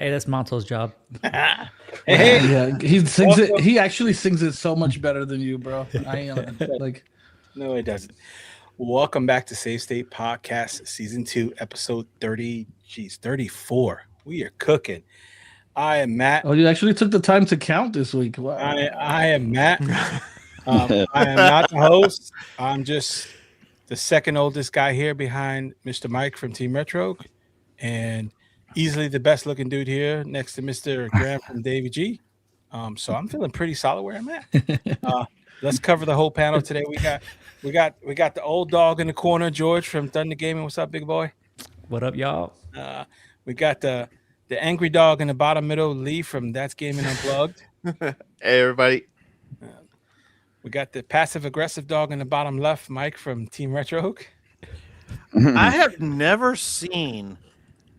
Hey, that's Monto's job. Hey, Yeah, he sings it. He actually sings it so much better than you, bro. No, it doesn't. Welcome back to Save State Podcast, Season 2, Episode 34. We are cooking. I am Matt. Oh, you actually took the time to count this week. Wow. I am Matt. I am not the host. I'm just the second oldest guy here behind Mr. Mike from Team Retrogue, and easily the best looking dude here next to Mr. Graham from Davey G. So I'm feeling pretty solid where I'm at. Let's cover the whole panel today. We got the old dog in the corner, George from Thunder Gaming. What's up, big boy? What up, y'all? We got the angry dog in the bottom middle, Lee from That's Gaming Unplugged. Hey, everybody. We got the passive aggressive dog in the bottom left, Mike from Team Retrogue. I have never seen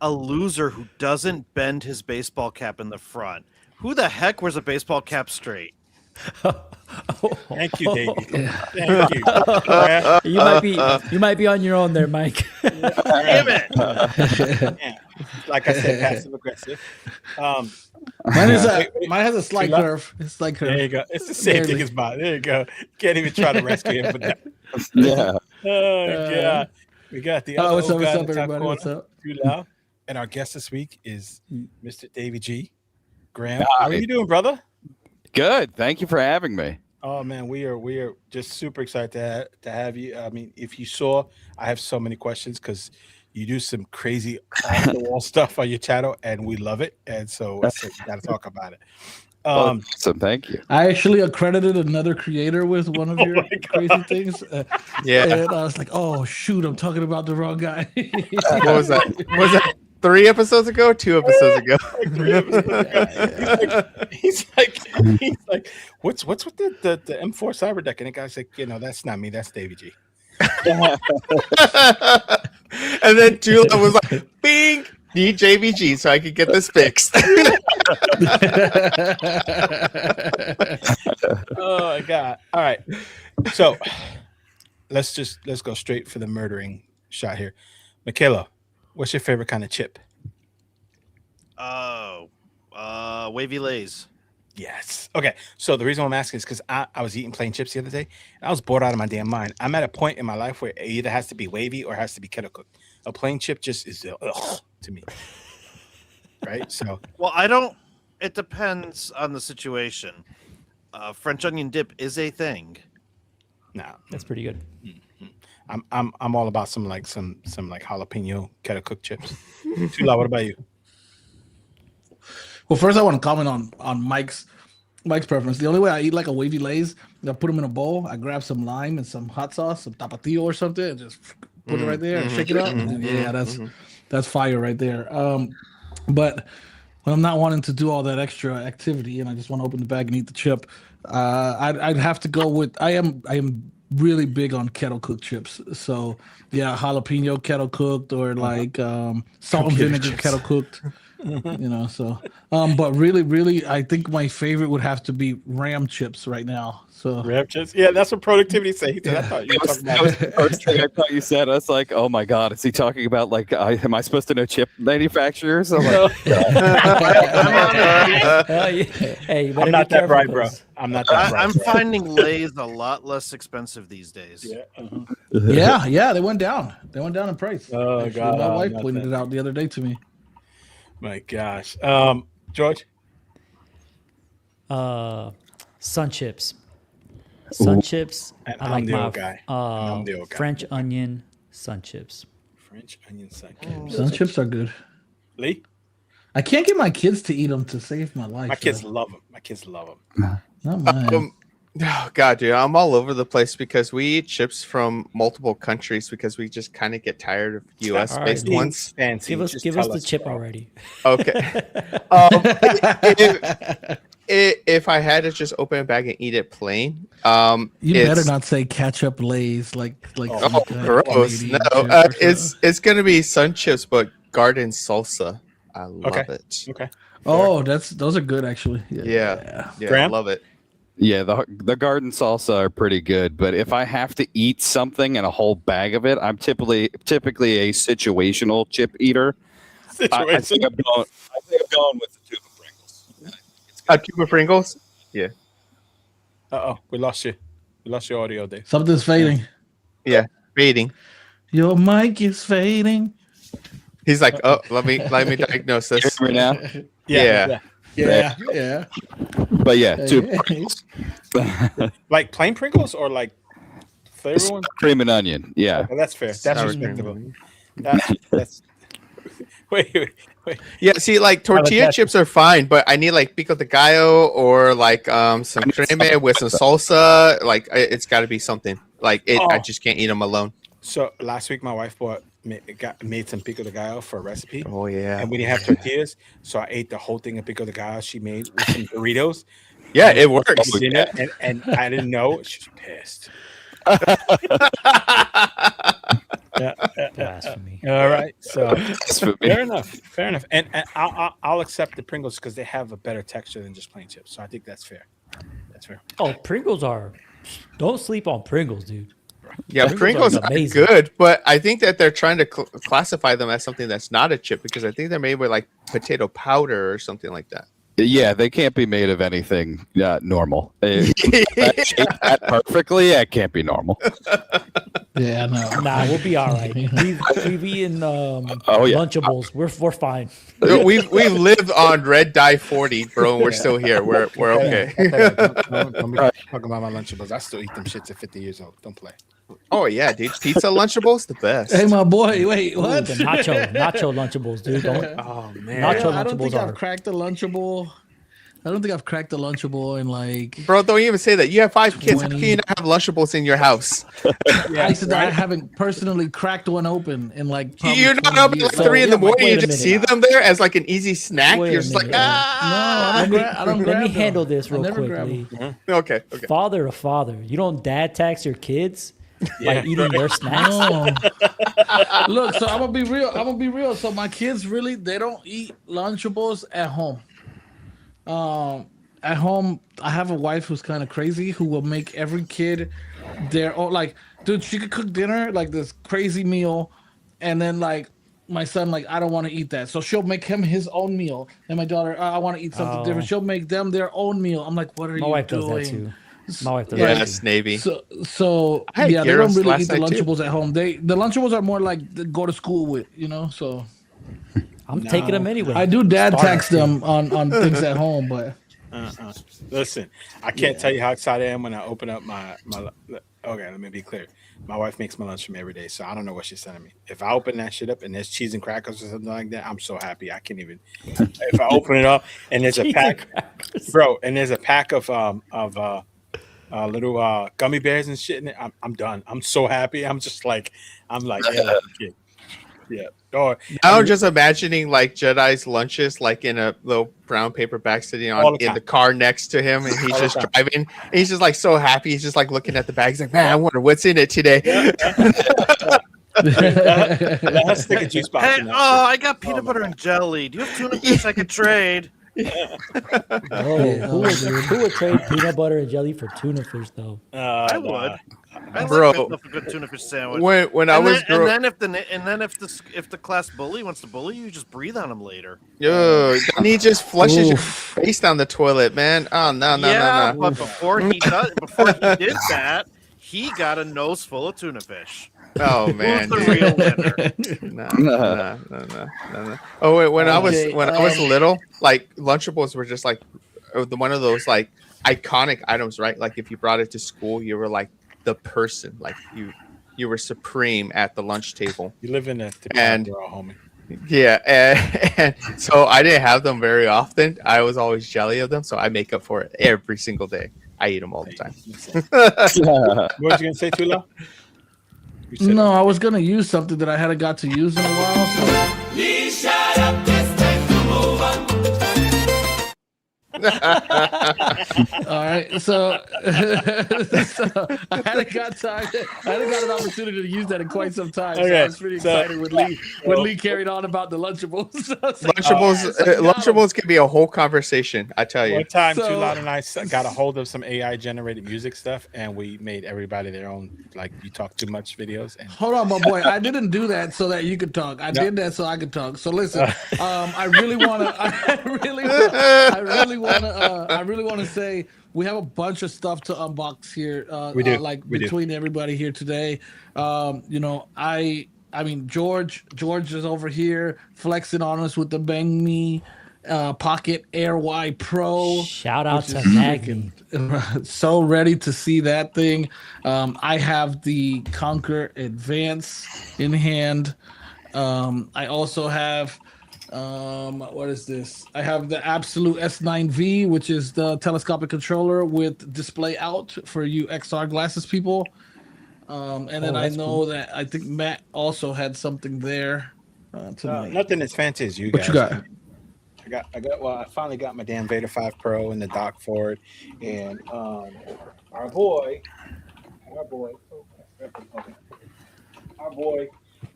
a loser who doesn't bend his baseball cap in the front. Who the heck wears a baseball cap straight? Thank you, Davey. Yeah. Thank you. You might be on your own there, Mike. Damn it! Yeah. Like I said, passive aggressive. Mine has a slight curve. It's like There you go. It's the same thing as mine. There you go. Can't even try to rescue him for that. Yeah. Oh god. We got the other what's old up, guy what's in the up, top everybody? corner, What's up? Too loud. And our guest this week is Mr. Davey G. Graham, how are you doing, brother? Good. Thank you for having me. Oh man, we are just super excited to have you. I mean, if you saw, I have so many questions because you do some crazy off the wall stuff on your channel, and we love it. And so we got to talk about it. Awesome. Thank you. I actually accredited another creator with one of your crazy things. Yeah. And I was like, oh, shoot, I'm talking about the wrong guy. What was that? Was that 3 episodes ago? 2 episodes ago? He's like, what's with the M4 Cyber Deck? And the guy's like, that's not me, that's Davey G. And then Tula was like, bing, need JVG so I could get this fixed. Oh my god. All right. So let's go straight for the murdering shot here. Michaela, what's your favorite kind of chip? Wavy Lays. Yes. Okay. So the reason I'm asking is because I was eating plain chips the other day, and I was bored out of my damn mind. I'm at a point in my life where it either has to be wavy or it has to be kettle cooked. A plain chip just is to me. Right? So Well, I don't. It depends on the situation. French onion dip is a thing. no, That's pretty good. I'm all about some jalapeno kettle cooked chips. Tula, what about you? Well, first I want to comment on Mike's preference. The only way I eat like a wavy Lays, I put them in a bowl. I grab some lime and some hot sauce, some tapatio or something, and just put it right there and shake it up. And yeah, that's fire right there. But when I'm not wanting to do all that extra activity and I just want to open the bag and eat the chip, I'd have to go with. I am really big on kettle cooked chips. So yeah, jalapeno kettle cooked or like salt and vinegar chips. Kettle cooked. But really, I think my favorite would have to be Ram chips right now. So Ram chips, yeah, that's what productivity say. I thought you were talking about. That was the first thing I thought you said. I was like, oh my god, is he talking about like? Am I supposed to know chip manufacturers? I'm like, Hey, I'm not that bright, bro. I'm not that bright. I'm finding Lays a lot less expensive these days. Yeah. yeah, they went down. They went down in price. Oh, Actually, God, my wife not pointed that. it out the other day to me. My gosh. George? Sun chips. Sun chips. And I I'm like the my old guy. I'm the old guy. French onion sun chips. French onion chips. Sun chips are good. Lee? I can't get my kids to eat them to save my life. My kids love them. Not mine. oh god, dude, I'm all over the place because we eat chips from multiple countries because we just kind of get tired of US based All right. ones. Fancy. Give us the chip already. Okay. If I had to just open a bag and eat it plain, You better not say ketchup Lays like. Oh, gross! Canadian No, chip. it's gonna be sun chips, but garden salsa. I love it. Okay. Oh, those are good actually. Yeah, I Graham? love it. Yeah, the garden salsa are pretty good, but if I have to eat something and a whole bag of it, I'm typically a situational chip eater. I think I'm going with the tube of Pringles. A tube of Pringles. We lost you. We lost your audio, Dave. Something's fading. Yeah, fading. Your mic is fading. He's like, oh, let me diagnose this. Hear me now? Yeah. Yeah. But yeah, tube of Pringles. Like plain Pringles or like flavor ones? Cream and onion. Yeah. Oh, that's fair. That's Sour respectable. cream. That's wait. Yeah, see, like tortilla chips are fine, but I need like pico de gallo or like some creme with some salsa. Like it's got to be something. Like I just can't eat them alone. So last week my wife made some pico de gallo for a recipe. Oh yeah, And we didn't have tortillas, so I ate the whole thing of pico de gallo she made with some Doritos. yeah, it works. And I didn't know. She was pissed. Blasphemy. All right, so Blasphemy. fair enough. And I'll accept the Pringles because they have a better texture than just plain chips. So I think that's fair. That's fair. Oh, Pringles are. Don't sleep on Pringles, dude. Yeah, Pringles are amazing. good, but I think that they're trying to classify them as something that's not a chip because I think they're made with like potato powder or something like that. Yeah, they can't be made of anything normal. That perfectly, that can't be normal. Yeah, no. Nah, we'll be all right. We've eaten yeah. Lunchables. We're fine. We've lived on red dye 40, bro, and we're still here. We're okay. Don't be talking about my Lunchables. I still eat them shits at 50 years old. Don't play. Oh yeah, dude, pizza Lunchables the best. Hey, my boy. Wait, what? The nacho Lunchables, dude. Oh man. Nacho I don't think Lunchables I've are. cracked a Lunchable. I don't think I've cracked a Lunchable in like. Bro, don't even say that. You have 5 kids. How 20. can you not have Lunchables in your house? I said that I haven't personally cracked one open in like. probably You're not 20 up at years. like 3 in the morning. wait You a just see minute. them there as like an easy snack. Wait a You're just like, minute. No, I don't Let grab me them. handle this I real never grab quickly. them. okay. Father to father, you don't dad tax your kids by eating their snacks. No. Look, so I'm gonna be real. So my kids really they don't eat Lunchables at home. At home, I have a wife who's kind of crazy who will make every kid their own. Like, dude, she could cook dinner like this crazy meal, and then like my son, like I don't want to eat that, so she'll make him his own meal, and my daughter, I want to eat something different. She'll make them their own meal. I'm like, what are My you wife doing? does that too. My wife does Yeah, that too. that's Navy. So I had yeah, they gyros don't really last eat the night, too. Lunchables at home. The Lunchables are more like the go to school with, you know. So I'm taking them anyway. I do dad Starter tax them on things at home, but Listen, I can't tell you how excited I am when I open up my. Okay, let me be clear. My wife makes my lunch for me every day, so I don't know what she's sending me. If I open that shit up and there's cheese and crackers or something like that, I'm so happy. I can't even. If I open it up and there's a Cheese pack, and crackers. bro, and there's a pack of little gummy bears and shit in it, I'm done. I'm so happy. I'm like, yeah. Or Now I'm just imagining like Jedi's lunches, like in a little brown paper bag sitting All on the in the car next to him, and he's just driving. And he's just like so happy. He's just like looking at the bag. He's like, man, I wonder what's in it today. let us stick a juice box Hey, in that I got peanut butter and jelly. Do you have tuna fish I could trade? Who would trade peanut butter and jelly for tuna fish though? shit. I would. I Bro. like myself a good tuna fish sandwich. when I was and then if the class bully wants to bully you, just breathe on him later. yo, then he just flushes your face down the toilet, man. Oh no. But before he did that, he got a nose full of tuna fish. Oh man, Who's the real winner? No. Oh wait, when I was little, like Lunchables were just like one of those like iconic items, right? Like if you brought it to school, you were like the person, like you were supreme at the lunch table. You live in a And- world, homie. Yeah, and so I didn't have them very often. I was always jelly of them, so I make up for it every single day. I eat them all the time. What was you gonna say, Tula? You said no, I was gonna use something that I hadn't got to use in a while. So All right, so, so I hadn't got an opportunity to use that in quite some time. So I was pretty excited when Lee carried on about the Lunchables. So I was like, Lunchables, yes, I got 'em. Lunchables can be a whole conversation. I tell you. One time, So- Tulad and I got a hold of some AI generated music stuff, and we made everybody their own, like, you talk too much videos. And Hold on, my boy. I didn't do that so that you could talk. I did that so I could talk. So listen, I really want to say we have a bunch of stuff to unbox here. We do. Like We do. between everybody here today. You know, I mean, George is over here flexing on us with the Mangmi Pocket Air Y Pro. Shout out to which is Maggie. So ready to see that thing. I have the KONKR Advance in hand. I also have what is this? I have the Absolute S9V, which is the telescopic controller with display out for you XR glasses people. And then I know that I think Matt also had something there tonight. nothing as fancy as you What guys. you got? I got. Well, I finally got my damn Vader 5 Pro and the dock for it, and our boy,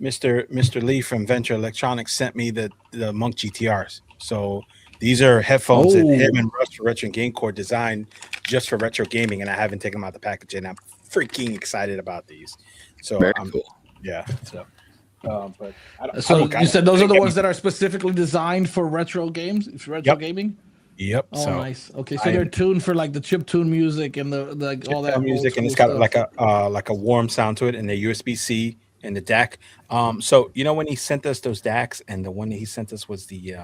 Mr. Lee from Venture Electronics sent me the Monk GTRs. So these are headphones that him and Russ for Retro and Game Core designed just for retro gaming, and I haven't taken them out the package, and I'm freaking excited about these. So Very I'm cool. Yeah. So. But I So don't- you said those are the ones that are specifically designed for retro games, for retro Yep. gaming? Yep. Oh, so nice. Okay, so they're tuned for like the chip tune music and the like all that all music, old and it's school got stuff. like a warm sound to it, and the USB-C and the DAC. So you know when he sent us those DACs, and the one that he sent us was the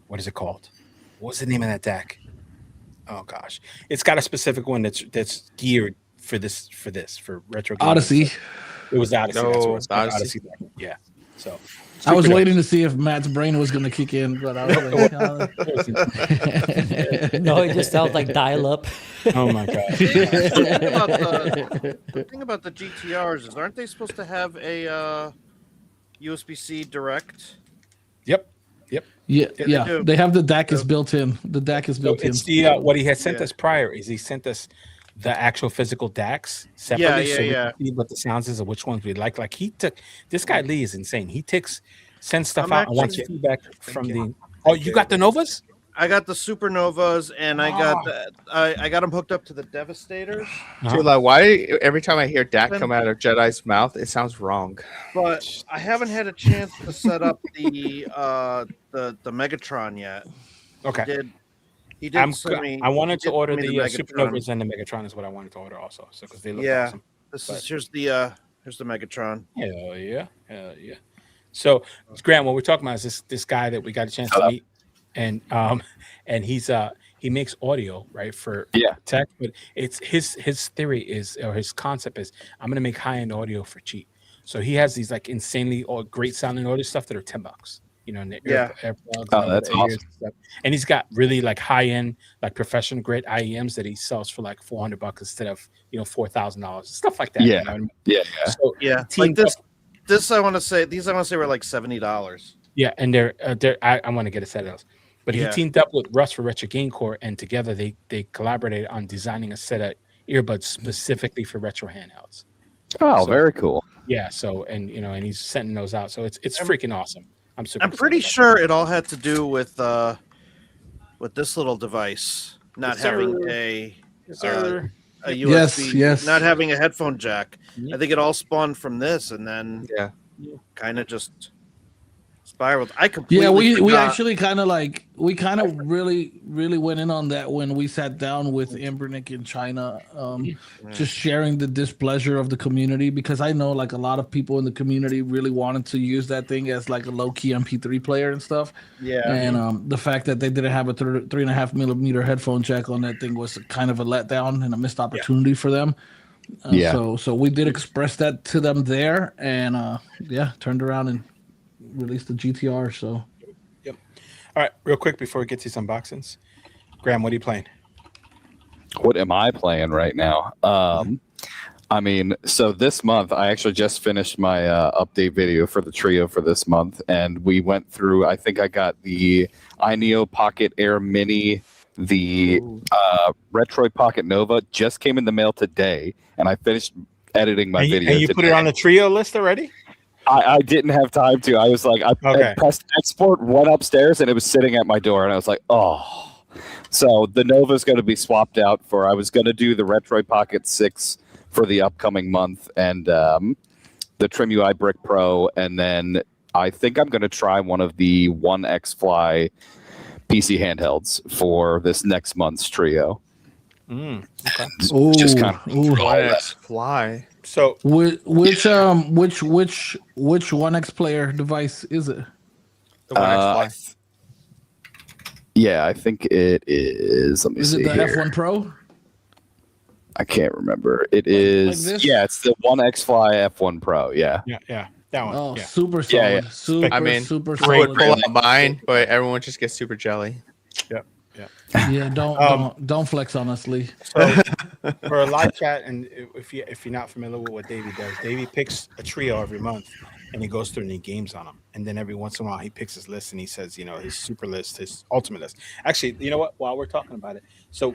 what is it called? What's the name of that DAC? Oh gosh, it's got a specific one that's geared for retro gaming. Odyssey. It was Odyssey. That's what it's called, Odyssey. Yeah. So I was Stupid. waiting to see if Matt's brain was going to kick in, but I was like, No, it just sounds like dial up. Oh my god. The thing about the GTRs is, aren't they supposed to have a USB-C direct? Yep. yeah, they yeah. do. They have the DAC is built in. The DAC is So built in. it's the what he had sent Yeah. us prior is he sent us the actual physical DACs separately, Yeah, so we yeah. can see what the sounds is and which ones we like. Like he took this guy Lee is insane. He sends stuff I'm out and wants actually- feedback from the. Oh, you got the Novas? I got the Supernovas, and I got I got them hooked up to the Devastators. Uh-huh. Like, why every time I hear Dak come out of Jedi's mouth, it sounds wrong. But I haven't had a chance to set up the Megatron yet. Okay. He did I wanted to he did order send the me Megatron. Supernovas and the Megatron is what I wanted to order also. So because they look Yeah. awesome. Here's the Megatron. Hell yeah. So Graham, what we're talking about is this guy that we got a chance to meet, and he makes audio right for tech, but it's his theory is, or his concept is, I'm gonna make high-end audio for cheap. So he has these like insanely great sounding audio stuff that are $10, you know, and the AirPods. Oh, that's awesome. And stuff. And he's got really like high-end, like professional grade IEMs that he sells for like $400 instead of $4,000, stuff like that. Yeah. You know what I mean? Yeah. So Yeah, teamed like up- this I want to say were like $70. Yeah, and I want to get a set of those. But he teamed up with Russ for Retro Game Core, and together they collaborated on designing a set of earbuds specifically for retro handhelds. Oh, very cool. Yeah, so and he's sending those out. So it's freaking awesome. I'm super I'm pretty excited sure it all had to do with this little device not Yes, sir. having a sir. USB, Yes. not having a headphone jack. I think it all spawned from this, and then Yeah. kind of just spiraled. I completely Yeah, we forgot. actually kind of really went in on that when we sat down with Ambernick in China, just sharing the displeasure of the community, because I know like a lot of people in the community really wanted to use that thing as like a low key MP3 player and stuff. Yeah. And the fact that they didn't have a 3.5 millimeter headphone jack on that thing was kind of a letdown and a missed opportunity for them. So we did express that to them there, and turned around and released the GTR. So All right, real quick before we get to these unboxings, Graham, what are you playing? What am I playing right now? I mean, so this month I actually just finished my update video for the trio for this month, and we went through. I think I got the iNeo Pocket Air Mini, the Retroid Pocket Nova just came in the mail today, and I finished editing my video. And you put it on the trio list already? I didn't have time to. I was like, I pressed export, went upstairs, and it was sitting at my door, and I was like, oh. So the Nova is going to be swapped out for. I was going to do the Retroid Pocket 6 for the upcoming month, and the Trim UI Brick Pro, and then I think I'm going to try one of the 1X Fly PC handhelds for this next month's trio. Okay. Just kind of 1X Fly. So which 1X player device is it? The 1X Fly. Yeah, I think it is. Let me Is see it the here. F1 Pro? I can't remember. It is. this? Yeah, it's the 1X Fly F1 Pro. Yeah. yeah, that one. Oh, yeah. super solid. Yeah. Super, I mean, super I would solid. pull out mine, but everyone just gets super jelly. Yeah, don't flex on us, Lee. So for a live chat, and if you're not familiar with what Davey does, Davey picks a trio every month, and he goes through and he games on them. And then every once in a while, he picks his list and he says, his super list, his ultimate list. Actually, you know what? While we're talking about it, so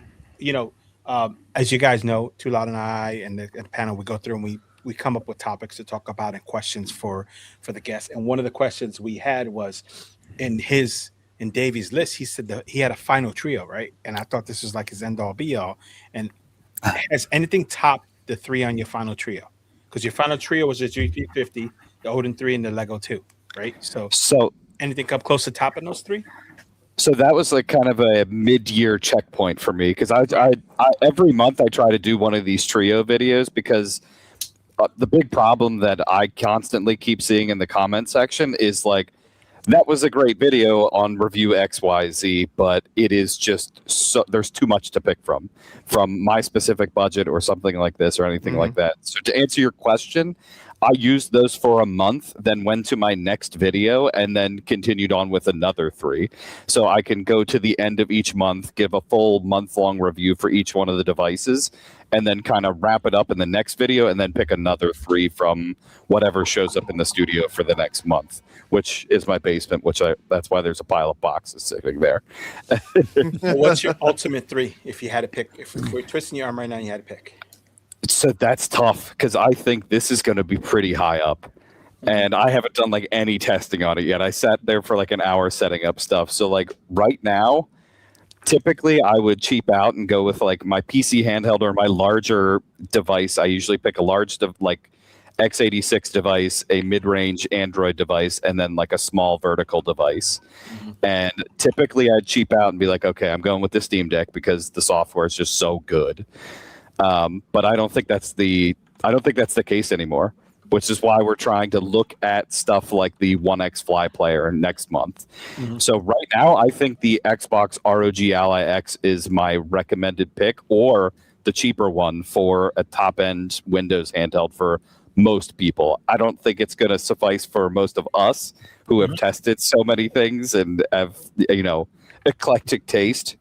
as you guys know, Too Loud and I and the panel, we go through and we come up with topics to talk about and questions for the guests. And one of the questions we had was in Davey's list, he said that he had a final trio, right? And I thought this was like his end all be all. And has anything topped the 3 on your final trio? Because your final trio was the G350, the Odin 3, and the Lego 2, right? So anything come close to topping those 3? So that was like kind of a mid-year checkpoint for me, because I every month I try to do one of these trio videos, because the big problem that I constantly keep seeing in the comment section is like, that was a great video on review XYZ, but it is just there's too much to pick from my specific budget or something like this or anything like that. So to answer your question, I used those for a month, then went to my next video, and then continued on with another 3. So I can go to the end of each month, give a full month-long review for each one of the devices, and then kind of wrap it up in the next video, and then pick another 3 from whatever shows up in the studio for the next month, which is my basement, that's why there's a pile of boxes sitting there. What's your ultimate 3 if you had to pick? If we're twisting your arm right now and you had to pick. So that's tough, because I think this is going to be pretty high up, and I haven't done like any testing on it yet. I sat there for like an hour setting up stuff. So like right now, typically I would cheap out and go with like my PC handheld or my larger device. I usually pick a large like x86 device, a mid-range Android device, and then like a small vertical device. And typically I'd cheap out and be like, okay, I'm going with the Steam Deck because the software is just so good. But I don't think that's the case anymore, which is why we're trying to look at stuff like the 1X Fly player next month. So right now, I think the Xbox ROG Ally X is my recommended pick, or the cheaper one for a top-end Windows handheld for most people. I don't think it's going to suffice for most of us who have tested so many things and have, eclectic taste.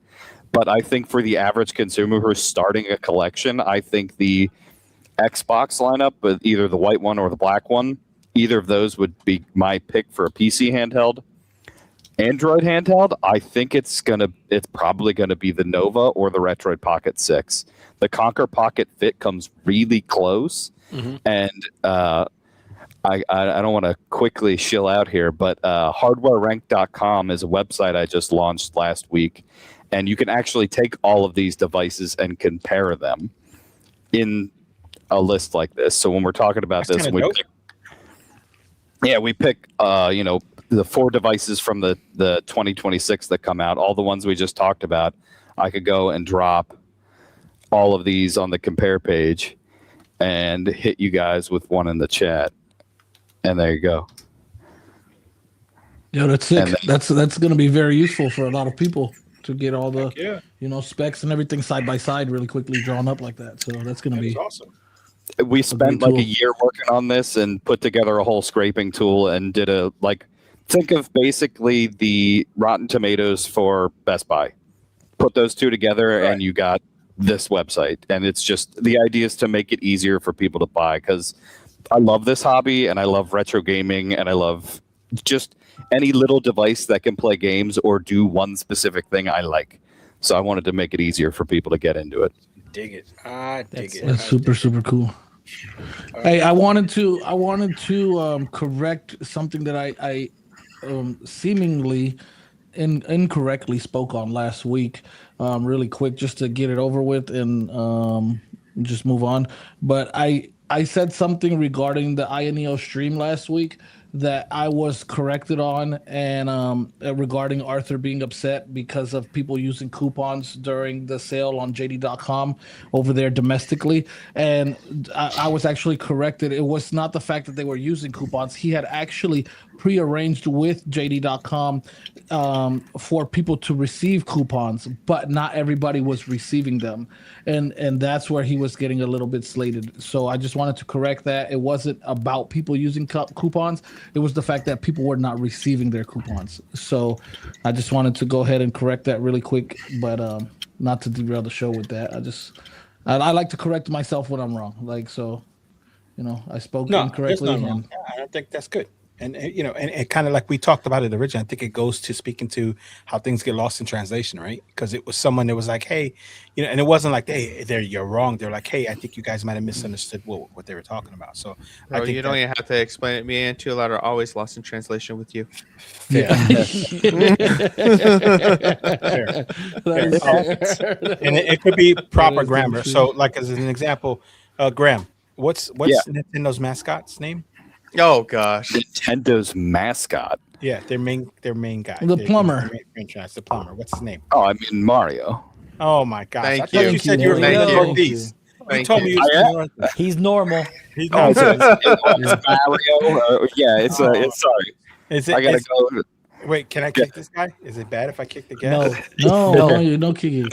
But I think for the average consumer who's starting a collection, I think the Xbox lineup, with either the white one or the black one, either of those would be my pick for a PC handheld. Android handheld, I think it's probably gonna be the Nova or the Retroid Pocket 6. The KONKR Pocket Fit comes really close, and I don't want to quickly shill out here, but hardwarerank.com is a website I just launched last week. And you can actually take all of these devices and compare them in a list like this. So when we're talking about this, we pick the 4 devices from the 2026 that come out, all the ones we just talked about. I could go and drop all of these on the compare page and hit you guys with one in the chat. And there you go. Yeah, that's sick. That's going to be very useful for a lot of people to get all the specs and everything side by side really quickly drawn up like that. So that's going to be awesome. We spent like a year working on this and put together a whole scraping tool and did think of basically the Rotten Tomatoes for Best Buy. Put those two together and you got this website. And it's just the idea is to make it easier for people to buy, because I love this hobby and I love retro gaming and I love just any little device that can play games or do one specific thing I like. So I wanted to make it easier for people to get into it. Dig it. I dig it. That's super cool. Hey, I wanted to correct something that I seemingly incorrectly spoke on last week, really quick, just to get it over with and just move on. But I said something regarding the INEO stream last week that I was corrected on, and regarding Arthur being upset because of people using coupons during the sale on JD.com over there domestically. And I was actually corrected. It was not the fact that they were using coupons. He had actually prearranged with JD.com for people to receive coupons, but not everybody was receiving them. And that's where he was getting a little bit slated. So I just wanted to correct that. It wasn't about people using coupons. It was the fact that people were not receiving their coupons. So I just wanted to go ahead and correct that really quick, but not to derail the show with that. I like to correct myself when I'm wrong. Like, so, I spoke incorrectly. I don't think that's good. And and kind of like we talked about it originally, I think it goes to speaking to how things get lost in translation, right? Because it was someone that was like, hey, and it wasn't like, hey, you're wrong. They're like, hey, I think you guys might have misunderstood what they were talking about. So I think you don't even have to explain it. Me and Two Loud are always lost in translation with you. Yeah. And it could be proper grammar. So, like as an example, Graham, what's Nintendo's mascot's name? Oh gosh, Nintendo's mascot. Yeah, their main guy. The plumber. The plumber. What's his name? Oh, I mean Mario. Oh my gosh! Thank I thought you. you said you were Thank going to you. Northeast. You Thank told you. me you was He's normal. He's Oh, not. it's Mario. Yeah, it's sorry. Is I gotta go. Wait, can I kick this guy? Is it bad if I kick the guy? No, kicking.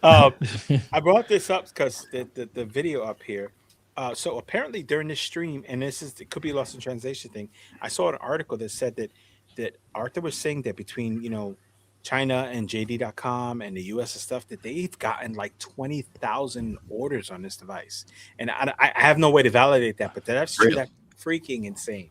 I brought this up because the video up here. So apparently during this stream, and it could be a lost in translation thing. I saw an article that said that Arthur was saying that between China and JD.com and the US and stuff, that they've gotten like 20,000 orders on this device, and I have no way to validate that, but that's true. That's freaking insane.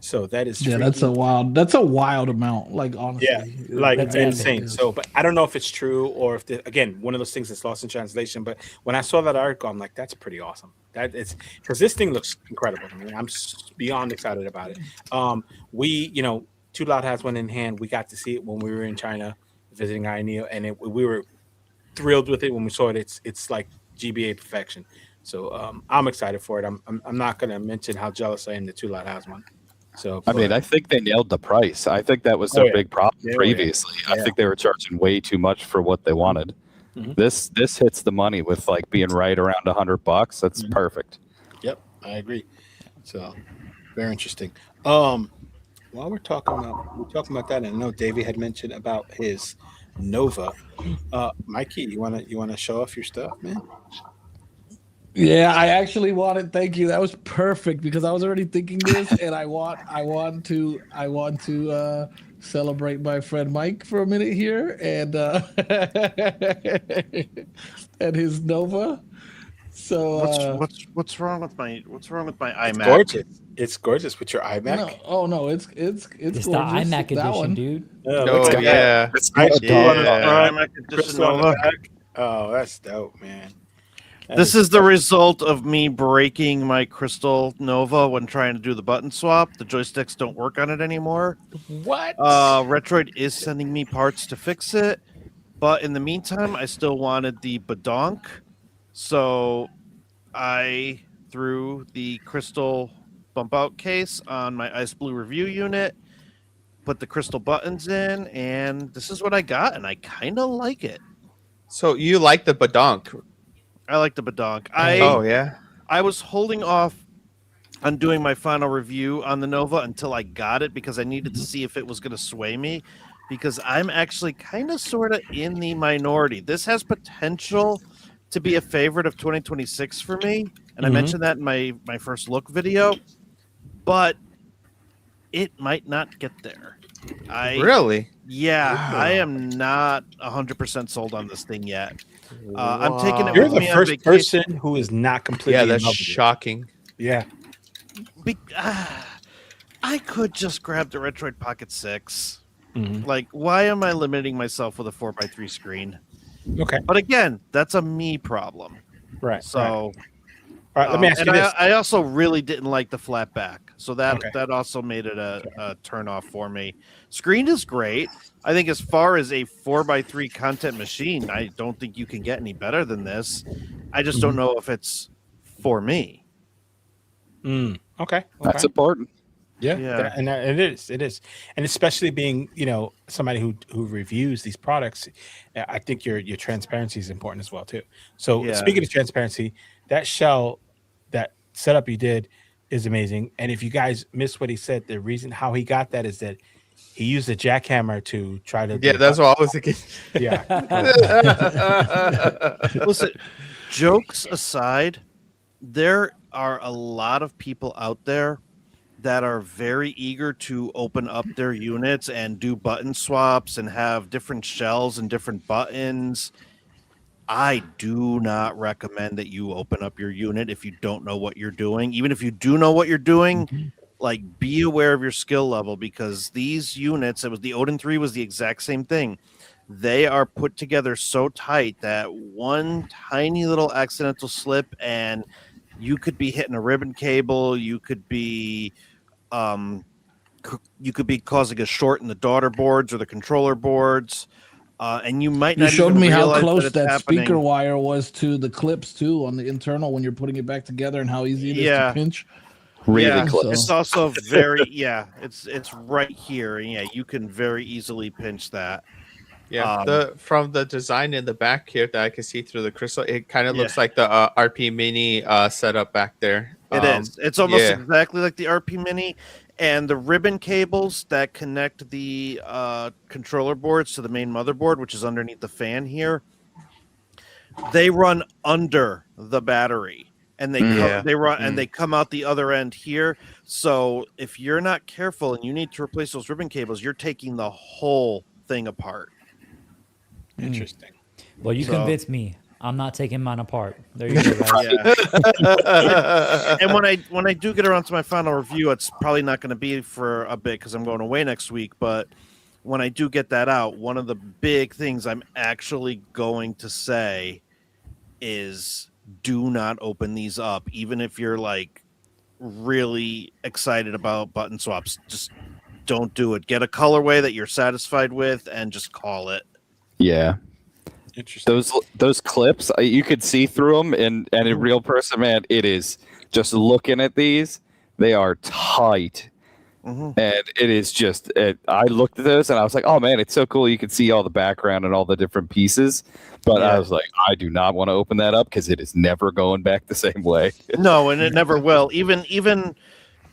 So that is that's a wild amount. Like honestly, yeah, like That's insane. epic. So, but I don't know if it's true or if again one of those things that's lost in translation. But when I saw that article, I'm like, that's pretty awesome. That it's because this thing looks incredible to me. I'm beyond excited about it. We, Too Loud has one in hand. We got to see it when we were in China visiting INEO, and we were thrilled with it when we saw it. It's like GBA perfection. So I'm excited for it. I'm not going to mention how jealous I am that Too Loud has one. So I mean, I think they nailed the price. I think that was their big problem previously. Yeah. I think they were charging way too much for what they wanted. Mm-hmm. This hits the money with like being right around $100. That's perfect. Yep, I agree. So very interesting. While we're talking about that, and I know Davey had mentioned about his Nova. Mikey, you wanna show off your stuff, man? Yeah, I actually wanted. Thank you. That was perfect because I was already thinking this, and I want to celebrate my friend Mike for a minute here, and and his Nova. So what's wrong with my iMac? It's gorgeous. It's gorgeous with your iMac. It's It's gorgeous. the iMac That edition, one. dude. Oh, yeah. iMac edition Crystal on the Nova. back. Oh, that's dope, man. This is the result of me breaking my Crystal Nova when trying to do the button swap. The joysticks don't work on it anymore. What? Retroid is sending me parts to fix it, but in the meantime, I still wanted the badonk, so I threw the Crystal bump out case on my Ice Blue review unit, put the Crystal buttons in, and this is what I got, and I kind of like it. So you like the badonk? I like the badonk. I was holding off on doing my final review on the Nova until I got it because I needed to see if it was going to sway me, because I'm actually kind of sort of in the minority. This has potential to be a favorite of 2026 for me, and I mentioned that in my first look video, but it might not get there. Really? Yeah, I am not 100% sold on this thing yet. I'm taking it You're with the me on first vacation. person who is not completely. Yeah, in that's love with it. shocking. Yeah. I could just grab the Retroid Pocket 6. Mhm. Like, why am I limiting myself with a 4x3 screen? Okay. But again, that's a me problem. Right. So, All right. Let me ask you this. I also really didn't like the flat back, so that Okay. that also made it a turn off for me. Screen is great. I think as far as a 4x3 content machine, I don't think you can get any better than this. I just don't know if it's for me. Okay. That's important. Yeah, Yeah. and it is, and especially being somebody who reviews these products, I think your transparency is important as well too. So Yeah. speaking of transparency, that shell, that setup you did is amazing. And if you guys missed what he said, the reason how he got that is that he used a jackhammer to try to. Yeah, that's what I was thinking. Yeah. Listen, jokes aside, there are a lot of people out there that are very eager to open up their units and do button swaps and have different shells and different buttons. I do not recommend that you open up your unit if you don't know what you're doing. Even if you do know what you're doing, like, be aware of your skill level, because these units, the Odin 3 was the exact same thing. They are put together so tight that one tiny little accidental slip and you could be hitting a ribbon cable, you could be causing a short in the daughter boards or the controller boards, and you might You not showed even me how realize close it's that happening. speaker wire was to the clips too on the internal when you're putting it back together, and how easy it is to pinch. Really close. So- It's also very it's right here, and yeah, you can very easily pinch that. Yeah, from the design in the back here that I can see through the crystal, it kind of Yeah. looks like the RP Mini setup back there. It is. It's almost yeah. exactly like the RP Mini, and the ribbon cables that connect the controller boards to the main motherboard, which is underneath the fan here, they run under the battery, and they come out the other end here. So if you're not careful and you need to replace those ribbon cables, you're taking the whole thing apart. Interesting. Well, you So- convinced me. I'm not taking mine apart. There you go, guys. Yeah. And when I do get around to my final review, it's probably not going to be for a bit because I'm going away next week. But when I do get that out, one of the big things I'm actually going to say is do not open these up, even if you're like really excited about button swaps. Just don't do it. Get a colorway that you're satisfied with and just call it. Yeah. Interesting. Those clips, you could see through them, and in real person, man, it is just looking at these. They are tight, and it is just. I looked at those and I was like, "Oh man, it's so cool! You can see all the background and all the different pieces." But I was like, "I do not want to open that up because it is never going back the same way." No, and it never will. Even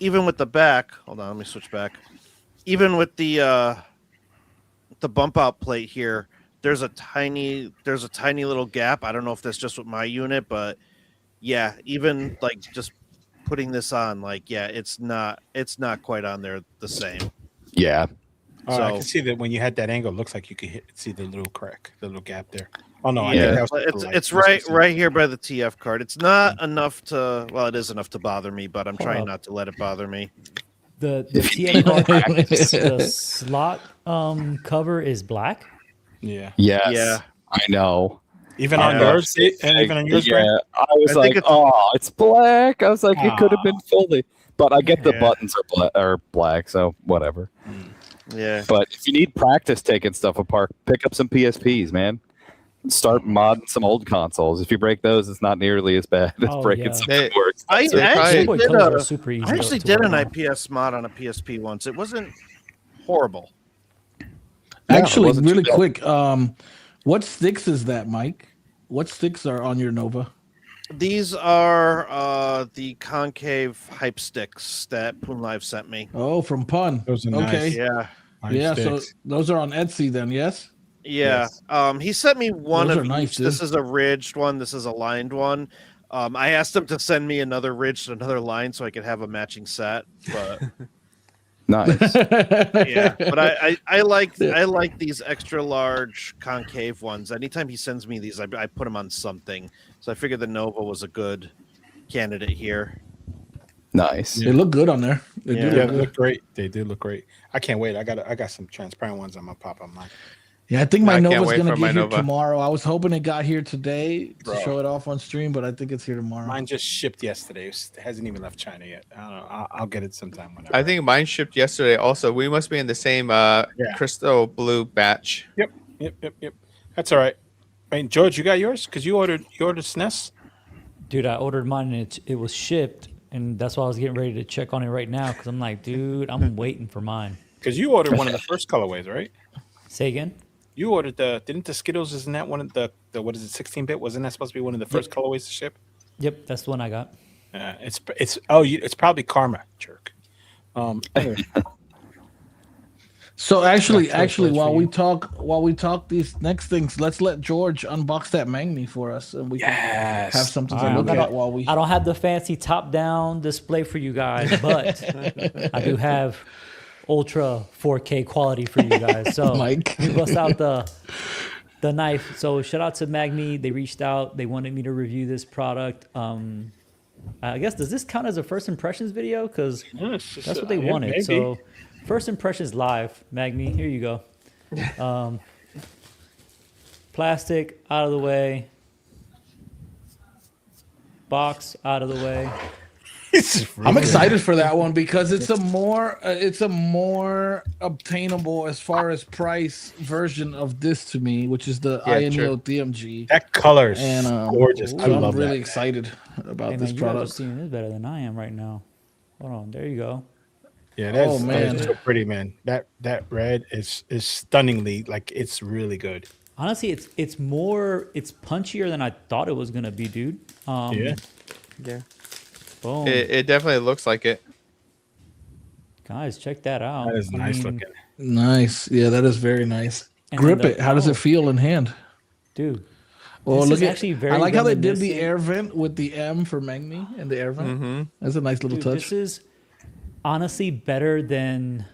with the back. Hold on, let me switch back. Even with the bump out plate here, there's a tiny little gap. I don't know if that's just with my unit, but yeah, even like just putting this on, like, yeah, it's not quite on there the same. Yeah. I So- can see that when you had that angle, it looks like you could see the little crack, the little gap there. Oh no, I Yeah, think that was but just the light. it's right here by the TF card. It's not enough to, well, it is enough to bother me, but I'm trying not to let it bother me. The TF card, the slot cover is black. Yeah. Yes. Yeah. I know. Even on yours, even on yours, Grant? I was I like, think "Oh, it's black." I was like, "It could have been fully," but I get the Yeah. buttons are black, so whatever. Yeah. But if you need practice taking stuff apart, pick up some PSPs, man. Start modding some old consoles. If you break those, it's not nearly as bad as Oh, breaking yeah. something worse. I So actually Game Boy did Colors are a, super easy I actually to did work an on. IPS mod on a PSP once. It wasn't horrible. Actually, wasn't really too bad. quick, what sticks is that, Mike? What sticks are on your Nova? These are the concave hype sticks that Poon Live sent me. Oh, from Pun. Those are Okay. nice. Yeah. Yeah, so Sticks. those are on Etsy then, yes? Yeah. He sent me one Those of are nice, each. This dude. is a ridged one. This is a lined one. I asked him to send me another ridged, another line, so I could have a matching set. But Nice. Yeah, but I like these extra large concave ones. Anytime he sends me these, I put them on something. So I figured the Nova was a good candidate here. Nice. They look good on there. They do They look good. look great. They do look great. I can't wait. I got some transparent ones I'm gonna pop on mine. Yeah, I think my I can't Nova's wait gonna for my get here Nova. tomorrow. I was hoping it got here today to Bro. show it off on stream, but I think it's here tomorrow. Mine just shipped yesterday. It hasn't even left China yet. I don't know. I'll get it sometime whenever. I think mine shipped yesterday. Also, we must be in the same crystal blue batch. Yep. That's all right. I mean, George, you got yours? Because you ordered SNES. Dude, I ordered mine and it was shipped, and that's why I was getting ready to check on it right now because I'm like, dude, I'm waiting for mine. Because you ordered one of the first colorways, right? Say again? You ordered didn't the Skittles, isn't that one of the what is it, 16-bit? Wasn't that supposed to be one of the first colorways to ship? Yep, that's the one I got. It's probably Karma, jerk. Anyway. So actually, That's while for we talk these next things, let's let George unbox that Mangmi for us, and we can have something to All right, look at while we. I don't have the fancy top-down display for you guys, but I do have ultra 4K quality for you guys. So Mike. we bust out the knife. So shout out to Mangmi. They reached out. They wanted me to review this product. I guess, does this count as a first impressions video? Because that's what they wanted. Maybe. So first impressions live, Mangmi. Here you go. Plastic out of the way. Box out of the way. I'm excited for that one because it's a more obtainable as far as price version of this to me, which is the AYN DMG. That color is And gorgeous. so I I'm love really that. excited about Hey, this man, you guys are product. seeing this better than I am right now. Hold on, there you go. Yeah, that's, man. that's so pretty, man. That red is stunningly, like, it's really good. Honestly, it's punchier than I thought it was gonna be, dude. Yeah. Boom. It definitely looks like it. Guys, check that out. That is I nice mean, looking. Nice. Yeah, that is very nice. And Grip then it. How does it feel in hand? dude. Well, This look is at. actually very I like how they did the reminiscent. air vent with the M for Mangmi and the air vent. That's a nice little Dude, touch. this is honestly better than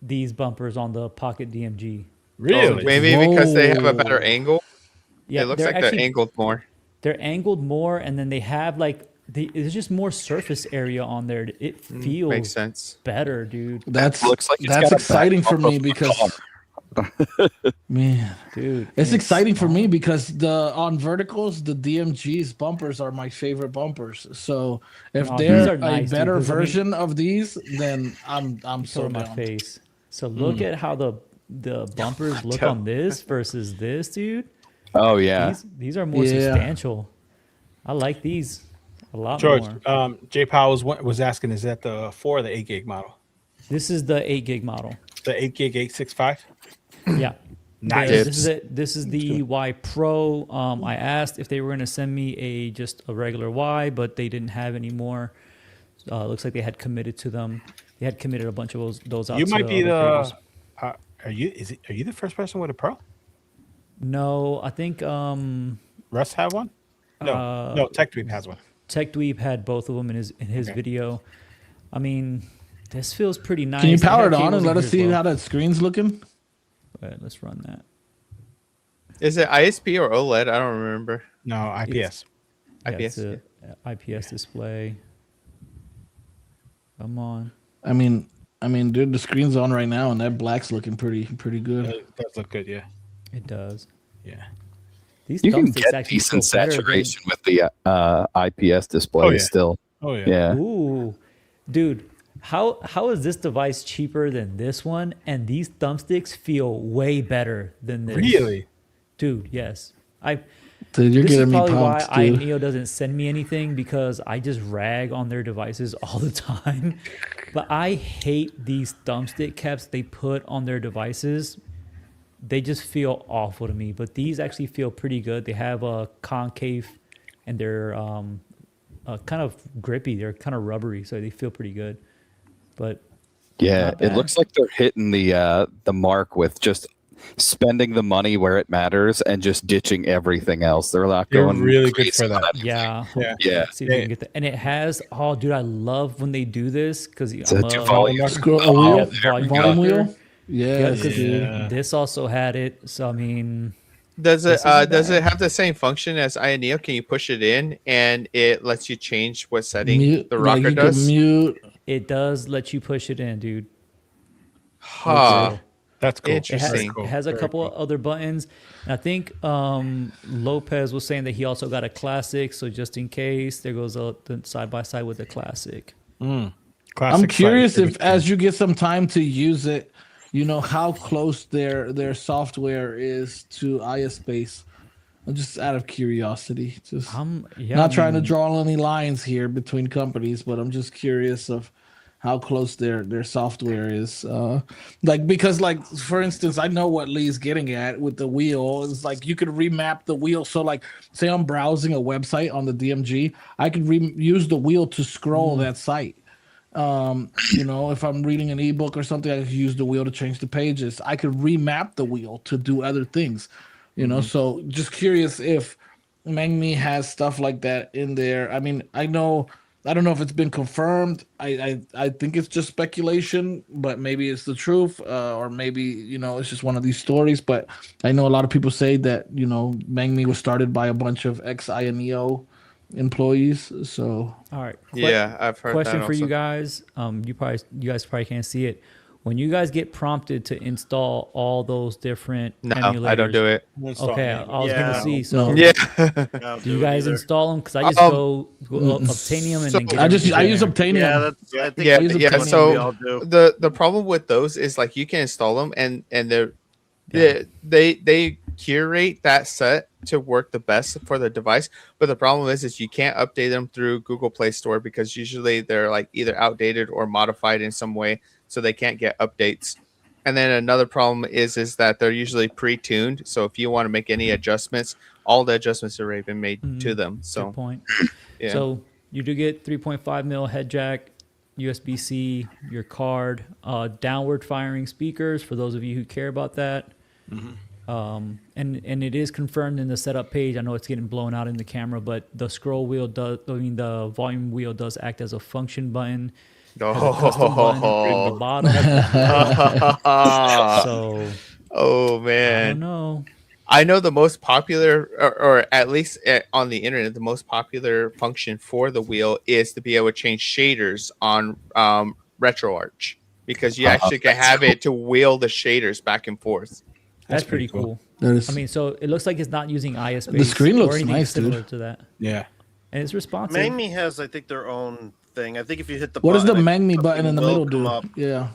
these bumpers on the Pocket DMG. Really? Maybe because they have a better Whoa. angle. Yeah, It looks like they're angled more. They're angled more, and then they have like there's just more surface area on there. It feels Makes sense. better, dude. That's Looks like it's got that's a exciting back for bump me of the because man, Dude, it's and exciting for me because on verticals the DMG's bumpers are my favorite bumpers. So if No, these they're are nice, a dude, better 'cause, I mean- version of these, then I'm so Over my down. face. So look at how the bumpers look on this versus this, dude. Oh yeah. These are more Yeah. substantial. I like these a lot George, more. Jay Powell was asking, is that the 4 or the 8 gig model? This is the 8 gig model. The 8 gig 865? Yeah. Nice. This is the Y Pro. I asked if they were going to send me just a regular Y, but they didn't have any more. Looks like they had committed to them. They had committed a bunch of those out. You to might be other the. creators. Are you the first person with a Pro? No, I think Russ have one? No, TechDweeb has one. TechDweeb had both of them in his video. I mean, this feels pretty nice. Can you They power have it on cables and in let us here as see well. how that screen's looking? Go ahead, let's run that. Is it ISP or OLED? I don't remember. No, IPS. Yeah, IPS. it's a IPS display. Come on. I mean, dude, the screen's on right now, and that black's looking pretty good. It does look good, yeah. It does. Yeah. These You can thumbsticks get actually decent feel better than- saturation with the IPS display Oh, yeah. still. Oh, yeah. Yeah. Ooh, dude, how is this device cheaper than this one? And these thumbsticks feel way better than this. Really? Dude, yes. Dude, you're This is getting me probably pumped, why dude. Neo doesn't send me anything because I just rag on their devices all the time. But I hate these thumbstick caps they put on their devices. They just feel awful to me. But these actually feel pretty good. They have a concave and they're kind of grippy. They're kind of rubbery, so they feel pretty good. But Yeah, not it bad. looks like they're hitting the mark with just spending the money where it matters and just ditching everything else. They're not They're going really good crazy for that. on everything. Yeah. Yeah. See if we can get that. And it has, oh, dude, I love when they do this because It's a volume. Scroll Oh, wheel, there we volume go. wheel. Yeah, Yes, 'cause dude. this also had it. So I mean, Does it This isn't does bad. it have the same function as AYN ODIN? Can you push it in and it lets you change what setting Mute, the like rocker you does? can mute. it does let you push it in, dude. Huh. That's cool. It has, Interesting. it has a Very couple cool. other buttons. And I think Lopez was saying that he also got a classic. So just in case, there goes the side by side with the classic. I'm Classic curious fight. if, as you get some time to use it, you know how close their software is to iSpace. Just out of curiosity, just Yeah, not I trying to mean, draw any lines here between companies, but I'm just curious of how close their software is. Like because like for instance, I know what Lee's getting at with the wheel. It's like you could remap the wheel. So like say I'm browsing a website on the DMG, I could use the wheel to scroll that site. You know, if I'm reading an ebook or something, I could use the wheel to change the pages. I could remap the wheel to do other things. You know, so just curious if Mangmi has stuff like that in there. I mean, I don't know if it's been confirmed. I think it's just speculation, but maybe it's the truth, or maybe you know it's just one of these stories. But I know a lot of people say that you know Mangmi was started by a bunch of ex-INEO employees. So all right. Yeah, I've heard Question that for you also. guys. You guys probably can't see it. When you guys get prompted to install all those different No, emulators, I don't do it. Okay, I was Yeah. gonna see. So Yeah. do you guys install them? Because I just go Obtainium and then get I everything use there. Obtainium. Yeah, that's. I think Yeah, we use yeah. Obtainium, So we all do. the problem with those is like you can install them and they curate that set to work the best for the device. But the problem is you can't update them through Google Play Store because usually they're like either outdated or modified in some way, so they can't get updates. And then another problem is that they're usually pre-tuned. So if you want to make any adjustments, all the adjustments have already been made to them. Good So point. yeah. So you do get 3.5 mil head jack, USB-C, your card, downward firing speakers for those of you who care about that. And it is confirmed in the setup page. I know it's getting blown out in the camera, but the scroll wheel the volume wheel does act as a function button. Has a custom button on the bottom. So Oh I don't man. know. I know the most popular, or at least on the internet, the most popular function for the wheel is to be able to change shaders on RetroArch because you actually can have it to wheel the shaders back and forth. That's pretty cool. That is, I mean, so it looks like it's not using iSpace. The screen looks or anything nice, similar dude. to that, Yeah. and it's responsive. Mangmi has, I think, their own thing. I think if you hit the what does the button, Mangmi something button in the will middle come do? up. Yeah.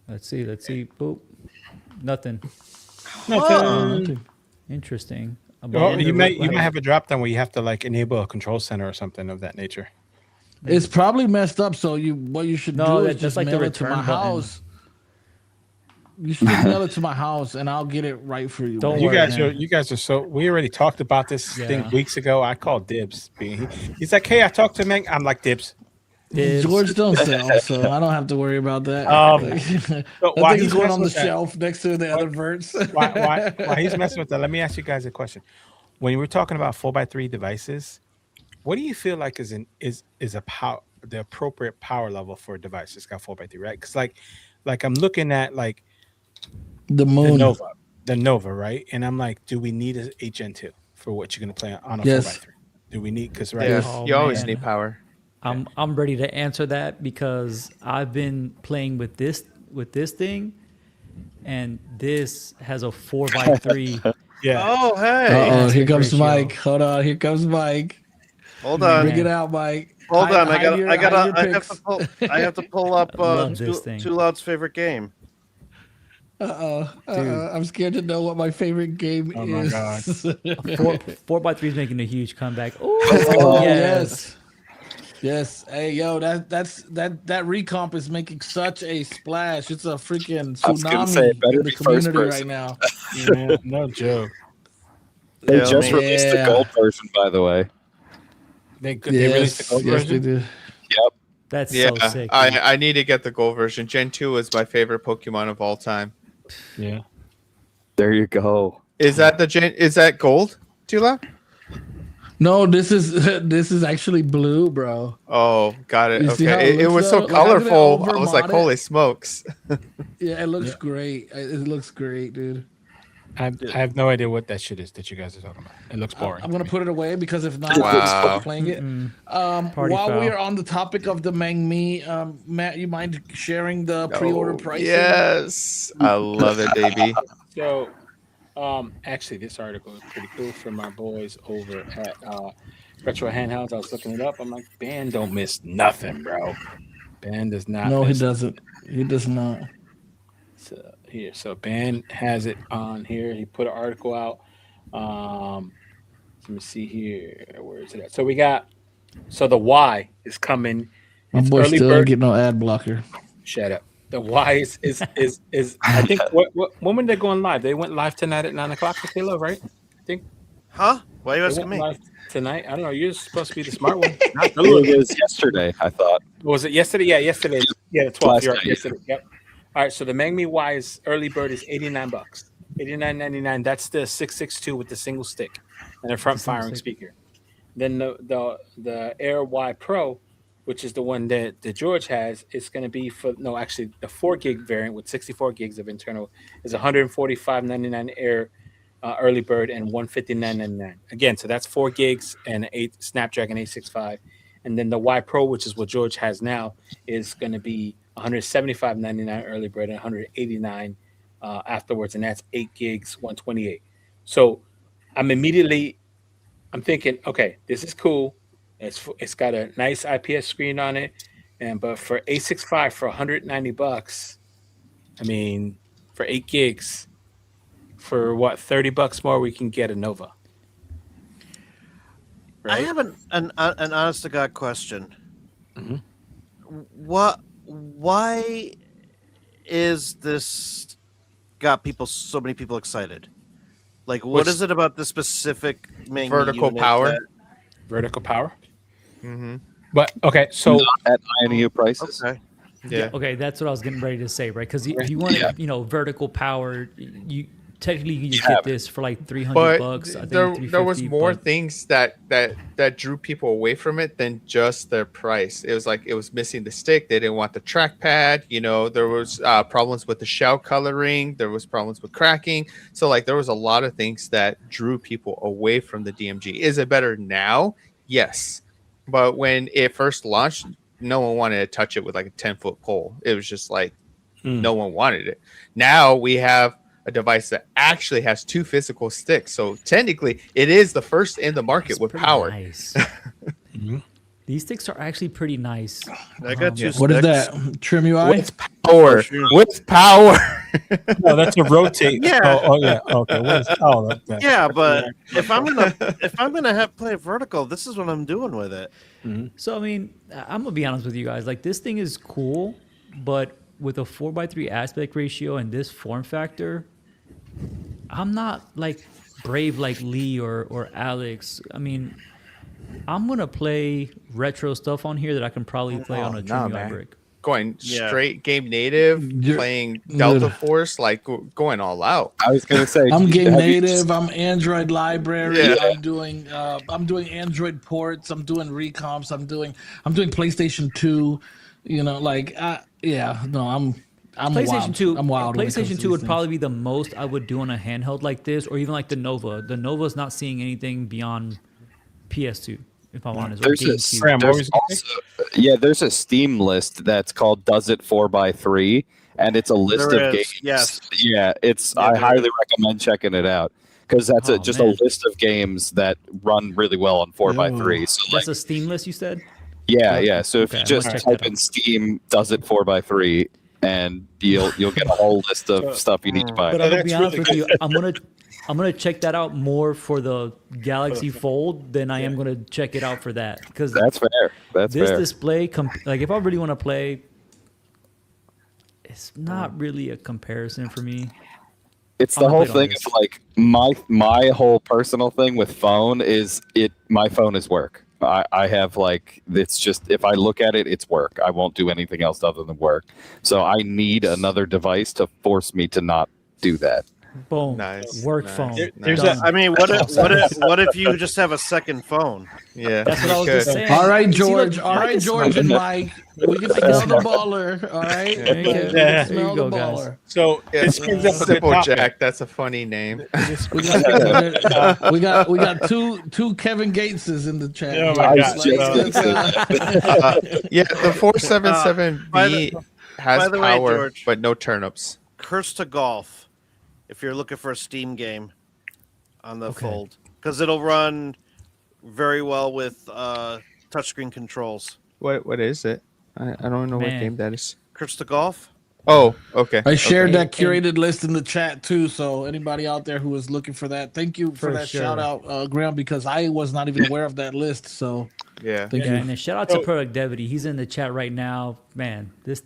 Let's see. Boop. Nothing. Interesting. Well, you might have a drop down where you have to like enable a control center or something of that nature. It's probably messed up. So what you should No, do that's is just like the mail it to my return button. house. You should just mail it to my house, and I'll get it right for you. Don't man. worry. You guys are so. We already talked about this thing Yeah. weeks ago. I called dibs. He's like, "Hey, I talked to Meng." I'm like, "Dibs." Dibs. George don't sell, so I don't have to worry about that. So I while think he's it's going messing on the with that- shelf next to the other verts. While he's messing with that, let me ask you guys a question. When we're talking about 4x3 devices, what do you feel like is the appropriate power level for a device that's got 4x3, right? Because like I'm looking at like The the moon. Nova, right? And I'm like, do we need a Gen 2 for what you're gonna play on a Yes. 4x3? Do we need? Because Yeah, Oh, you always man. need power. I'm ready to answer that because I've been playing with this thing, and this has a 4x3. yeah. Oh, hey. Oh, here aspect comes ratio. Mike. Hold on, here comes Mike. Hold on. Bring it out, Mike. Hold Hide- on. I hide your picks. have to pull up Love this thing. Too Loud's favorite game. I'm scared to know what my favorite game Oh my is. God. 4x3 is making a huge comeback. Ooh, Oh yes. yes. Hey, yo, that recomp is making such a splash. It's a freaking I was gonna say, tsunami it better in the be first community right person. now. Yeah, no joke. They Yeah, just man. released the Yeah. gold version, by the way. They released the gold yes, they version. do. Yep. That's Yeah, so sick. dude. I need to get the gold version. Gen 2 is my favorite Pokemon of all time. Yeah. There you go. Is that gold, Tula? No, this is actually blue, bro. Oh, got it. You see how Okay. It was so looks, though? Like, I'm gonna colorful. I was like, overmod it. holy smokes. Yeah, it looks great. It looks great, dude. I have no idea what that shit is that you guys are talking about. It looks boring. I'm gonna put it away because if not, Wow. I'll stop playing it. Party While we foul. are on the topic of the Mangmi, Matt, you mind sharing the pre-order Oh, pricing? yes. I love it, baby. So, actually, this article is pretty cool from our boys over at Retro Handhelds. I was looking it up. I'm like, Ben don't miss nothing, bro. Ben does not. No, he miss doesn't. He does not. So, here, so Ben has it on here. He put an article out. Let me see here. Where is it at? So we got. So the Y is coming. My It's boy early still bird. ain't getting no ad blocker. Shut up. The Y is I think when were they going live? They went live tonight at 9:00 for Kayla, right? I think Huh? Why are you they asking went me? live tonight. I don't know. You're supposed to be the smart one. It was yesterday, I thought. Was it yesterday? Yeah, yesterday. Yeah, the 12th. Last You're night, right. yeah. Yesterday. Yep. All right. So the Mangmi Y's early bird is $89, $89.99. That's the 662 with the single stick and a front single firing stick. speaker. Then the Air Y Pro, which is the one that George has, is going to be actually the 4 gig variant with 64 gigs of internal is $145.99 Air early bird and $159.99. Again, so that's 4 gigs and 8 Snapdragon 865. And then the Y Pro, which is what George has now, is going to be $175.99 early bird and $189 afterwards, and that's 8 gigs, 128. So I'm thinking, okay, this is cool. It's got a nice IPS screen on it, but for 865 for $190, I mean, for 8 gigs, for what, $30 more, we can get a Nova. I have an honest to God question. Mhm. Why is this got so many people excited? Like, what is it about the specific Mangmi Vertical unit power. that- Vertical power. Mm-hmm. But okay, so Not at INU prices. Okay. Yeah. Okay, that's what I was getting ready to say, right? Because if you want, vertical power, you technically you have get this for like $300. But I think there was $350, more but- things that drew people away from it than just their price. It was like it was missing the stick. They didn't want the trackpad. There was problems with the shell coloring. There was problems with cracking. So like there was a lot of things that drew people away from the DMG. Is it better now? Yes, but when it first launched, no one wanted to touch it with like a 10-foot pole. It was just like no one wanted it. Now we have a device that actually has 2 physical sticks. So technically, it is the first in the market It's with pretty power. Nice. These sticks are actually pretty nice. I got two What is sticks. that? Trim UI? With power. With power. no, that's a rotate. Yeah. Oh yeah. Okay. What is? Oh, that. Yeah, but if I'm gonna have play vertical, this is what I'm doing with it. So I mean, I'm gonna be honest with you guys. Like this thing is cool, but with a 4:3 aspect ratio and this form factor, I'm not like brave like Lee or Alex. I mean, I'm gonna play retro stuff on here that I can probably play on a Trim UI man. brick. Going Yeah. straight game native, You're- playing Delta Dude. Force, like going all out. I was gonna say I'm game have you native. I'm Android library. Yeah. I'm doing Android ports. I'm doing recomps. I'm doing PlayStation 2. I'm PlayStation wild. 2, I'm wild. when it comes PlayStation to 2 would these probably be the most I would do on a handheld like this, or even like the Nova. The Nova's not seeing anything beyond PS2, if I'm honest. Or There's GameCube. Graham, what there's was also, there's a Steam list that's called Does It 4x3, and it's a list There of is, games. yes. Yeah, Yeah, I there highly recommend checking it out because that's Oh, just man. a list of games that run really well on 4x3. So That's like, a Steam list, you said? yeah. So if Okay, you I'm just gonna check type that in out. Steam Does It 4x3, and you'll get a whole list of stuff you need to buy. But I'm gonna that's be honest really with you, I'm gonna check that out more for the Galaxy Fold than I am gonna check it out for that, because That's fair. That's this fair. display, like if I really want to play, it's not really a comparison for me. It's I'm the gonna whole play it on thing this. of like my whole personal thing with phone is my phone is work. I have like, it's just, if I look at it, it's work. I won't do anything else other than work. So I need another device to force me to not do that. Boom. Nice. Work nice, phone. nice. There's Done. I mean, what if you just have a second phone? Yeah, That's what I was you just could. saying. All right, See, look, George. All I right, can George smell and it. Mike. We can smell the baller. All right. There you go. We can Yeah. There smell you the go, guys. baller. So Yeah, this brings up a good Simple topic. Jack. That's a funny name. We got two Kevin Gateses in the chat. Oh here. my I God. was just gonna say. Yeah, the 477B by the has way, power, George. but no turnips. Curse to Golf, if you're looking for a Steam game on the Okay. Fold, because it'll run very well with touchscreen controls. What is it? I don't know what Man. game that is. Curse to Golf. Oh, okay. I shared Okay. that curated list in the chat too. So anybody out there who is looking for that, thank you for For that sure. shout out, Graham, because I was not even aware of that list. So Yeah. thank Yeah, you. and then shout out to Productivity. He's in the chat right now. Man, this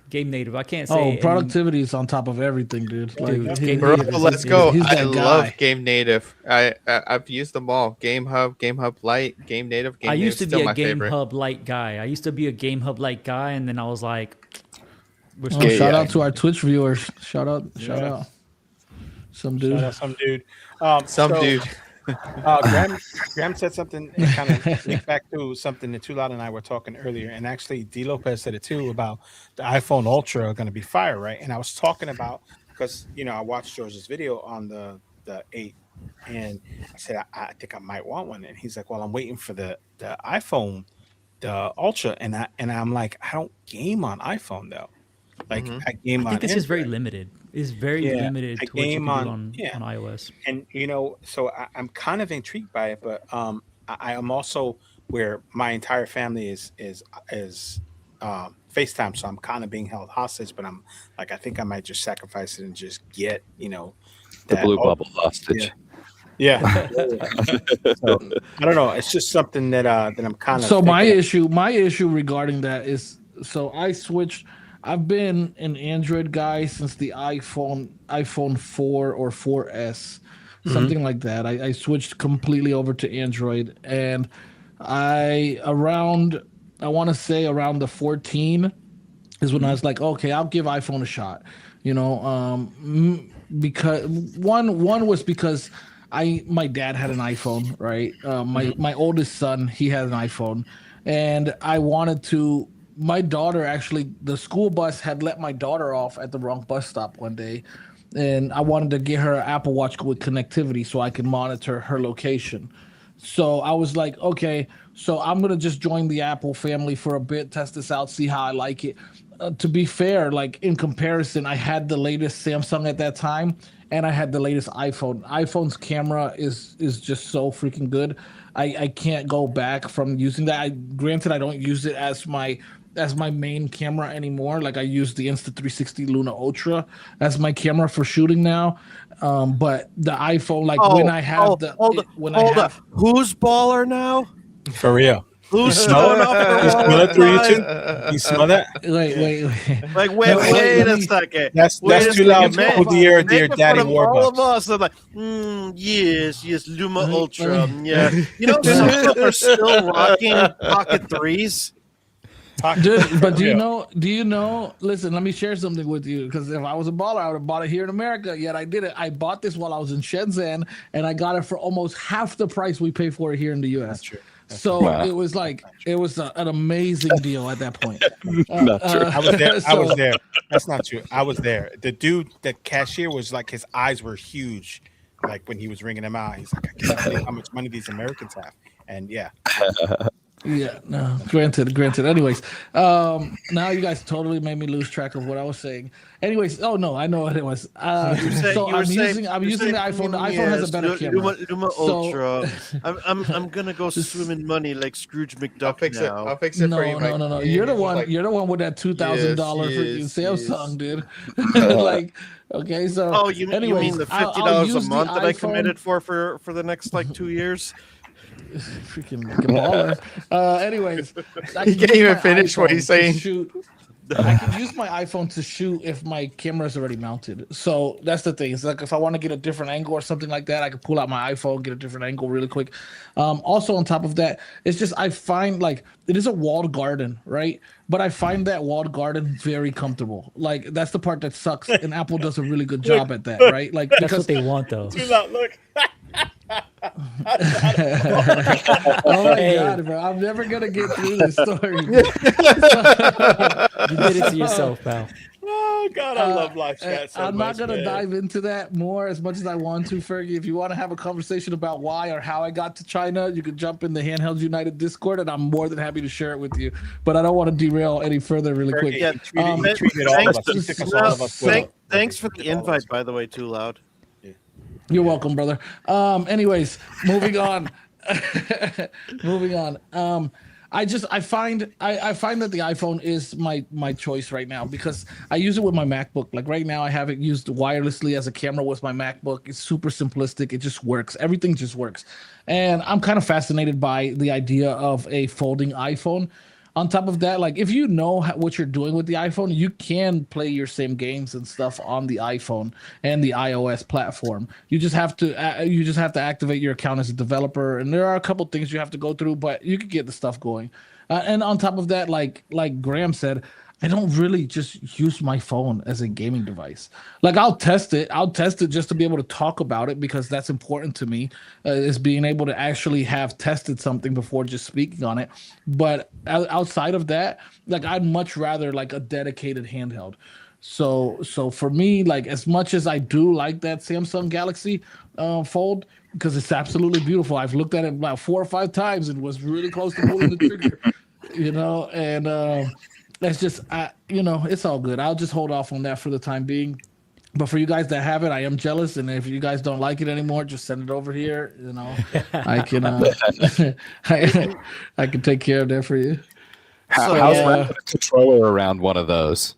Game Native. I can't say. Oh, any- productivity is on top of everything, dude. Like, Dude, he- Game Bro, Native is- let's go. he's I that love guy. Game Native. I've used them all. Game Hub Lite, Game Native. Game I used to Native's be still a my Game favorite. Hub Lite guy. I used to be a Game Hub Lite guy, and then I was like, we're Oh, still shout out to our Twitch viewers. Shout out. Some dude. Shout out some dude. Some so, dude. Graham said something and kind of linked back to something that Tulad and I were talking earlier, and actually D Lopez said it too about the iPhone Ultra are going to be fire, right? And I was talking about because I watched George's video on the 8, and I said I think I might want one, and he's like, "Well, I'm waiting for the iPhone, the Ultra," and I'm like, I don't game on iPhone though, like I game I on. think it's just very Android. limited. It's very Yeah, limited I to what you can game do on- on yeah. iOS. And so I'm kind of intrigued by it, but I am also where my entire family is FaceTime, so I'm kind of being held hostage. But I'm like, I think I might just sacrifice it and just get The that blue Ultra. bubble hostage. Yeah. So, I don't know. It's just something that I'm kind of. So my issue regarding that is, so I switched. I've been an Android guy since the iPhone 4 or 4S, something like that. I switched completely over to Android, and I want to say around the 14 is when I was like, okay, I'll give iPhone a shot. Because one was because my dad had an iPhone, right? My oldest son, he had an iPhone, and I wanted to. My daughter actually, the school bus had let my daughter off at the wrong bus stop one day, and I wanted to get her an Apple Watch with connectivity so I could monitor her location. So I was like, okay, so I'm gonna just join the Apple family for a bit, test this out, see how I like it. To be fair, like in comparison, I had the latest Samsung at that time, and I had the latest iPhone. iPhone's camera is just so freaking good. I can't go back from using that. Granted, I don't use it as my main camera anymore. Like I use the Insta360 Luna Ultra as my camera for shooting now. But the iPhone, like when I have Who's baller now? For real. Who's smell showing it? off You their smell it through YouTube? You smell that? wait. Like, No, wait let a me- second. That's Wait too a second, loud. man. Oh, dear Making Daddy fun of all of Warbucks. us. I'm like, yes, Luma Let me- Ultra. let me- Yeah. Some of them are still rocking Pocket 3s. Dude, but do Yeah. you know, listen, let me share something with you, because if I was a baller, I would have bought it here in America, yet I didn't. I bought this while I was in Shenzhen, and I got it for almost half the price we pay for it here in the US. True. So Wow. it was an amazing deal at that point. Not true. I was there. I So- was there. That's not true. I was there. The dude, the cashier, was like, his eyes were huge, like when he was ringing them out. He's like, I can't believe how much money these Americans have. And yeah, Yeah, no, granted. Anyways, now you guys totally made me lose track of what I was saying. Anyways, oh no, I know what it was. So I'm using the iPhone. The iPhone has a better camera. Luma So- Ultra. I'm gonna go swim in money like Scrooge I'll McDuck fix it. now. I'll fix it for you, Mike. No. Yeah, You're the he's one. like, You're the one with that $2,000 freaking yes, Samsung, yes. dude. Like, okay, so. Oh, you anyways, mean the I'll $50 a use the month that I iPhone- committed for the next like 2 years? Freaking baller. Anyways, I He can can't use even my finish what iPhone he's to saying. shoot. I can use my iPhone to shoot if my camera is already mounted. So that's the thing. It's like if I want to get a different angle or something like that, I can pull out my iPhone, get a different angle really quick. Also, on top of that, it's just I find like it is a walled garden, right? But I find that walled garden very comfortable. Like that's the part that sucks, and Apple does a really good job at that, right? Like That's what they want, though. Too loud, look. Oh my Hey. god, bro! I'm never gonna get through this story. You did it to yourself, pal. Oh God, I love live chat so I'm much, not gonna man. dive into that more as much as I want to, Fergie. If you want to have a conversation about why or how I got to China, you can jump in the Handhelds United Discord, and I'm more than happy to share it with you. But I don't want to derail any further, really quick. Yeah, you treated all of us. You took us all of us with Thanks for the invite, by the way, Too Loud. You're welcome, brother. Anyways, moving on. Moving on. I find that the iPhone is my choice right now because I use it with my MacBook. Like right now, I have it used wirelessly as a camera with my MacBook. It's super simplistic. It just works. Everything just works. And I'm kind of fascinated by the idea of a folding iPhone. On top of that, like if you know what you're doing with the iPhone, you can play your same games and stuff on the iPhone and the iOS platform. You just have to activate your account as a developer, and there are a couple things you have to go through, but you can get the stuff going. And on top of that, like Graham said, I don't really just use my phone as a gaming device. Like I'll test it just to be able to talk about it because that's important to me, is being able to actually have tested something before just speaking on it. But outside of that, like I'd much rather like a dedicated handheld. So for me, like as much as I do like that Samsung Galaxy Fold, because it's absolutely beautiful. I've looked at it about 4 or 5 times and was really close to pulling the trigger, and that's just, it's all good. I'll just hold off on that for the time being. But for you guys that have it, I am jealous. And if you guys don't like it anymore, just send it over here. I can, I can take care of that for you. How's wrapping a controller around one of those?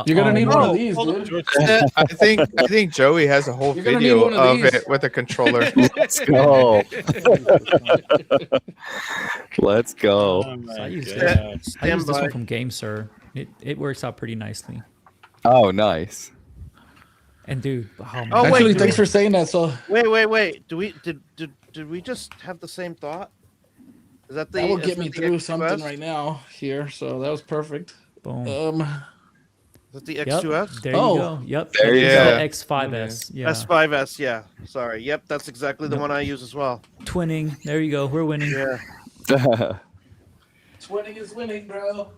You're gonna need one of these, hold on, dude. George. I think Joey has a whole You're gonna video need one of of these. it with a controller. Let's go. Let's go. Oh, my I use God. I use Stand this by. one from GameSir. It works out pretty nicely. Oh, nice. And dude, oh, man. Oh, wait, Actually, do thanks for saying that. So Wait. Did we just have the same thought? Is that the that will is get that me the through X2S? something right now here. So that was perfect. Boom. Is that the Yep, X2S? there you Oh. go. Yep. There you It's go. the X5S. Yeah. S5S, yeah. Sorry. Yep, that's exactly the one I use as well. Twinning. There you go. We're winning. Yeah. 20 is winning, bro.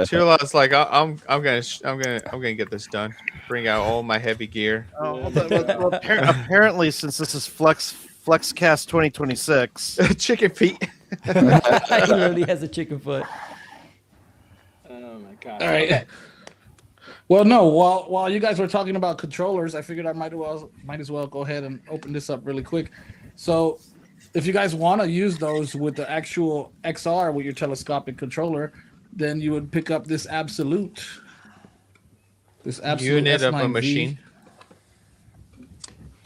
Chula's like, I'm gonna get this done. Bring out all my heavy gear. Oh, well, apparently, since this is FlexCast 2026, Chicken feet. He literally has a chicken foot. Oh my God. All right. Well, no. While you guys were talking about controllers, I figured I might as well go ahead and open this up really quick. So, if you guys want to use those with the actual XR with your telescopic controller, then you would pick up this Absolute. This Absolute Unit of a S9V. machine.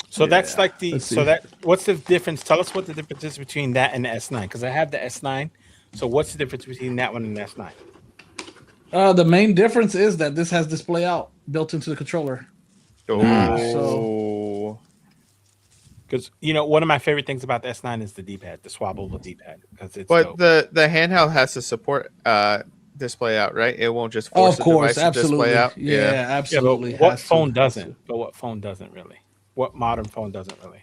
So that's like the Let's see. what's the difference? Tell us what the difference is between that and the S9 because I have the S9. So what's the difference between that one and the S9? The main difference is that this has display out built into the controller. Oh. Because one of my favorite things about the S9 is the D-pad, the swappable D-pad, because it's But dope. the handheld has to support display out, right? It won't just force Of course, the device to absolutely. display out. Yeah, Yeah, but absolutely. what has to. phone doesn't? But what phone doesn't really? What modern phone doesn't really?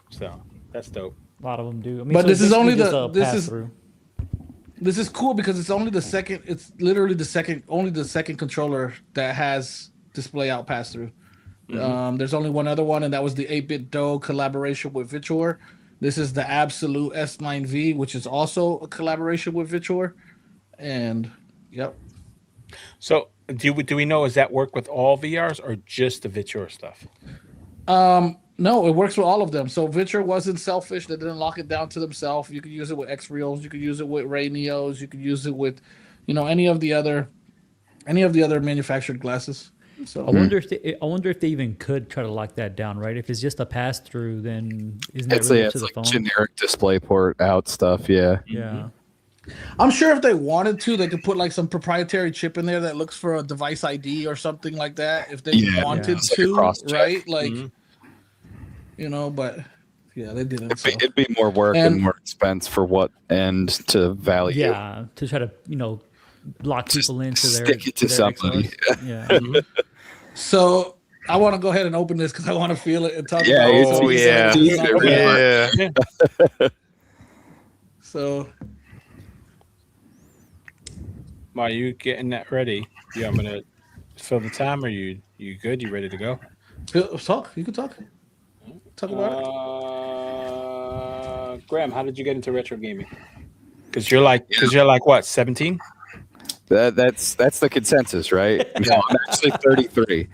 So that's dope. A lot of them do. I mean, But so this it's is only basically the- just a this is- pass-through. This is cool because it's only the second. It's literally the second controller that has display out pass through. There's only one other one, and that was the 8-bit Doe collaboration with Vitor. This is the Absolute S9V, which is also a collaboration with Vitor. And yep. So do we know, does that work with all VRs or just the Vitor stuff? No, it works with all of them. So Vitor wasn't selfish; they didn't lock it down to themselves. You could use it with X Reals, you could use it with Ray Neos, you could use it with, any of the other manufactured glasses. So I wonder if they even could try to lock that down, right? If it's just a pass through, then isn't that It's really up to it's the like phone? generic display port out stuff. Yeah. Yeah. I'm sure if they wanted to, they could put like some proprietary chip in there that looks for a device ID or something like that. If they wanted to, right? Like, you know, but yeah, they didn't. It'd be more work and more expense for what end to value. Yeah, to try to lock people into their stick it to somebody. Yeah. So I want to go ahead and open this because I want to feel it and talk about it. Yeah. So, while you getting that ready, I'm gonna fill the time. Are you good? You ready to go? Talk. You can talk. Talk about it. Graham, how did you get into retro gaming? Because you're like what, 17? That's the consensus, right? No, I'm actually 33.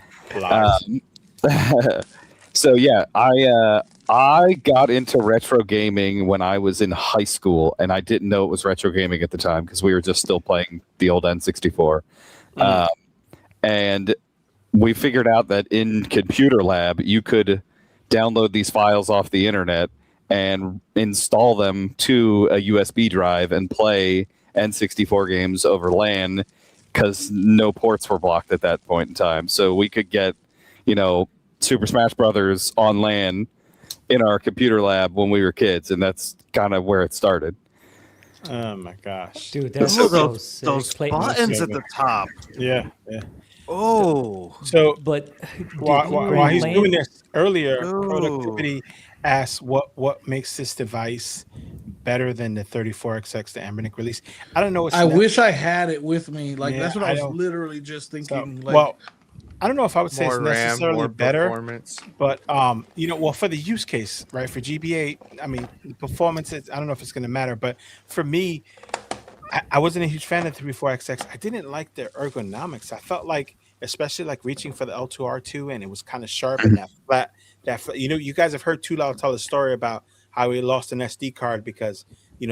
So yeah, I got into retro gaming when I was in high school, and I didn't know it was retro gaming at the time because we were just still playing the old N64. And we figured out that in computer lab you could download these files off the internet and install them to a USB drive and play N64 games over LAN because no ports were blocked at that point in time. So we could get, Super Smash Brothers on LAN in our computer lab when we were kids, and that's kind of where it started. Oh my gosh, dude! Those buttons at the top. Yeah. Oh, so but while he's doing this earlier, Productivity asked what makes this device better than the 34XX, the Anbernic release. I don't know. I wish I had it with me. Like that's what I was literally just thinking. So, I don't know if I would say it's necessarily more better, but for the use case, right? For GBA, I mean, the performance. I don't know if it's going to matter, but for me, I wasn't a huge fan of the 34XX. I didn't like the ergonomics. I felt like, especially like reaching for the L2R2, and it was kind of sharp and that flat. You guys have heard Too Loud tell a story about how he lost an SD card because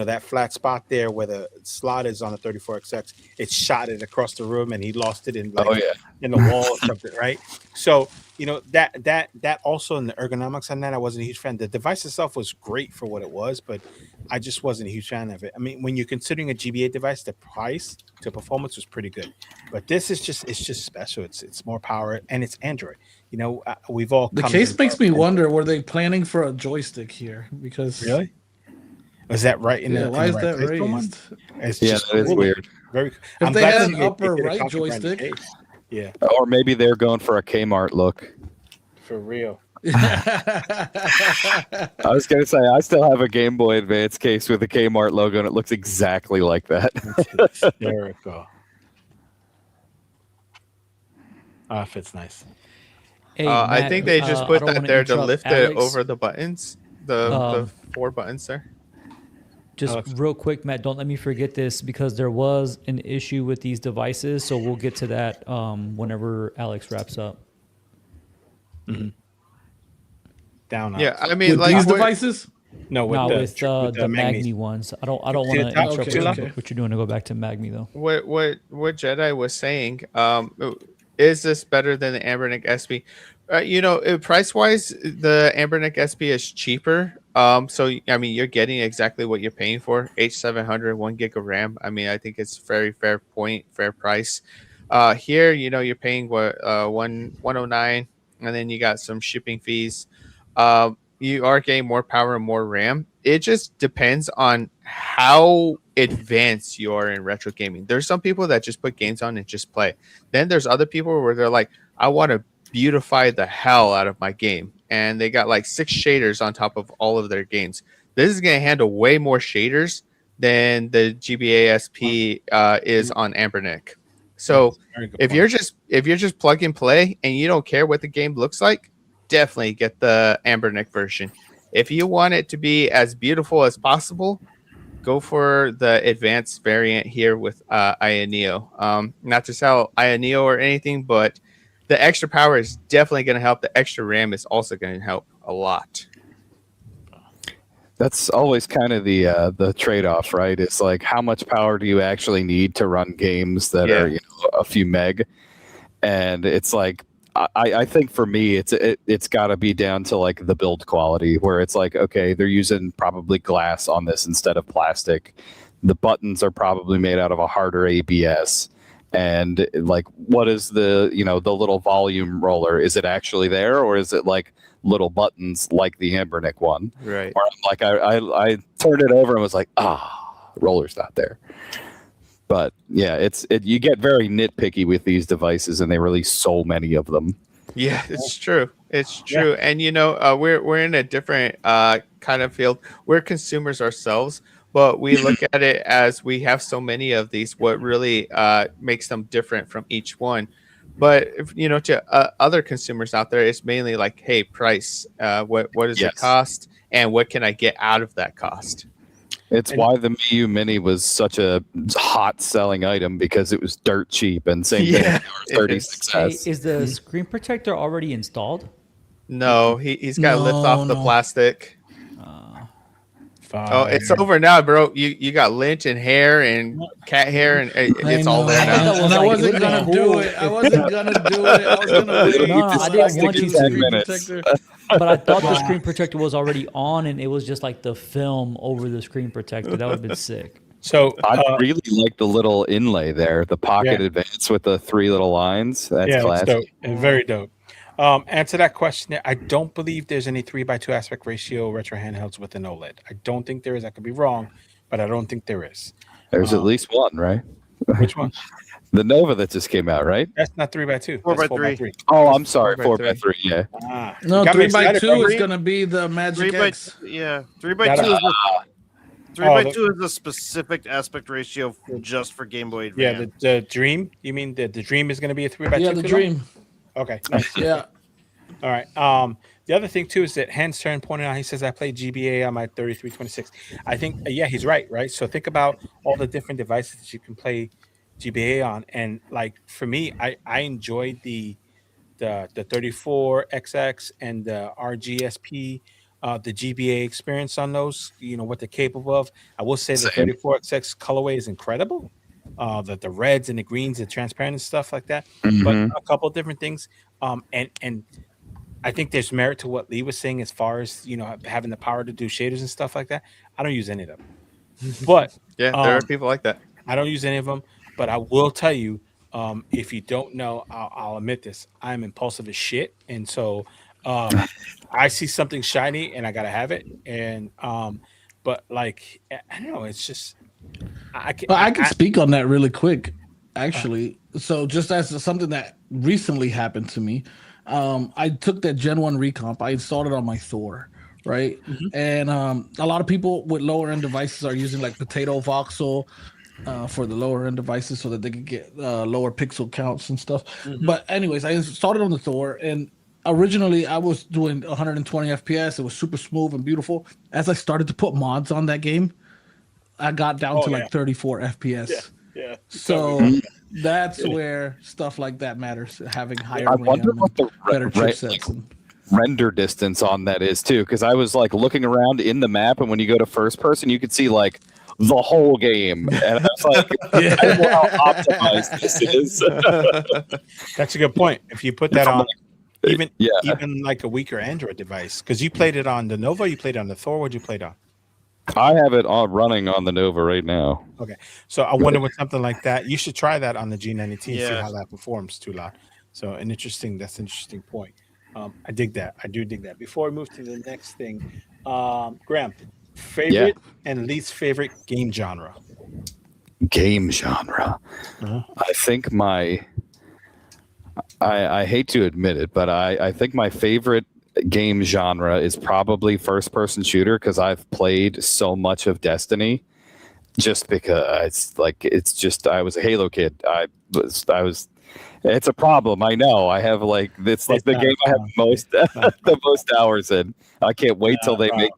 that flat spot there where the slot is on a 34XX, it shot it across the room and he lost it in in the wall or something, right? So that also in the ergonomics on that, I wasn't a huge fan. The device itself was great for what it was, but I just wasn't a huge fan of it. I mean, when you're considering a GBA device, the price to performance was pretty good, but this is just special. It's more power and it's Android. We've all the case makes me wonder: were they planning for a joystick here? Because really. Is that right? Why is that raised? That is weird. Very. If they had an upper right joystick, yeah. Or maybe they're going for a Kmart look. For real. I was gonna say I still have a Game Boy Advance case with a Kmart logo, and it looks exactly like that. That's hysterical. It fits nice. Hey, I think they just put that there to lift Alex. it over the buttons, the 4 buttons there. Just real quick, Matt, don't let me forget this because there was an issue with these devices. So we'll get to that whenever Alex wraps up. Mm-hmm. Down. Yeah, I mean, with these devices. No, with the Mangmi ones. I don't want to interrupt what you're doing to go back to Mangmi though. What Jedi was saying, is this better than the Anbernic SP? Price wise, the Anbernic SP is cheaper. So I mean, you're getting exactly what you're paying for. H700, 1 gig of RAM. I mean, I think it's very fair price. Here, you're paying 109, and then you got some shipping fees. You are getting more power and more RAM. It just depends on how advanced you are in retro gaming. There's some people that just put games on and just play. Then there's other people where they're like, I want to beautify the hell out of my game, and they got like 6 shaders on top of all of their games. This is going to handle way more shaders than the GBA SP is on Anbernic. So if you're just plug and play and you don't care what the game looks like, definitely get the Anbernic version. If you want it to be as beautiful as possible, go for the advanced variant here with AYN Neo. Not to sell AYN Neo or anything, but the extra power is definitely going to help. The extra RAM is also going to help a lot. That's always kind of the trade-off, right? It's like, how much power do you actually need to run games that are a few meg? And it's like, I think for me, it's got to be down to like the build quality, where it's like, okay, they're using probably glass on this instead of plastic. the buttons are probably made out of a harder ABS. And like, what is the the little volume roller? Is it actually there, or is it like little buttons like the Ambernick one? Right. Or like I turned it over and was like, roller's not there. But yeah, you get very nitpicky with these devices, and they release so many of them. Yeah, it's true. It's true. Yeah. And we're in a different kind of field. We're consumers ourselves. But we look at it as we have so many of these, what really makes them different from each one. But, to other consumers out there, it's mainly like, hey, price, what does it cost? And what can I get out of that cost? It's why the Miu Mini was such a hot selling item, because it was dirt cheap. And same thing with our 36S. Hey, is the screen protector already installed? No, he's got to lift off the plastic. Oh, it's over now, bro. You got lynch and hair and cat hair, and it's all there now. I wasn't gonna do it. I was gonna wait. No, I didn't want you to. But I thought the screen protector was already on, and it was just like the film over the screen protector. That would have been sick. So I really like the little inlay there, the Pocket Advance with the 3 little lines. That's classic. Dope. Very dope. Answer that question. I don't believe there's any 3:2 aspect ratio retro handhelds with an OLED. I don't think there is. I could be wrong, but I don't think there is. There's at least one, right? Which one? The Nova that just came out, right? That's not 3x2. 4x3. Oh, I'm sorry, 4x3. Yeah. No, 3x2 is gonna be the Magic X. 3x2 is a specific aspect ratio just for Game Boy Advance. Yeah, the Dream. You mean the Dream is gonna be a 3x2? Yeah, the Dream. Okay. Nice. Yeah. All right. The other thing too is that Hans Stern pointed out. He says I played GBA on my 3326. I think he's right. So think about all the different devices that you can play GBA on, and like for me, I enjoyed the 34XX and the RGSP, the GBA experience on those. What they're capable of. I will say the 34XX colorway is incredible. The reds and the greens, the transparent and stuff like that. Mm-hmm. But a couple of different things. And I think there's merit to what Lee was saying as far as having the power to do shaders and stuff like that. I don't use any of them. But there are people like that. I don't use any of them. But I will tell you, if you don't know, I'll admit this. I'm impulsive as shit, and so I see something shiny and I gotta have it. And but like I don't know, it's just. I can speak on that really quick, actually. So just as something that recently happened to me, I took that Gen 1 recomp. I installed it on my Thor, right? Mm-hmm. And a lot of people with lower end devices are using like Potato Voxel for the lower end devices so that they can get lower pixel counts and stuff. Mm-hmm. But anyways, I installed it on the Thor, and originally I was doing 120 FPS. It was super smooth and beautiful. As I started to put mods on that game, I got down to like 34 FPS. Yeah. So that's where stuff like that matters. Having higher I wonder what the better chipsets render distance on that is too, because I was like looking around in the map, and when you go to first person, you could see like the whole game, and I was like, I don't know how optimized this is. That's a good point. If you put that on even like a weaker Android device, because you played it on the Nova, you played it on the Thor. What'd you play it on? I have it on running on the Nova right now. Okay, so I wonder with something like that, you should try that on the G90T and see how that performs. Too loud. So that's an interesting point. I dig that. I do dig that. Before we move to the next thing, Graham, favorite and least favorite game genre. Game genre. I think I hate to admit it, but I think my favorite game genre is probably first person shooter, because I've played so much of Destiny just because I was a Halo kid. I was it's a problem. I know. I have it's like the game I have the most hours in. I can't wait till they make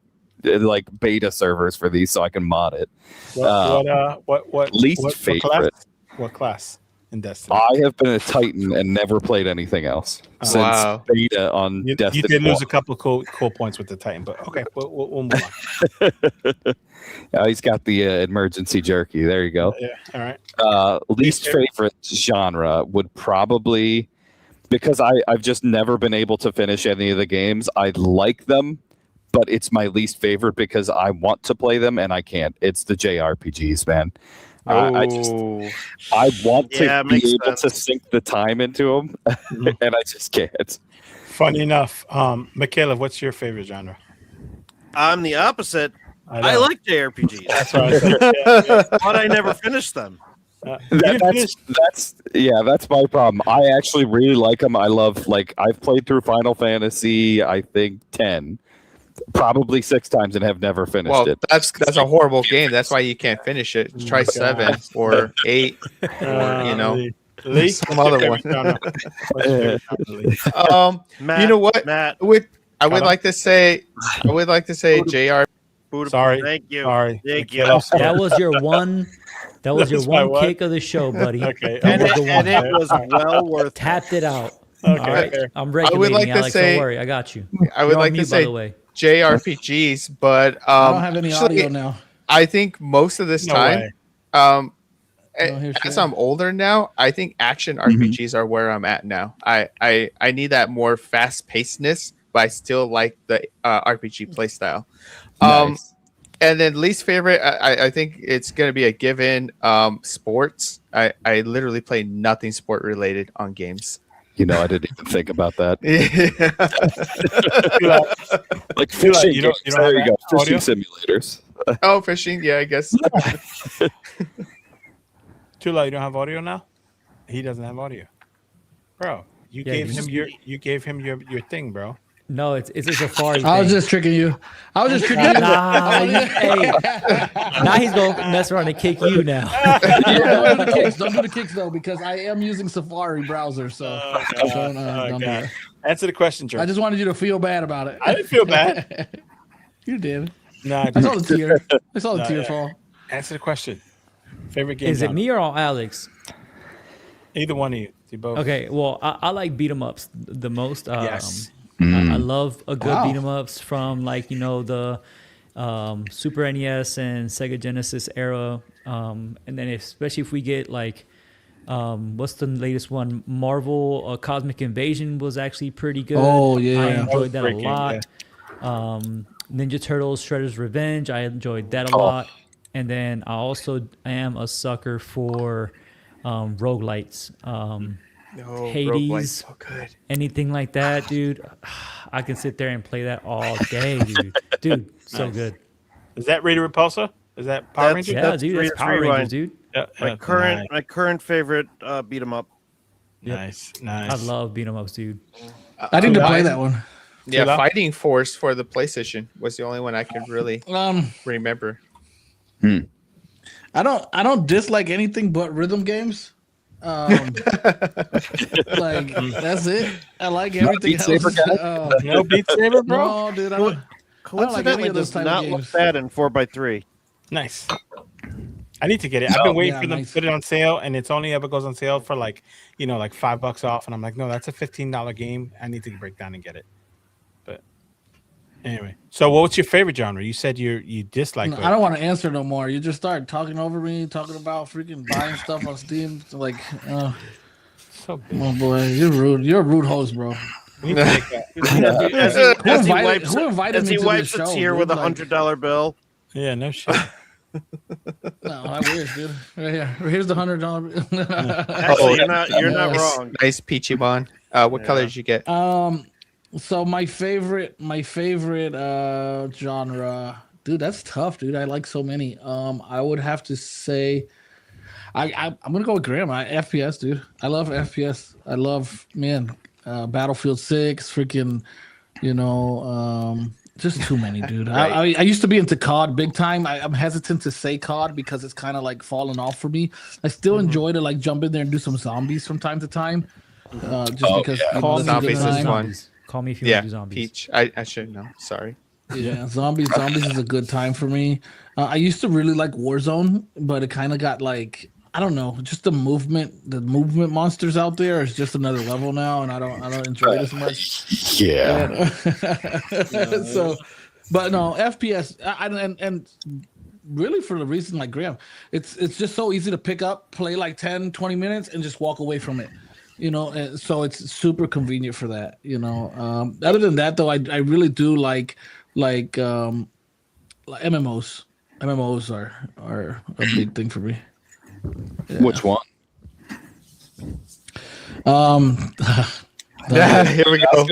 like beta servers for these so I can mod it. What least favorite? What class in Destiny? I have been a Titan and never played anything else since beta on Destiny. You did lose a couple of cool points with the Titan, but okay, we'll move on. He's got the emergency jerky. There you go. Yeah. All right. Least favorite genre would probably, because I've just never been able to finish any of the games. I like them, but it's my least favorite because I want to play them and I can't. It's the JRPGs, man. I want to be able to sink the time into them, and I just can't. Funny enough, Michaela, what's your favorite genre? I'm the opposite. I like JRPGs. That's what I said. But I never finished them. That's my problem. I actually really like them. I love, like, I've played through Final Fantasy, I think 10, probably 6 times, and have never finished it. That's a horrible game. That's why you can't finish it. Try 7 or 8, or Lee, some other one. Matt, you know what? Matt, I would like to say JR. Sorry, thank you. Sorry, thank you. That was your one. That was your one kick of the show, buddy. Okay, And it was well worth. Tapped it out. Okay. All right, I'm regulating, Alex. Don't worry, I got you. I would You're on like mute, to say by the way. JRPGs, but I don't have any audio now. I think most of this No time, hear as shit. I'm older now, I think action RPGs are where I'm at now. I need that more fast pacedness, but I still like the RPG playstyle. Nice. And then least favorite, I think it's gonna be a given. Sports. I literally play nothing sport related on games. You know, I didn't even think about that. Yeah. Like fishing. You don't There you have go. Fishing audio? simulators. Oh, fishing. Yeah, I guess. Tula, you don't have audio now? He doesn't have audio, bro. You gave him your thing, bro. No, it's a Safari. I was thing. just tricking you. I was just tricking you. Hey, now he's gonna mess around and kick you now. Don't do the kicks. Don't do the kicks though, because I am using Safari browser. So don't do that. Answer the question, Joe. I just wanted you to feel bad about it. I didn't feel bad. You did. No, I I saw didn't. the tear. I saw the No, tear yeah. fall. Answer the question. Favorite game? Is it genre? me or Alex? Either one of you. You both. Okay, well, I like beat 'em ups the most. Yes. I love a good Wow. beat 'em ups from, like, the Super NES and Sega Genesis era, and then especially if we get like what's the latest one? Marvel Cosmic Invasion was actually pretty good. Oh, yeah. I That enjoyed that a freaking lot. Ninja Turtles Shredder's Revenge, I enjoyed that a lot. And then I also am a sucker for roguelites. No, Hades. roguelike's so good. Anything like that, dude. I can sit there and play that all day, dude. Dude, so Nice. good. Is that Raider Repulsor? Is that Power That's- Ranger? Yeah, That's dude, that's Power Rewind. Rangers, dude. Yeah, My current favorite beat 'em up. Nice. I love beat 'em ups, dude. I need to play that one. Yeah, Tula? Fighting Force for the PlayStation was the only one I could really remember. I don't dislike anything but rhythm games. Like that's it. I like everything Beat Saber else. guy? No Beat Saber, bro. No, dude. I don't like Coincidentally, any of those does type not of look games. bad in 4x3. Nice. I need to get it. I've been waiting Yeah, for them nice. to put it on sale, and it's only ever goes on sale for like $5 off. And I'm like, no, that's a $15 game. I need to break down and get it. But anyway, so what's your favorite genre? You said you dislike. No, I don't want to answer no more. You just start talking over me, talking about freaking buying stuff on Steam. It's like, So big. oh boy, you're rude. You're a rude host, bro. We need to make that. As he invited me to wipes this a show, tear dude? with a Like, $100 bill. Yeah, no shit. No, I wish, dude. Right here. Here's the $100. Actually, you're not wrong. Nice peachy bon. What color did you get? So my favorite genre, dude. That's tough, dude. I like so many. I would have to say, I'm gonna go with Graham. FPS, dude. I love FPS. I love Battlefield 6, freaking, just too many, dude. Right. I used to be into COD big time. I'm hesitant to say COD because it's kind of like fallen off for me. I still enjoy to like jump in there and do some zombies from time to time. Just because Call me Zombies if you is want fun. zombies. Call me if you Yeah, want to do zombies. Peach. I should know. Sorry. Yeah, zombies is a good time for me. I used to really like Warzone, but it kind of got like, I don't know, just the movement monsters out there is just another level now, and I don't enjoy it as much. Yeah. So, but no, FPS, and really for the reason like Graham, it's just so easy to pick up, play like 10, 20 minutes, and just walk away from it. And so it's super convenient for that. Other than that, though, I really do like like MMOs. MMOs are a big thing for me. Yeah. Which one? Here we go.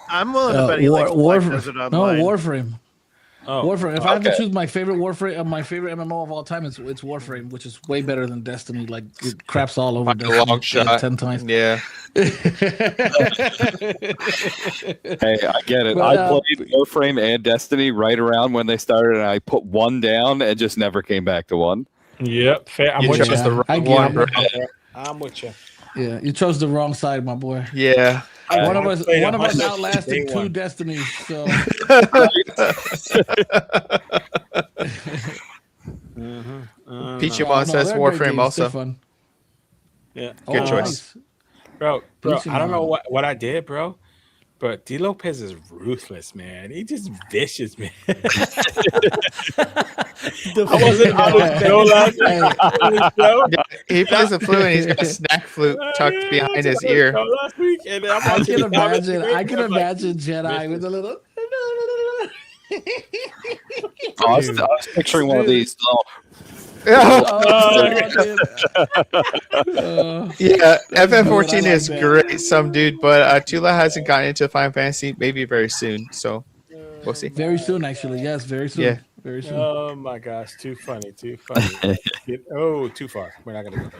I'm willing to bet he likes Black Desert Online. Warframe. Oh. Warframe. If I have to choose my favorite Warframe, my favorite MMO of all time, it's Warframe, which is way better than Destiny. Like it craps all over By a Destiny long shot. 10 times. Yeah. Hey, I get it. But, I played Warframe and Destiny right around when they started, and I put one down and just never came back to one. Yep, fair. I'm You with chose you. the wrong I get one, it. bro. I'm with you. Yeah, you chose the wrong side, my boy. Yeah. One of us played outlasted day 2 one. Destinies. So Peachamon says they're great Warframe games. also. They're fun. Yeah, Good choice. Nice. bro. Peachamon. I don't know what I did, bro. But D Lopez is ruthless, man. He just vicious, man. I wasn't on the show last week. He plays the flute and he's got a snack flute tucked behind his ear. Last week, and I'm I watching can imagine. I can I'm like, imagine Jedi with a little. I was picturing one of these. Yeah, FF14 is great, some dude, but Tula hasn't gotten into Final Fantasy. Maybe very soon, so we'll see. Very soon, actually. Yes, very soon. Yeah. Very soon. Oh my gosh, too funny, too funny. Too far. We're not gonna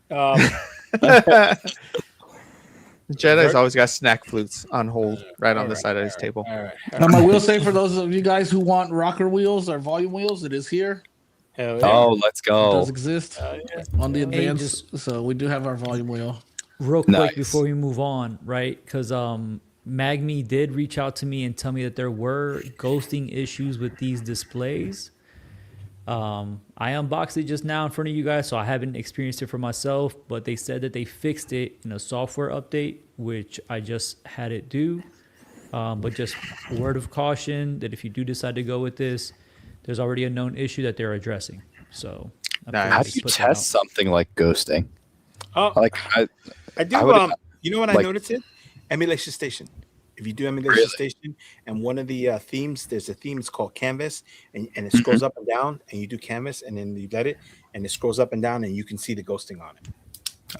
go there. Jedi's always got snack flutes on hold right on the side of his table. All right. I will say for those of you guys who want rocker wheels or volume wheels, it is here. Hell yeah. Oh, let's It go. does exist on the Advance. So we do have our volume wheel. Real quick Nice. before we move on, right? Because Mangmi did reach out to me and tell me that there were ghosting issues with these displays. I unboxed it just now in front of you guys, so I haven't experienced it for myself, but they said that they fixed it in a software update, which I just had it do. But just a word of caution that if you do decide to go with this, there's already a known issue that they're addressing. So Nice. How do you test something like ghosting? Oh, Like, I do. I would- You know what I like- noticed? It Emulation Station. If you do Emulation Station, and one of the themes, there's a theme. It's called Canvas, and it scrolls up and down. And you do Canvas, and then you let it, and it scrolls up and down, and you can see the ghosting on it.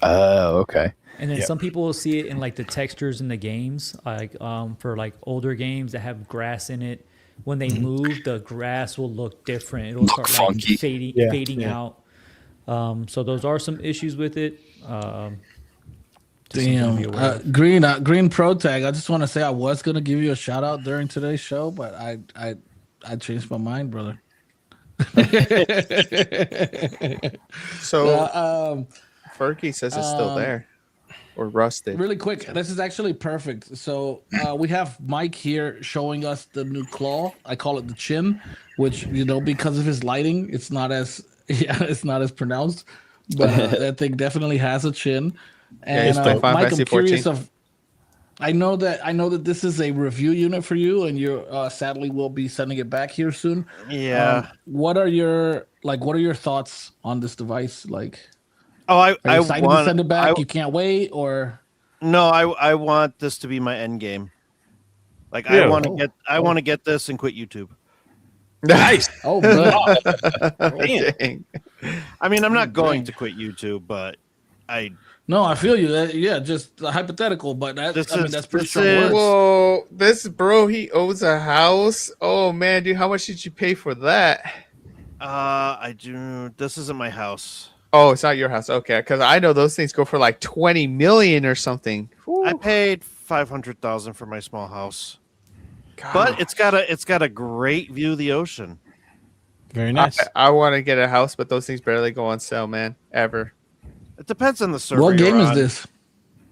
oh, okay. And then Yep. some people will see it in like the textures in the games, like for like older games that have grass in it. When they move, the grass will look different. It'll start like funky. fading out. So those are some issues with it. Just something to be aware of. Green Pro Tag. I just want to say I was gonna give you a shout out during today's show, but I changed my mind, brother. So Fergie says it's still there or rusted. Really quick, this is actually perfect. So we have Mike here showing us the new claw. I call it the chin, which because of his lighting, it's not as pronounced. But that thing definitely has a chin. And Final Mike, Fantasy I'm curious 14. I know that this is a review unit for you, and you sadly will be sending it back here soon. Yeah. What are your thoughts on this device? Like, Oh, are you excited to send it back? You can't wait, or No, I want this to be my end game. Like Yeah. I want to get this and quit YouTube. Nice. oh, good. Dang. I mean, I'm not going to quit YouTube, but No, I feel you. Yeah, just hypothetical, but that's pretty strong is- words. Whoa, this bro, he owns a house. Oh man, dude, how much did you pay for that? I do. This isn't my house. Oh, it's not your house. Okay, because I know those things go for like 20 million or something. I paid $500,000 for my small house, God. but it's got a great view of the ocean. Very nice. I want to get a house, but those things barely go on sale, man. Ever. It depends on the server. What game you're is on. this?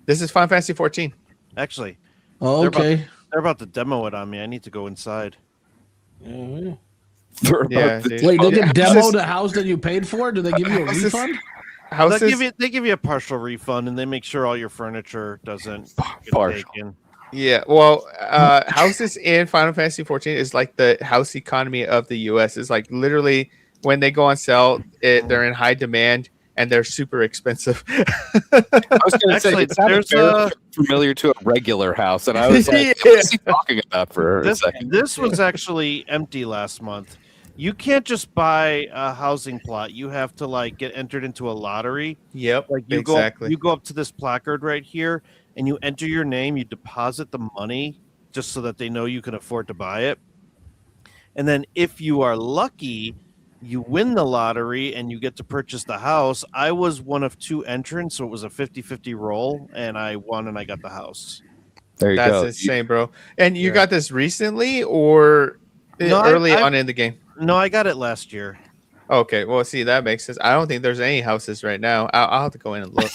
This is Final Fantasy 14. Actually, Oh, okay. they're about to demo it on me. I need to go inside. Yeah. Yeah, dude. Wait, they can demo houses- the house that you paid for? Do they give you a houses- refund? Houses. They give you a partial refund, and they make sure all your furniture doesn't get Partial. taken. Yeah, well, houses in Final Fantasy 14 is like the house economy of the US. It's like literally when they go on sale, they're in high demand and they're super expensive. I was going to say, Actually, it's not there's fair a familiar to a regular house, and I was like, Yeah. "What's he talking about?" For a second. This was actually empty last month. You can't just buy a housing plot. You have to like get entered into a lottery. Yep. Like you exactly. go up to this placard right here, and you enter your name. You deposit the money just so that they know you can afford to buy it. And then if you are lucky, you win the lottery and you get to purchase the house. I was one of 2 entrants, so it was a 50-50 roll, and I won and I got the house. There you go. That's insane, bro. And you got this recently or early on in the game? No, I got it last year. Okay, well, see, that makes sense. I don't think there's any houses right now. I'll have to go in and look.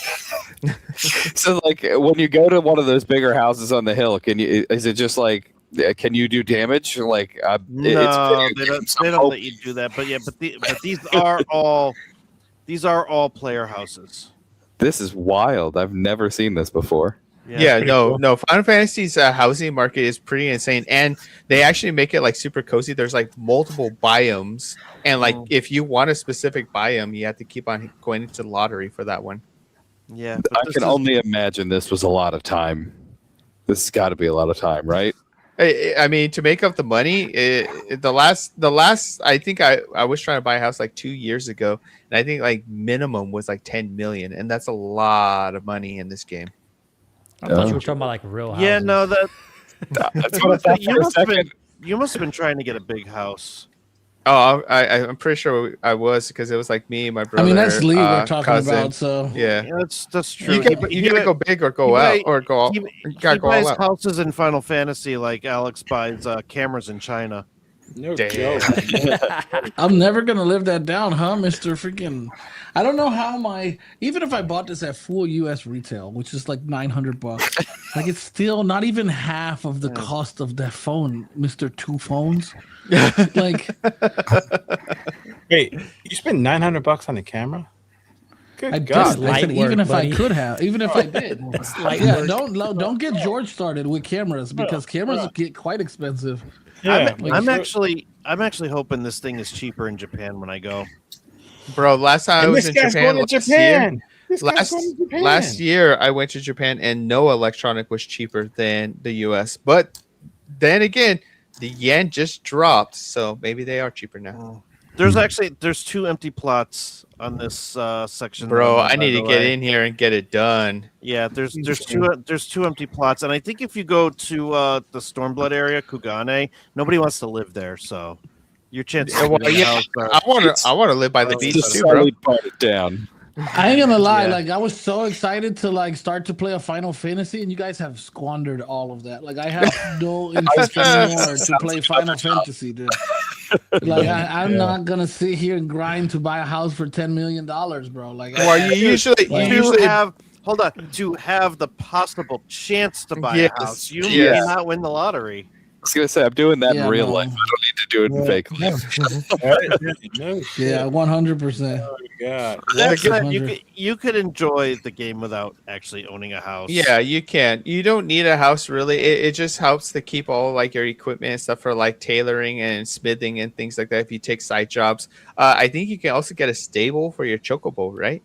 So, like, when you go to one of those bigger houses on the hill, is it just like, can you do damage? Like, No, they don't let you do that. But yeah, but these are all player houses. This is wild. I've never seen this before. Yeah, no. Final Fantasy's housing market is pretty insane, and they actually make it like super cozy. There's like multiple biomes, and like if you want a specific biome, you have to keep on going into the lottery for that one. Yeah, I can only imagine this was a lot of time. This has got to be a lot of time, right? I mean, to make up the money, the last I think I was trying to buy a house like 2 years ago, and I think like minimum was like 10 million, and that's a lot of money in this game. I thought you were talking about like real houses. Yeah, no, That's what I thought for a second. You must have been trying to get a big house. Oh, I'm pretty sure I was, because it was like me, my brother. I mean, that's Lee we're talking cousin. about. So Yeah, that's true. you gotta go big or go out or go all. He Gotta go buys all out. houses in Final Fantasy like Alex buys cameras in China. No Damn. joke. I'm never gonna live that down, huh, Mister Freaking? I don't know how even if I bought this at full U.S. retail, which is like $900, like it's still not even half of the cost of that phone, Mister Two Phones. Like, Wait, you spent $900 on a camera? Good I God. did. I said, Light work, even if buddy. I could have, even if I did. light Yeah, work. don't get George started with cameras because cameras get quite expensive. Yeah, I'm actually hoping this thing is cheaper in Japan when I go. Bro, last time I And was this in guy's Japan, going to last year, Japan. This guy's going to Japan. last year I went to Japan and no electronic was cheaper than the US. But then again, the yen just dropped, so maybe they are cheaper now. There's 2 empty plots on this section. Bro, I need to get in here and get it done. Yeah, there's 2 empty plots, and I think if you go to the Stormblood area, Kugane, nobody wants to live there, so your chances. Yeah, well, yeah, I want to live by the beach Just too, bro. slowly part it down. I ain't gonna lie, Yeah. like I was so excited to like start to play a Final Fantasy, and you guys have squandered all of that. Like I have no interest anymore to play Final Fantasy, dude. Like I'm not gonna sit here and grind to buy a house for $10 million, bro. Like Well, you usually have to have the possible chance to buy Yes, a house. You yes. may not win the lottery. I was gonna say I'm doing that Yeah, in real no. life. I don't need to do it in fake life. No yeah, 100%. Oh, God. That's Like, it. You could enjoy the game without actually owning a house. Yeah, you can. You don't need a house really. It just helps to keep all like your equipment and stuff for like tailoring and smithing and things like that. If you take side jobs, I think you can also get a stable for your chocobo, right?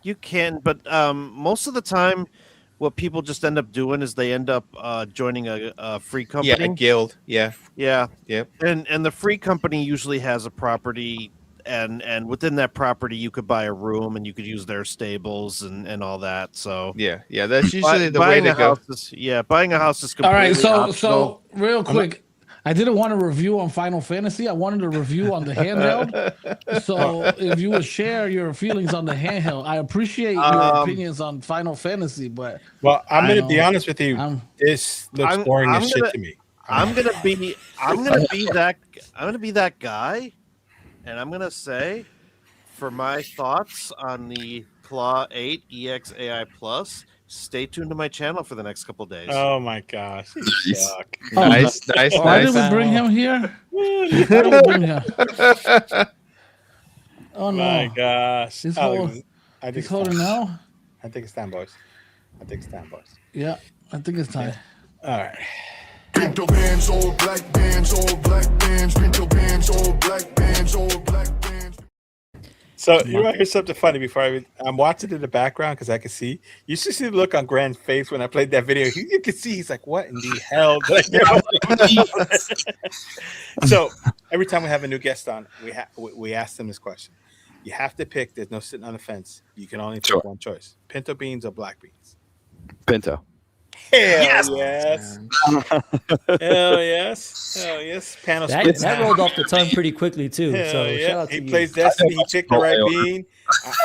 You can, but most of the time, what people just end up doing is they end up joining a free company. Yeah, a guild. Yeah, Yeah. Yep. And the free company usually has a property, and within that property you could buy a room and you could use their stables and all that. So yeah. That's usually the way buying to a go. house is buying a house is All completely right, so optional. real quick, I didn't want to review on Final Fantasy. I wanted to review on the handheld. So if you would share your feelings on the handheld, I appreciate your opinions on Final Fantasy, but Well, I'm going to be honest with you. I'm- This looks I'm- boring I'm as shit gonna- to me. I'm gonna be that guy, and I'm gonna say, for my thoughts on the Claw 8 EX AI Plus, stay tuned to my channel for the next couple days. Oh my gosh. You suck. Nice. Why did we bring him here? Why did we bring him? Oh My no! gosh. He's Oh, holding- I think He's it's holding time. now. I think it's time, boys. I think it's time, boys. Yeah, I think it's time. All right. Pinto bands, all black bands, all black bands. Pinto bands, all black bands, all black bands. So you want to hear something funny before I'm watching it in the background because I can see. You should see the look on Grant's face when I played that video. You can see he's like, "What in the hell?" So every time we have a new guest on, we ask them this question. You have to pick. There's no sitting on the fence. You can only pick one choice: pinto beans or black beans. Pinto. Hell yes. Hell yes. Hell yes. Panel that rolled off the tongue pretty quickly too. Hell So yeah. shout out to He you. plays Destiny. He picked the right bean.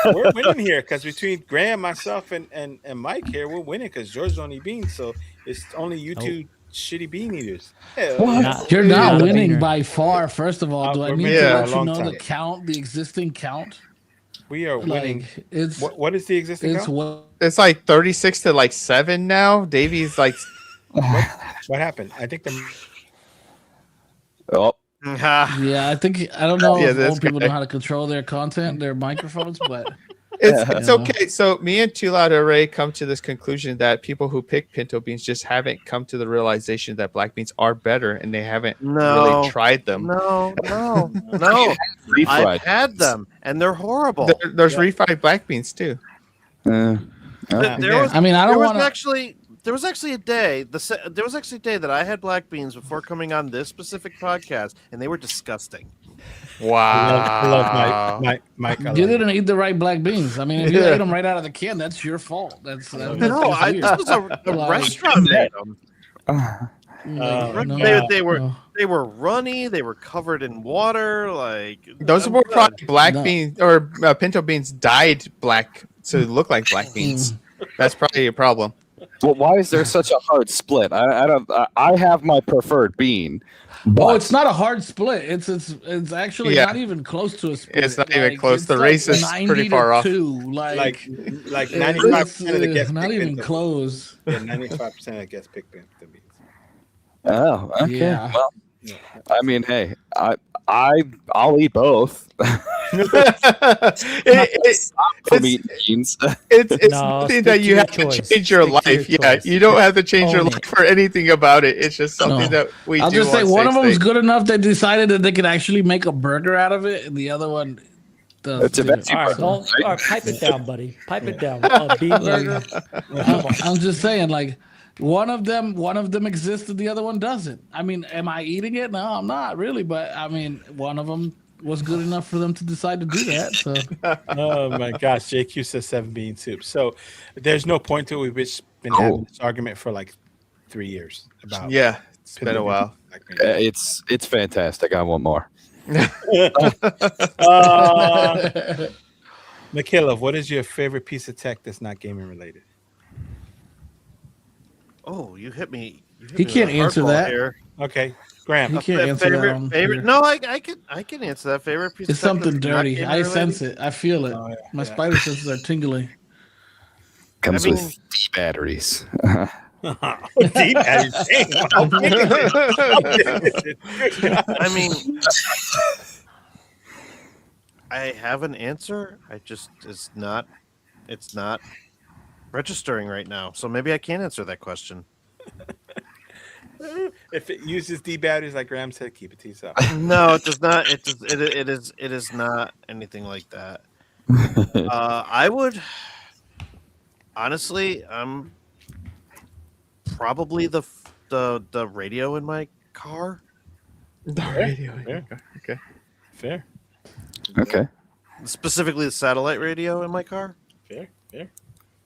We're winning here because between Graham, myself, and Mike here, we're winning because George's only bean. So it's only you two shitty bean eaters. You're not a winning beaner. by far. First of all, do I need to Yeah, let you long know time. the count, the existing count? We are winning. Like it's What is the existing it's count? what It's like 36 to like 7 now. Davey's like, What happened? I think the Oh, yeah. I don't know Yeah, if this old people guy. know how to control their content, their microphones, but it's Yeah. okay. So me and Too Loud Array come to this conclusion that people who pick pinto beans just haven't come to the realization that black beans are better and they haven't really tried them. No. refried. I've had them, and they're horrible. There's refried black beans too. There was, I mean, I there don't was want to. actually there was actually a day that I had black beans before coming on this specific podcast, and they were disgusting. I love Mike. I You love didn't eat the right black beans. I mean, if you ate them right out of the can, that's your fault. That's No, weird. this was a Like- restaurant made them. No, They were no. they were runny. They were covered in water. Like Those I'm were good. probably black No. beans or pinto beans dyed black to look like black beans. That's probably a problem. Well, why is there such a hard split? I have my preferred bean. Oh, it's not a hard split. It's actually Yeah. not even close to a split. It's not even close. it's The race is 90 pretty to far off. 2. like It's, 95% of the guests not pick even pinto. close. Yeah, 95% of the guests pick pinto beans. Oh, okay. Yeah. Well, I mean, hey, I'll eat both. From eating beans. It's No, something stick that to you your have choice. to change your Stick to your life. Yeah, choice. you don't have to change your Own life it. for anything about it. It's just something that we I'll do. just say on one of Safe them's Day. good enough. They decided that they could actually make a burger out of it, and the other one does. It's a too. Betsy All right, burger. all right, pipe it down, buddy. Pipe it down. A bean burger. I'm just saying, like one of them exists and the other one doesn't. I mean, am I eating it? No, I'm not really. But I mean, one of them was good enough for them to decide to do that. So Oh my gosh, JQ says 7 bean soup. So there's no point to it. We've just been having this argument for like 3 years about. Yeah, it's been a while. It's fantastic. I want more. Mikhailov, what is your favorite piece of tech that's not gaming related? Oh, you hit me. He can't answer that. Here. Okay, Graham. he can't answer that. on Favorite? here. No, I can answer that. Favorite piece. It's of tech something that's not dirty. gaming I related? sense it. I feel it. Oh, yeah, My yeah. spider senses are tingling. Comes I mean- with D batteries. Deep as I mean, I have an answer. It's not registering right now. So maybe I can't answer that question. If it uses D batteries, like Graham said, keep it to yourself. No, it does not. It is not anything like that. I would honestly, probably the radio in my car. The radio. Yeah. Okay. Fair, Okay. Specifically the satellite radio in my car. fair.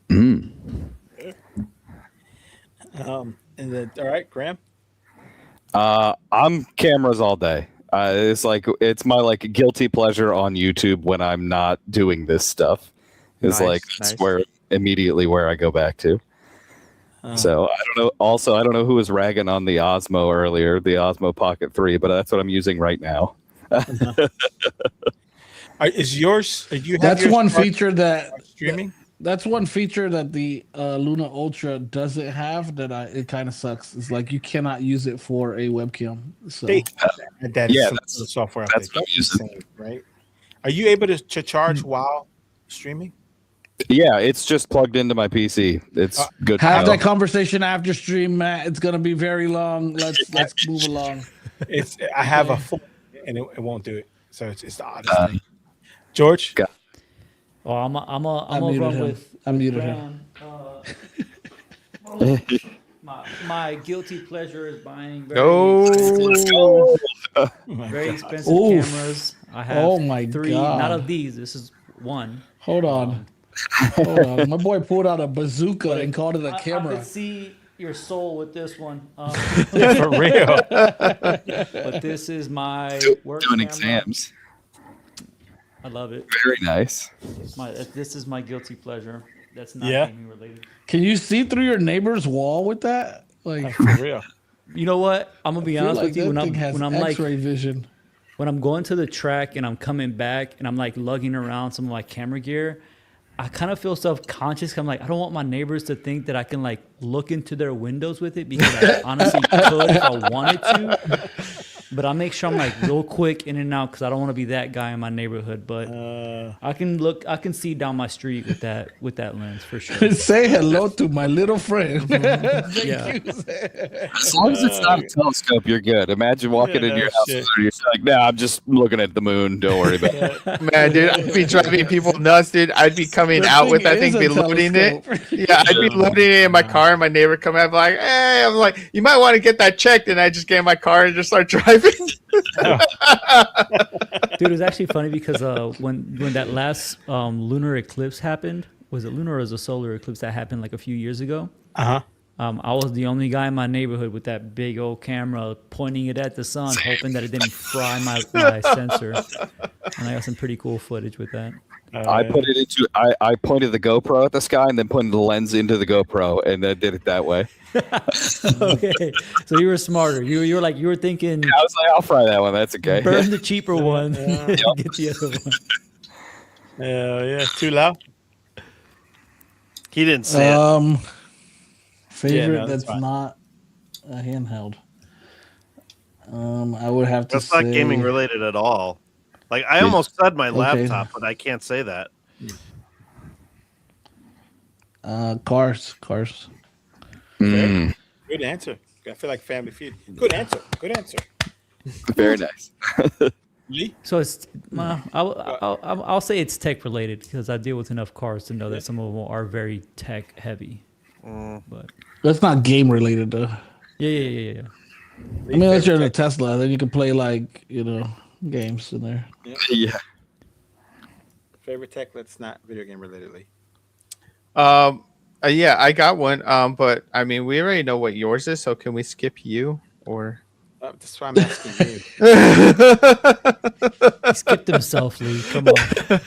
Mm. And then, all right, Graham. I'm cameras all day. It's my like guilty pleasure on YouTube when I'm not doing this stuff. It's Nice, like nice. that's immediately where I go back to. So I don't know. Also, I don't know who was ragging on the Osmo earlier, the Osmo Pocket 3, but that's what I'm using right now. Is yours? You have That's yours one start feature that streaming. That's one feature that the Luna Ultra doesn't have. It kind of sucks. It's like you cannot use it for a webcam. So That is Yeah, some that's- sort of software. that's update. what I'm using. Insane, right? Are you able to charge while streaming? Yeah, it's just plugged into my PC. It's good. to have go. that conversation after stream, Matt. It's gonna be very long. Let's move along. I have a full, and it won't do it. So it's the oddest thing. George, Oh, I'm I gonna muted run him. with. I muted him. My guilty pleasure is buying No. very expensive Oof. cameras. I have Oh my 3, God. not of these. This is one. Hold on. Hold on. My boy pulled out a bazooka and called it a I camera. could see your soul with this one. For real. But this is my work Doing camera. exams. I love it. Very nice. This is my guilty pleasure. That's not Yeah. gaming related. Can you see through your neighbor's wall with that? Like, For real. You know what? I'm gonna be I feel honest like with you. that When thing has I'm like X-ray vision. when I'm going to the track and I'm coming back and I'm like lugging around some of my camera gear, I kind of feel self-conscious. I'm like, I don't want my neighbors to think that I can like look into their windows with it, because I honestly could if I wanted to. But I make sure I'm like real quick in and out, because I don't want to be that guy in my neighborhood. But I can see down my street with that lens for sure. Say hello to my little friend. Yeah. As long as it's not a telescope, you're good. Imagine walking into your house and you're like, nah, I'm just looking at the moon. Don't worry about it. Man, dude, I'd be driving people nuts, dude. I'd be coming out with that thing, be loading it. Yeah, I'd be loading it in my car, and my neighbor come out like, hey, I'm like, you might want to get that checked. And I just get in my car and just start driving. Dude, it was actually funny because when that last lunar eclipse happened, was it lunar or was it a solar eclipse that happened like a few years ago? I was the only guy in my neighborhood with that big old camera pointing it at the sun, hoping that it didn't fry my sensor. And I got some pretty cool footage with that. I put it into. I pointed the GoPro at the sky and then pointed the lens into the GoPro, and then did it that way. Okay, so you were smarter. You were thinking. I was like, I'll fry that one. That's okay. Burn the cheaper one. Get the other one. Yeah, too loud. He didn't say it. Favorite that's that's fine. not a handheld. I would have to That's say not gaming related at all. Like I almost said my laptop, but I can't say that. Cars. Mm, Good answer. I feel like Family Feud. Good answer. very nice. Lee? So it's. I'll say it's tech related, because I deal with enough cars to know that some of them are very tech heavy. But That's not game related though. yeah. I mean, unless you're in a Tesla, then you can play like games in there. Yeah. Favorite tech that's not video game related, Lee. Yeah, I got one. But I mean, we already know what yours is, so can we skip you or? That's why I'm asking you. He skipped himself, Lee. Come on.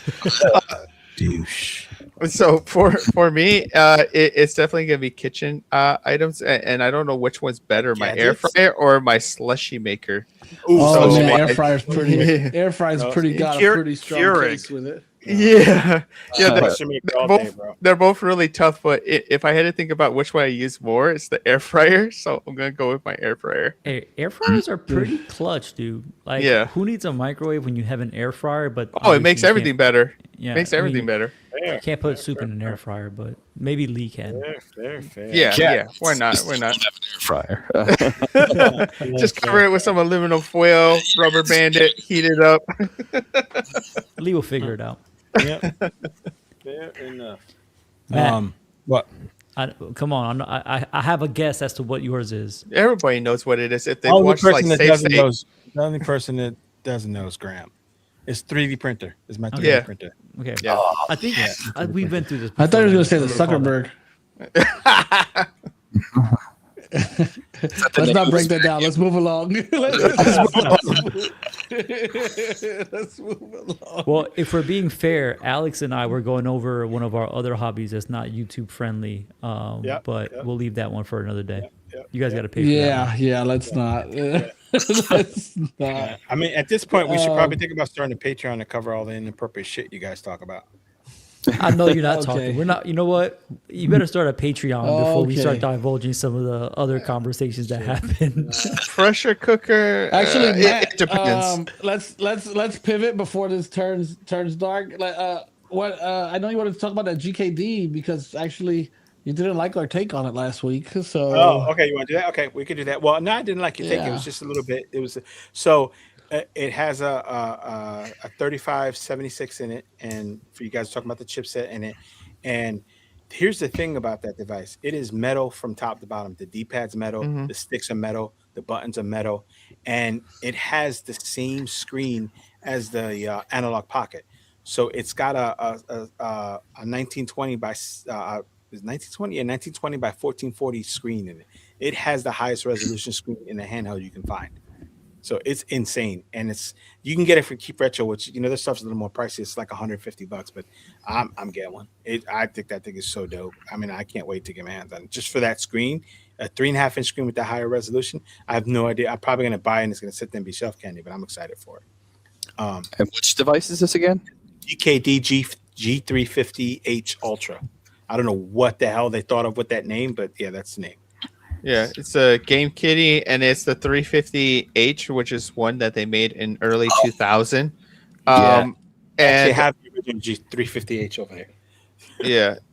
Douche. So for me, it's definitely gonna be kitchen items, and I don't know which one's better, my air Gadgets? fryer or my slushy maker. Oh so man, my- air fryer's pretty. Yeah. Air fryer's pretty got a pretty strong Keurig. case with it. Yeah, Bro. they're both really tough. But if I had to think about which one I use more, it's the air fryer. So I'm gonna go with my air fryer. Air fryers are pretty clutch, dude. Like, Yeah. who needs a microwave when you have an air fryer? But Oh, it makes obviously you everything can't- better. Yeah, Makes I everything mean, better. You can't put soup in an air fryer, but maybe Lee can. Fair. Yeah. Why not? Why not? Air fryer. Just cover it with some aluminum foil, rubber band it, heat it up. Lee will figure it out. Yeah. Fair enough. Matt, What? come on, I have a guess as to what yours is. Everybody knows what it is. If they The only watch like person that Safe doesn't State, know, the only person that doesn't know is Graham. It's 3D printer. It's my 3D Yeah. printer. Okay, Yeah. I think we've been through this. I thought you were before, gonna say the man. Zuckerberg. Let's not break that down. Let's move along. Let's move along. Well, if we're being fair, Alex and I were going over one of our other hobbies that's not YouTube friendly. But we'll leave that one for another day. You guys got to pay for that. Yeah, let's not. Let's not. I mean, at this point, we should probably think about starting a Patreon to cover all the inappropriate shit you guys talk about. I know you're not Okay. talking. We're not. You know what? You better start a Patreon before we start Okay. divulging some of the other conversations that happen. pressure cooker. Actually, Matt, it depends. let's pivot before this turns dark. I know you wanted to talk about that GKD because actually you didn't like our take on it last week. So Oh, okay. You want to do that? Okay, we could do that. Well, no, I didn't like your take. It Yeah. was just a little bit. It was so It has a 3576 in it, and for you guys talking about the chipset in it, and here's the thing about that device: it is metal from top to bottom. The D-pad's metal, Mhm. the sticks are metal, the buttons are metal, and it has the same screen as the analog pocket. So it's got a 1920 by is 1920 and 1920 by 1440 screen in it. It has the highest resolution screen in a handheld you can find. So it's insane, and you can get it for Keep Retro, which this stuff's a little more pricey. It's like $150, but I'm getting one. I think that thing is so dope. I mean, I can't wait to get my hands on it just for that screen, a 3.5-inch screen with the higher resolution. I have no idea. I'm probably gonna buy it and it's gonna sit there and be shelf candy, but I'm excited for it. And which device is this again? GKD G350H Ultra. I don't know what the hell they thought of with that name, but yeah, that's the name. Yeah, it's a Game Kitty, and it's the 350H, which is one that they made in early 2000. Yeah. And They have the original G350H over there.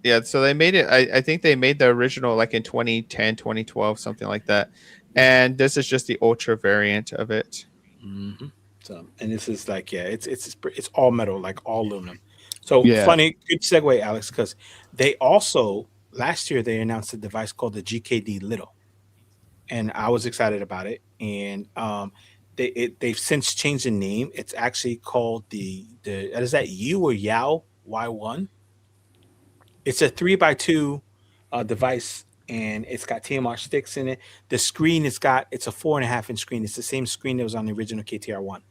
yeah. So they made it. I think they made the original like in 2010, 2012, something like that. And this is just the ultra variant of it. Mm-hmm. So, and this is like, it's all metal, like all aluminum. So Yeah. funny, good segue, Alex, because they also last year they announced a device called the GKD Little, and I was excited about it. And they've since changed the name. It's actually called the is that U or Yao Y1? It's a 3x2 device, and it's got TMR sticks in it. The screen it's a 4.5-inch screen. It's the same screen that was on the original KTR1.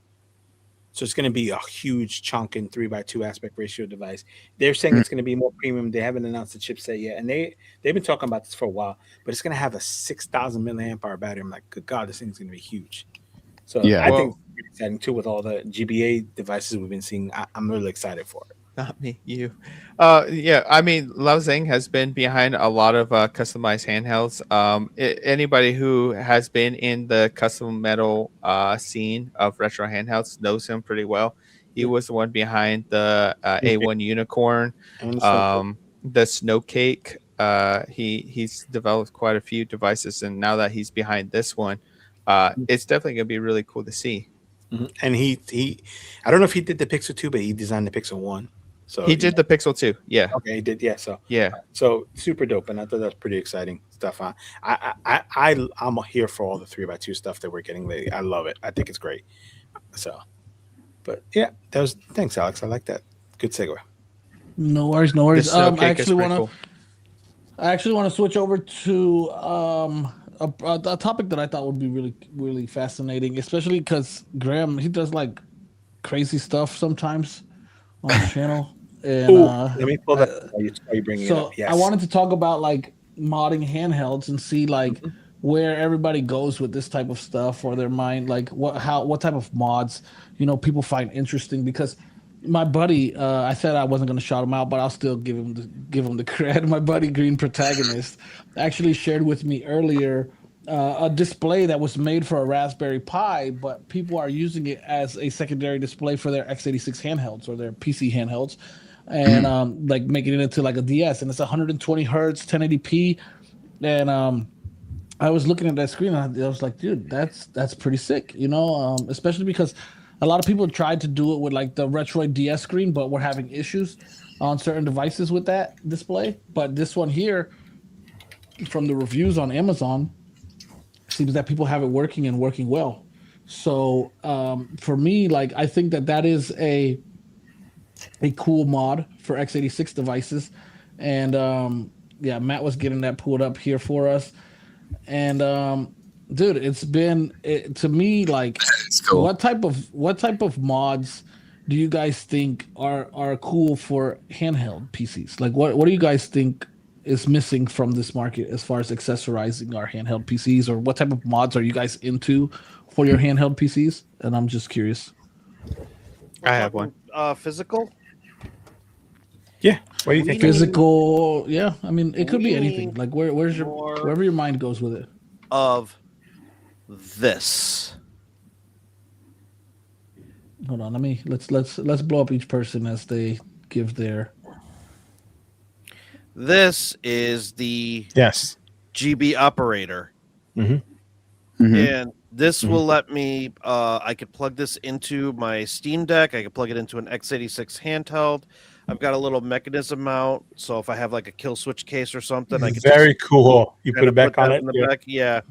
So it's going to be a huge chunk in 3x2 aspect ratio device. They're saying it's going to be more premium. They haven't announced the chipset yet, and they've been talking about this for a while. But it's going to have a 6,000 milliamp hour battery. I'm like, good God, this thing's going to be huge. So Yeah. I think it's pretty exciting too with all the GBA devices we've been seeing. I'm really excited for it. Not me, you. Yeah, I mean, Lao Zhang has been behind a lot of customized handhelds. Anybody who has been in the custom metal scene of retro handhelds knows him pretty well. He was the one behind the A1 Unicorn, the Snow Cake. He's developed quite a few devices, and now that he's behind this one, it's definitely gonna be really cool to see. Mm-hmm. And he, I don't know if he did the Pixel 2, but he designed the Pixel 1. So he did the Pixel 2. Yeah. Okay, he did. Yeah. Yeah. So super dope, and I thought that's pretty exciting stuff. I'm here for all the 3x2 stuff that we're getting lately. I love it. I think it's great. So, but yeah, thanks, Alex. I like that. Good segue. No worries, no worries. I actually want to switch over to a topic that I thought would be really, really fascinating, especially because Graham, he does like crazy stuff sometimes on the channel. And let me pull that. Are you bringing it up? Yes. I wanted to talk about like modding handhelds and see like where everybody goes with this type of stuff, or their mind, like what type of mods people find interesting. Because my buddy, I said I wasn't going to shout him out, but I'll still give him the credit. My buddy Green Protagonist actually shared with me earlier a display that was made for a Raspberry Pi, but people are using it as a secondary display for their x86 handhelds or their PC handhelds, and like making it into like a DS, and it's 120 hertz, 1080p, and I was looking at that screen and I was like, dude, that's pretty sick, especially because a lot of people tried to do it with like the Retroid DS screen, but we're having issues on certain devices with that display. But this one here, from the reviews on Amazon, seems that people have it working and working well. So for me, like, I think that is a cool mod for x86 devices. And yeah, Matt was getting that pulled up here for us. And dude, it's been to me like, cool. What type of mods do you guys think are cool for handheld PCs? Like, what do you guys think is missing from this market as far as accessorizing our handheld PCs, or what type of mods are you guys into for your handheld PCs? And I'm just curious. I have one. Physical? Yeah. What do you think? Physical, yeah. I mean, it could be anything. Like, wherever your mind goes with it. Of this. Hold on, let's blow up each person as they give their. This is the Yes GB operator. Mm-hmm. And This will let me. I could plug this into my Steam Deck. I could plug it into an x86 handheld. I've got a little mechanism mount, so if I have like a kill switch case or something, I could very cool. You put it back on it. In the back. Yeah,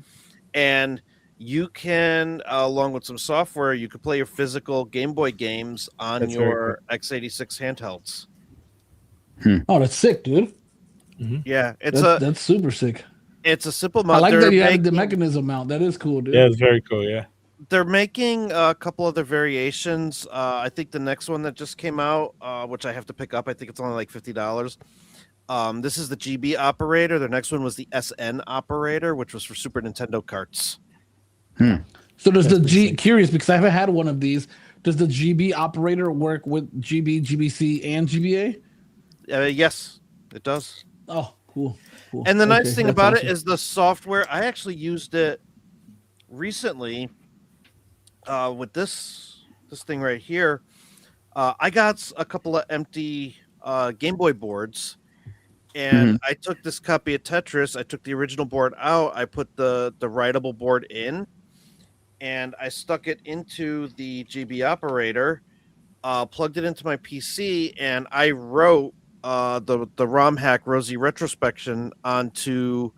and you can, along with some software, you could play your physical Game Boy games on your x86 handhelds. Oh, that's sick, dude. Yeah, that's super sick. It's a simple mount. I like that you added the mechanism mount. That is cool, dude. Yeah, it's very cool. Yeah. They're making a couple other variations. I think the next one that just came out, which I have to pick up, I think it's only like $50. This is the GB operator. The next one was the SN operator, which was for Super Nintendo carts. So does the G curious because I haven't had one of these. Does the GB operator work with GB, GBC, and GBA? Yes, it does. Oh, cool. And the nice thing about it is the software. I actually used it recently with this thing right here. I got a couple of empty Game Boy boards, and I took this copy of Tetris. I took the original board out. I put the writable board in, and I stuck it into the GB operator, plugged it into my PC, and I wrote the ROM hack Rosie Retrospection onto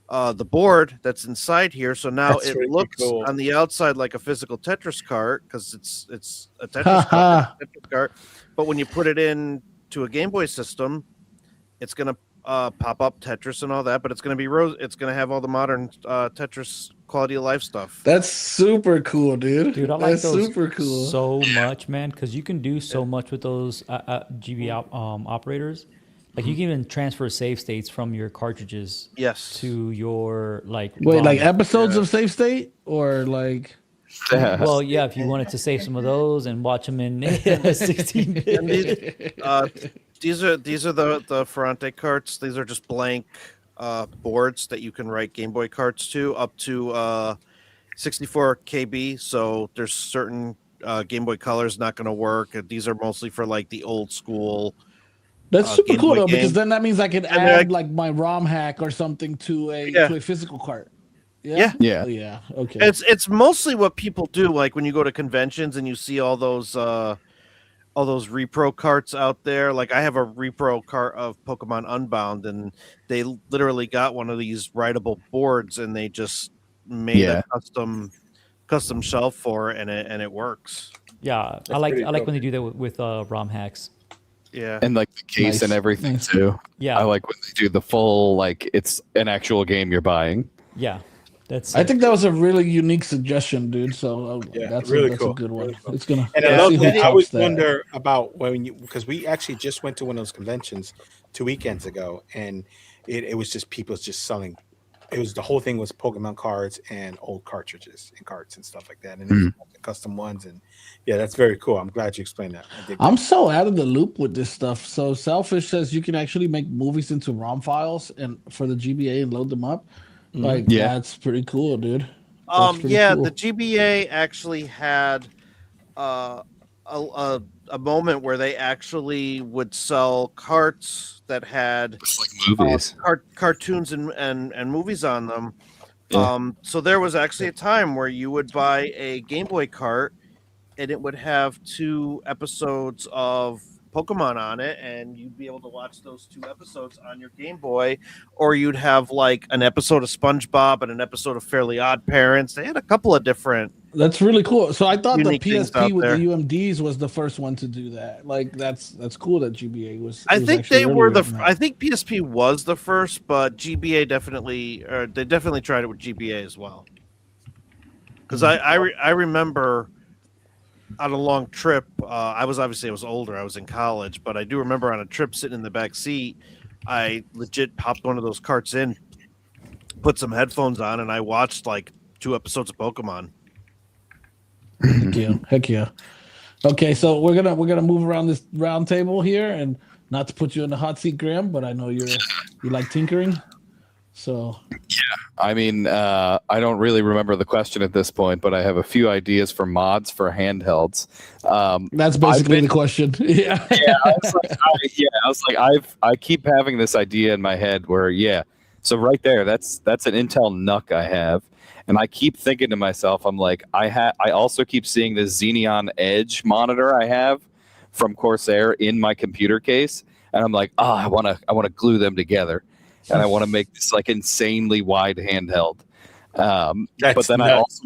the board that's inside here. So now it looks on the outside like a physical Tetris cart because it's a Tetris cart. But when you put it in to a Game Boy system, it's gonna pop up Tetris and all that. But it's gonna be it's gonna have all the modern Tetris quality of life stuff. That's super cool, dude. Dude, I like That's those super cool. so much, man, because you can do so much with those GB operators. Like you can even transfer save states from your cartridges to your like like episodes of save state or like well, yeah, if you wanted to save some of those and watch them in 16-bit. These are the Ferrante carts. These are just blank boards that you can write Game Boy carts to up to 64 KB. So there's certain Game Boy Color's not going to work. These are mostly for like the old school. That's super cool though, because then that means I can add like my ROM hack or something to a physical cart. Yeah. Okay. It's mostly what people do, like when you go to conventions and you see all those repro carts out there. Like I have a repro cart of Pokemon Unbound, and they literally got one of these writable boards, and they just made a custom shelf for it, and it works. Yeah, I like when they do that with ROM hacks. Yeah, and like the case and everything too. Yeah, I like when they do the full like it's an actual game you're buying. Yeah, I think that was a really unique suggestion, dude. So that's really cool. Cool. A good one. Really cool. It's gonna. And I love that. I always wonder about when because we actually just went to one of those conventions 2 weekends ago, and it was just people just selling. It was the whole thing was Pokemon cards and old cartridges and carts and stuff like that, and it was custom ones. And yeah, that's very cool. I'm glad you explained that. I'm so out of the loop with this stuff. So Selfish says you can actually make movies into ROM files and for the GBA and load them up. Like that's pretty cool, dude. Cool. The GBA actually had a moment where they actually would sell carts that had like movies, cartoons and movies on them. So there was actually a time where you would buy a Game Boy cart and it would have 2 episodes of Pokemon on it, and you'd be able to watch those 2 episodes on your Game Boy, or you'd have like an episode of SpongeBob and an episode of Fairly Odd Parents. They had a couple of different. That's really cool. So I thought the PSP with there. the UMDs was the first one to do that. Like that's cool that GBA was. I think they were I think PSP was the first, but GBA definitely tried it with GBA as well. Because I remember. On a long trip, I was older. I was in college, but I do remember on a trip sitting in the back seat, I legit popped one of those carts in, put some headphones on, and I watched like 2 episodes of Pokemon. Heck yeah. Okay, so we're gonna move around this round table here, and not to put you in the hot seat, Graham, but I know you like tinkering. So I mean, I don't really remember the question at this point, but I have a few ideas for mods for handhelds. That's basically the question. I was like, I keep having this idea in my head where, So right there, that's an Intel NUC I have. And I keep thinking to myself, I'm like, I also keep seeing this Xenon Edge monitor I have from Corsair in my computer case, and I'm like, I want to glue them together, and I want to make this like insanely wide handheld. But then nuts.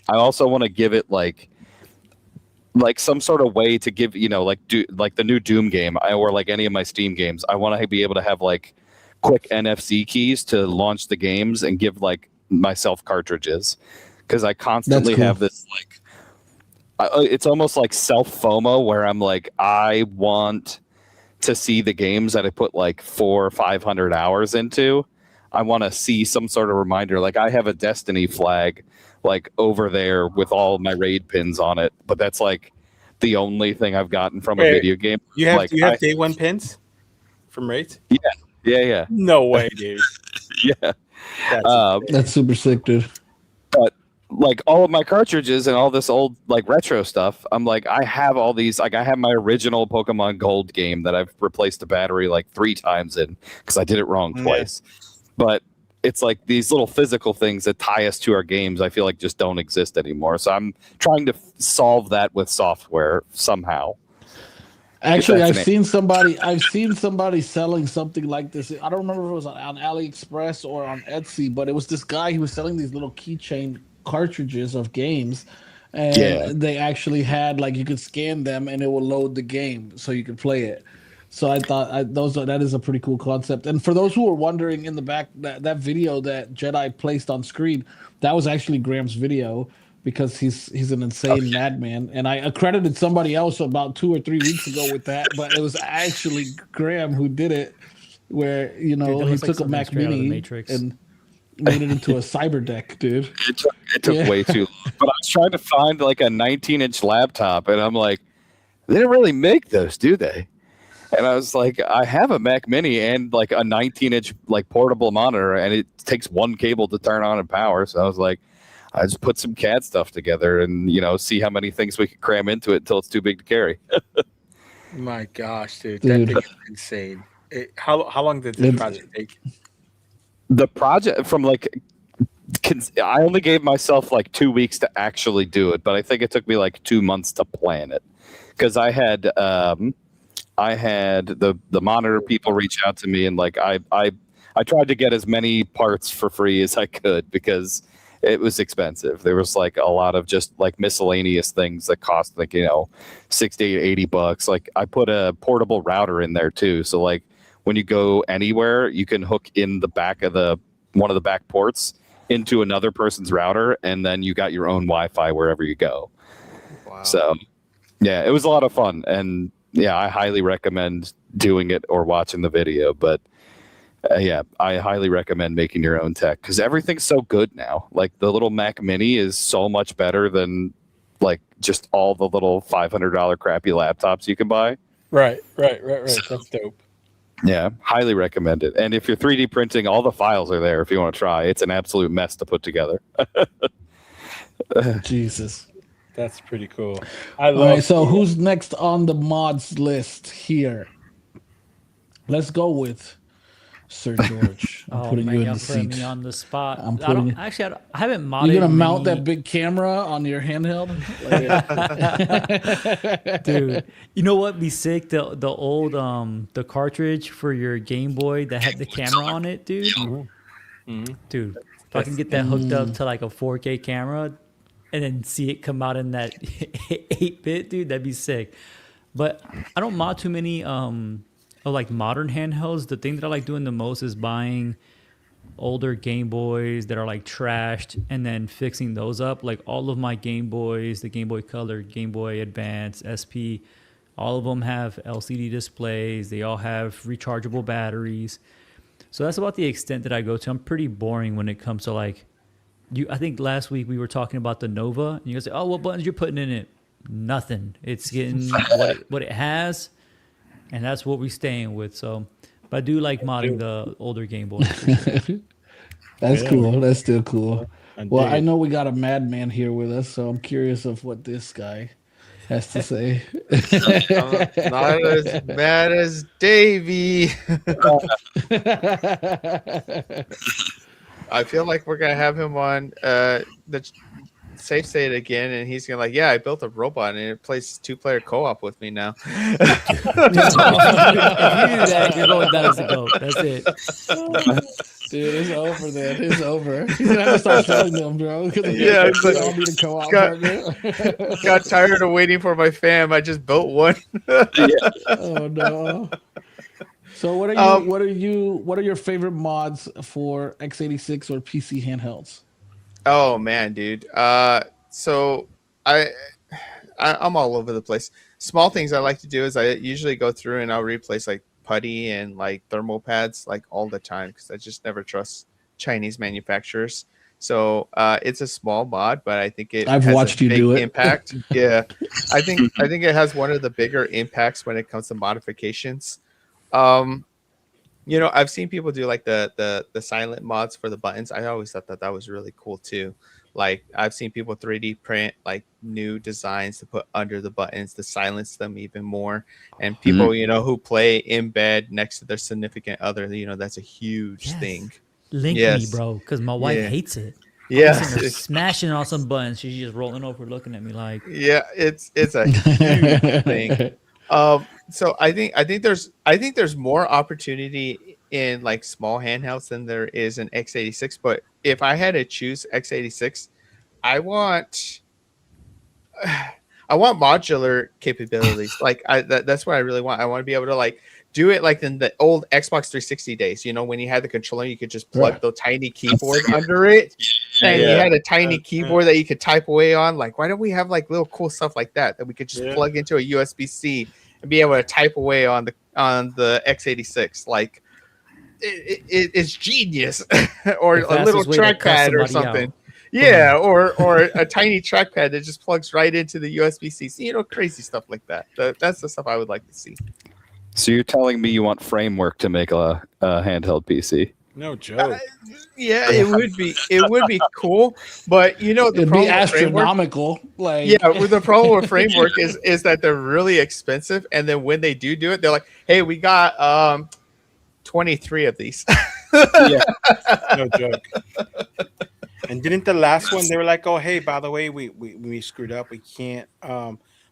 I also want to give it like some sort of way to give, like the new Doom game or like any of my Steam games. I want to be able to have like quick NFC keys to launch the games and give like myself cartridges, because I constantly have this like it's almost like self FOMO where I'm like, I want to see the games that I put like 400 or 500 hours into. I want to see some sort of reminder. Like I have a Destiny flag like over there with all my raid pins on it, but that's like the only thing I've gotten from a video game. You have like, you have day one pins from raids? Yeah. No way, dude. Yeah. That's super sick, dude. But like all of my cartridges and all this old like retro stuff, I'm like, I have all these. Like I have my original Pokemon Gold game that I've replaced the battery like 3 times in because I did it wrong twice. But it's like these little physical things that tie us to our games, I feel like just don't exist anymore. So I'm trying to solve that with software somehow. Actually, I've seen somebody selling something like this. I don't remember if it was on AliExpress or on Etsy, but it was this guy. He was selling these little keychain cartridges of games, and they actually had like you could scan them and it will load the game so you could play it. So I thought that is a pretty cool concept. And for those who were wondering in the back, that video that Jedi placed on screen, that was actually Graham's video, because he's an insane madman. And I accredited somebody else about 2 or 3 weeks ago with that, but it was actually Graham who did it, where he took a Mac Mini and made it into a cyber deck, dude. It took way too long. But I was trying to find like a 19-inch laptop, and I'm like, they didn't really make those, do they? And I was like, I have a Mac Mini and like a 19-inch like portable monitor, and it takes one cable to turn on and power. So I was like, I just put some CAD stuff together and see how many things we could cram into it until it's too big to carry. My gosh, dude, that thing is insane. How long did the project take? The project from I only gave myself like 2 weeks to actually do it, but I think it took me like 2 months to plan it, because I had the monitor people reach out to me, and like I tried to get as many parts for free as I could because it was expensive. There was like a lot of just like miscellaneous things that cost like, $60 to $80. Like I put a portable router in there too. So like when you go anywhere, you can hook in the back of one of the back ports into another person's router, and then you got your own Wi-Fi wherever you go. Wow. So yeah, it was a lot of fun. And yeah, I highly recommend doing it or watching the video, but I highly recommend making your own tech, because everything's so good now. Like the little Mac Mini is so much better than like just all the little $500 crappy laptops you can buy. Right. That's dope. Yeah, highly recommend it. And if you're 3D printing, all the files are there if you want to try. It's an absolute mess to put together. Jesus. That's pretty cool. All right, so who's next on the mods list here? Let's go with Sir George. I'm putting you in the seat. Me on the spot. I haven't modded. You gonna mount that big camera on your handheld? Dude, you know what? Be sick. The old the cartridge for your Game Boy that had the camera on it, dude. Dude, if I can get that hooked up to like a 4K camera and then see it come out in that 8-bit, dude, that'd be sick. But I don't mod too many like modern handhelds. The thing that I like doing the most is buying older Game Boys that are like trashed and then fixing those up. Like all of my Game Boys, the Game Boy Color, Game Boy Advance, SP, all of them have LCD displays. They all have rechargeable batteries. So that's about the extent that I go to. I'm pretty boring when it comes to like, I think last week we were talking about the Nova, and you guys say, "Oh, what buttons you're putting in it?" Nothing. It's getting what it has, and that's what we're staying with. So, but I do like modding the older Game Boys. That's cool. That's still cool. Well, I know we got a madman here with us, so I'm curious of what this guy has to say. I'm not as mad as Davey. I feel like we're gonna have him on the safe state again, and he's gonna I built a robot and it plays 2-player co-op with me now. If you do that, you're going down as a goat. That's it. Dude, it's over then. It's over. He's gonna have to start selling them, bro. Yeah, it's like, all need a co-op partner. Got tired of waiting for my fam. I just built one. Oh no. So what are your favorite mods for x86 or PC handhelds? Oh man, dude. So I'm all over the place. Small things I like to do is I usually go through and I'll replace like putty and like thermal pads like all the time because I just never trust Chinese manufacturers. So it's a small mod, but I think I've has watched a you big do it. impact. Yeah, I think it has one of the bigger impacts when it comes to modifications. I've seen people do like the silent mods for the buttons. I always thought that was really cool too. Like I've seen people 3D print like new designs to put under the buttons to silence them even more. And people, who play in bed next to their significant other, that's a huge thing. Link me, bro, because my wife hates it. Yeah, smashing on some buttons. She's just rolling over, looking at me like. Yeah, it's a huge thing. So I think there's more opportunity in like small handhelds than there is in x86. But if I had to choose x86, I want modular capabilities. Like that's what I really want. I want to be able to like do it like in the old Xbox 360 days. When you had the controller, you could just plug the tiny keyboard under it, and you had a tiny keyboard that you could type away on. Like, why don't we have like little cool stuff like that we could just plug into a USB-C and be able to type away on the x86? Like, it's genius. Or a little trackpad or something. Yeah, or a tiny trackpad that just plugs right into the USB-C. Crazy stuff like that. That's the stuff I would like to see. So you're telling me you want framework to make a handheld PC? No joke. Yeah, it would be cool, but the It'd problem be astronomical. With the problem with framework is that they're really expensive, and then when they do it, they're like, "Hey, we got 23 of these." Yeah, no joke. And didn't the last one they were like, "Oh, hey, by the way, we screwed up. We can't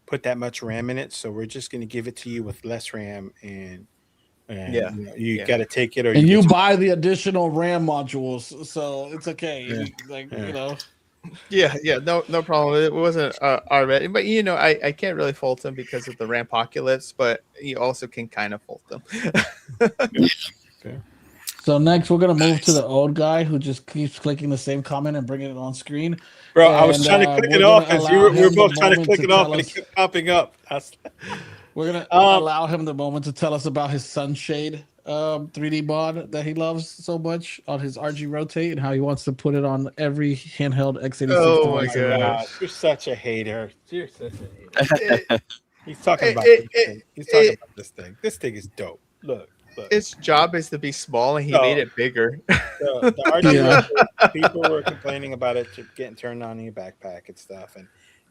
put that much RAM in it, so we're just going to give it to you with less RAM, and you got to take it, or you buy the additional RAM modules, so it's okay." Yeah, no problem. It wasn't already, but I can't really fault them because of the Rampocalypse, but you also can kind of fault them. Okay. So next, we're gonna move to the old guy who just keeps clicking the same comment and bringing it on screen. Bro, I was trying to click it off because we were both trying to click it off, and it kept popping up. We're gonna allow him the moment to tell us about his Sunshade 3D mod that he loves so much on his RG Rotate and how he wants to put it on every handheld x86. Oh my gosh, you're such a hater. You're such a hater. He's talking about this thing. He's talking about this thing. This thing is dope. Look. Its job is to be small, and he made it bigger. The RG people were complaining about it getting turned on in your backpack and stuff,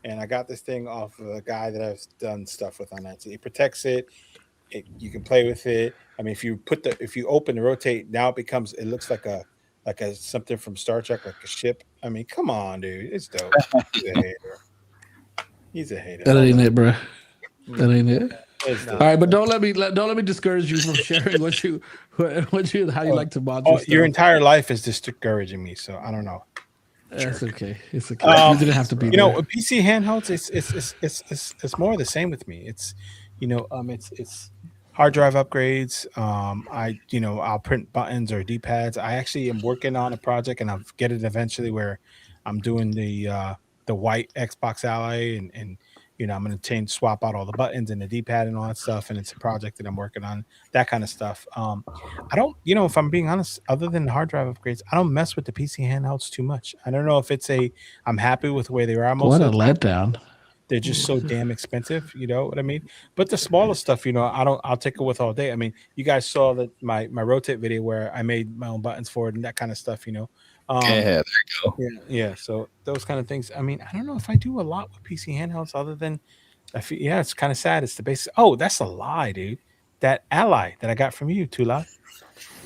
and I got this thing off of a guy that I've done stuff with on that. So it protects it. You can play with it. I mean, if you open the Rotate, now it looks like a something from Star Trek, like a ship. I mean, come on, dude, it's dope. He's a hater. That ain't it, bro. That ain't it. All right, but don't let me discourage you from sharing how you like to mod. Your entire life is just discouraging me, so I don't know. That's okay. It's okay. You didn't have to be. PC handhelds, it's more of the same with me. It's it's hard drive upgrades. I'll print buttons or D-pads. I actually am working on a project, and I'll get it eventually where I'm doing the white Xbox Ally and I'm going to swap out all the buttons and the D-pad and all that stuff. And it's a project that I'm working on, that kind of stuff. I don't, if I'm being honest, other than the hard drive upgrades, I don't mess with the PC handhelds too much. I don't know if I'm happy with the way they are. What a letdown. They're just so damn expensive. You know what I mean? But the smaller stuff, I'll take it with all day. I mean, you guys saw that my Rotate video where I made my own buttons for it and that kind of stuff, there you go. Yeah. So those kind of things. I mean, I don't know if I do a lot with PC handhelds other than Yeah, it's kind of sad. It's the base. Oh, that's a lie, dude. That ally that I got from you, Tula.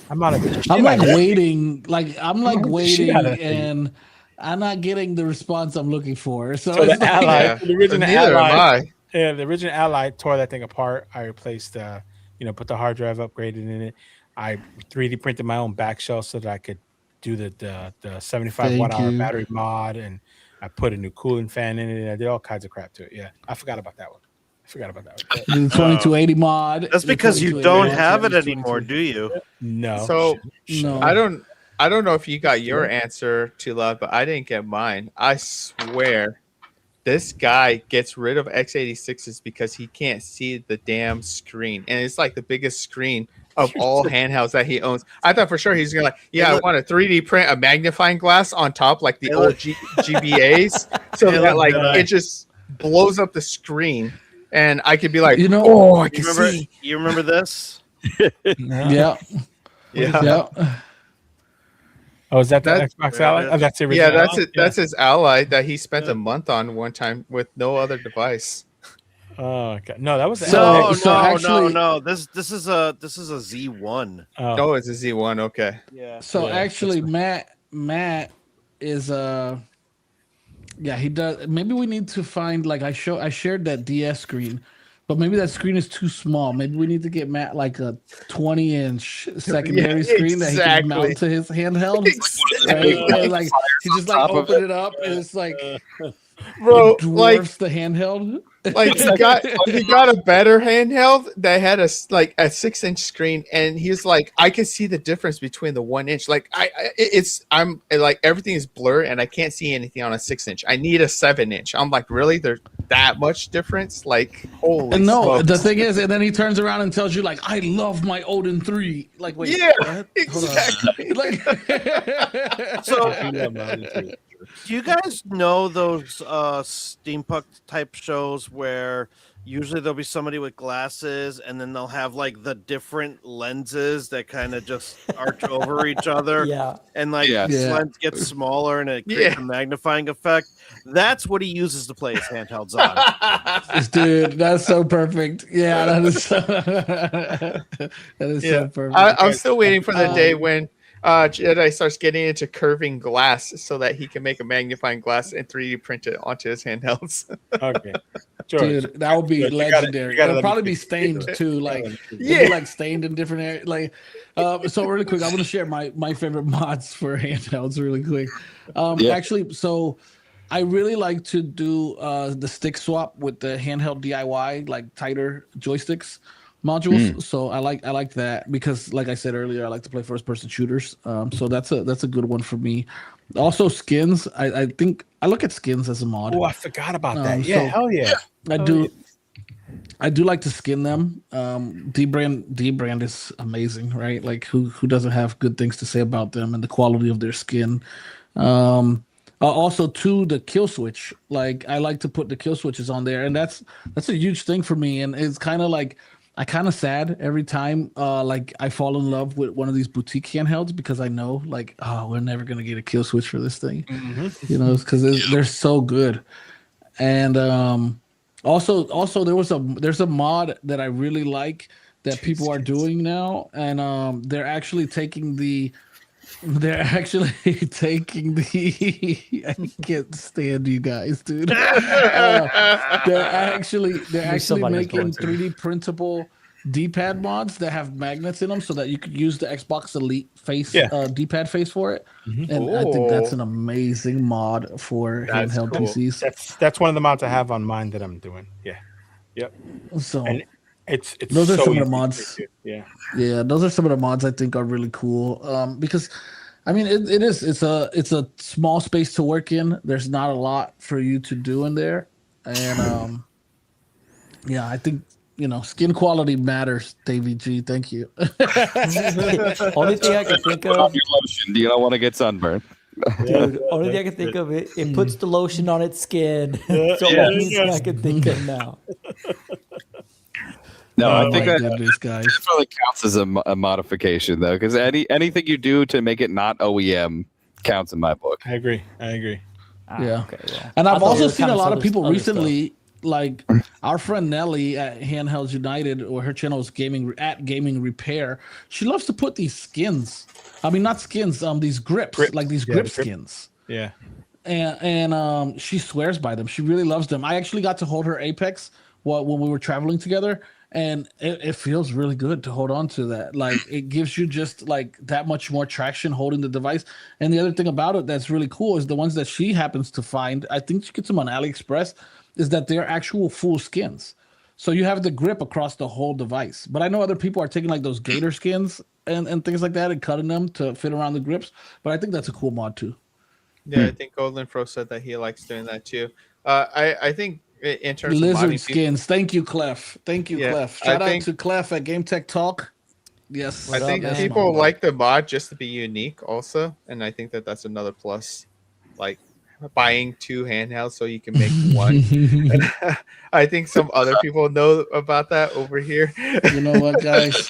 I'm out of it. I'm like waiting, and I'm not getting the response I'm looking for. So the ally, the original ally, am I. the original ally tore that thing apart. I replaced, put the hard drive upgraded in it. I 3D printed my own back shell so that I could do the 75 watt-hour battery mod, and I put a new cooling fan in it. And I did all kinds of crap to it. Yeah, I forgot about that one. The 2280 mod. That's because you don't have it anymore, do you? No. So no. I don't know if you got your answer, Tula, but I didn't get mine. I swear, this guy gets rid of x86s because he can't see the damn screen, and it's like the biggest screen of all handhelds that he owns. I thought for sure he's gonna I want to 3D print a magnifying glass on top like the old GBAs, so that like it just blows up the screen. And I could be like, I can see. You remember this? Yeah. Oh, is that the Xbox Ally? Oh, that's the original. Yeah, that's his ally that he spent a month on one time with no other device. Oh, okay. No, that was no. This is a Z1. Oh, it's a Z1. Okay. Yeah. So actually, Matt is yeah, he does. Maybe we need to find I shared that DS screen, but maybe that screen is too small. Maybe we need to get Matt like a 20-inch secondary screen that he can mount to his handheld. Right? Like he just open it up and it's like bro, dwarfs the handheld. Like he got a better handheld that had a 6-inch screen, and he's like, I can see the difference between the 1-inch. Like I'm like everything is blurred and I can't see anything on a 6-inch. I need a 7-inch. I'm like, really? There's that much difference? Like, holy and no, smokes. the thing is, and then he turns around and tells you like, I love my Odin 3. Like, wait, yeah, exactly. Like, so. Do you guys know those steampunk type shows where usually there'll be somebody with glasses and then they'll have like the different lenses that kind of just arch over each other? Yeah. And this lens gets smaller and it creates a magnifying effect. That's what he uses to play his handhelds on. Dude, that's so perfect. Yeah, that is so perfect. I'm still waiting for the day when Jedi starts getting into curving glass so that he can make a magnifying glass and 3D print it onto his handhelds. Okay. Dude, that would be legendary. It'll probably be stained too. Like, be stained in different areas. Like, so really quick, I'm going to share my favorite mods for handhelds really quick. Actually, so I really like to do the stick swap with the handheld DIY, like tighter joysticks modules. So I like that because, like I said earlier, I like to play first person shooters. So that's a good one for me. Also skins. I think I look at skins as a mod. Oh, I forgot about that. Yeah, hell yeah. I do like to skin them. D-brand is amazing, right? Like who doesn't have good things to say about them and the quality of their skin. Also too, the kill switch. Like I like to put the kill switches on there, and that's a huge thing for me. And it's kind of like I kind of sad every time like I fall in love with one of these boutique handhelds because I know like, oh, we're never gonna get a kill switch for this thing, you know, because they're so good. And also there's a mod that I really like that people are doing now, and they're actually taking the I can't stand you guys, dude. They're actually making 3D printable D-pad mods that have magnets in them so that you could use the Xbox Elite face D-pad face for it. And I think that's an amazing mod for handheld PCs. That's one of the mods I have on mine that I'm doing. Yeah. Yep. So and it's those are so some of the mods. Yeah, those are some of the mods I think are really cool. Because I mean it's a small space to work in. There's not a lot for you to do in there. And I think skin quality matters, Davey G. Thank you. Only thing I can think of. Your lotion. You don't want to get sunburned. Dude, only thing I can think of it puts the lotion on its skin. It's the only thing I can think of now. No, I think that guys. definitely counts as a modification though, because anything you do to make it not OEM counts in my book. I agree. Yeah, okay, well. And I've also seen a lot of people recently. like our friend Nelly at Handhelds United, or her channel is Gaming Repair. She loves to put these skins. I mean, not skins. These grips. Like these grip skins. Yeah. And she swears by them. She really loves them. I actually got to hold her Apex when we were traveling together, and it feels really good to hold on to that. Like, it gives you just like that much more traction holding the device. And the other thing about it that's really cool is the ones that she happens to find, I think she gets them on AliExpress, is that they're actual full skins. So you have the grip across the whole device. But I know other people are taking like those gator skins and things like that and cutting them to fit around the grips. But I think that's a cool mod too. Yeah, I think Golden Pro said that he likes doing that too. I think in terms of lizard modding, skins. Thank you, Clef. Thank you, Yeah, Clef. Shout I out think- to Clef at Game Tech Talk. Yes, I think man? people like the mod just to be unique also, and I think that that's another plus. Like buying 2 handhelds so you can make one. I think some other people know about that over here. You know what, guys?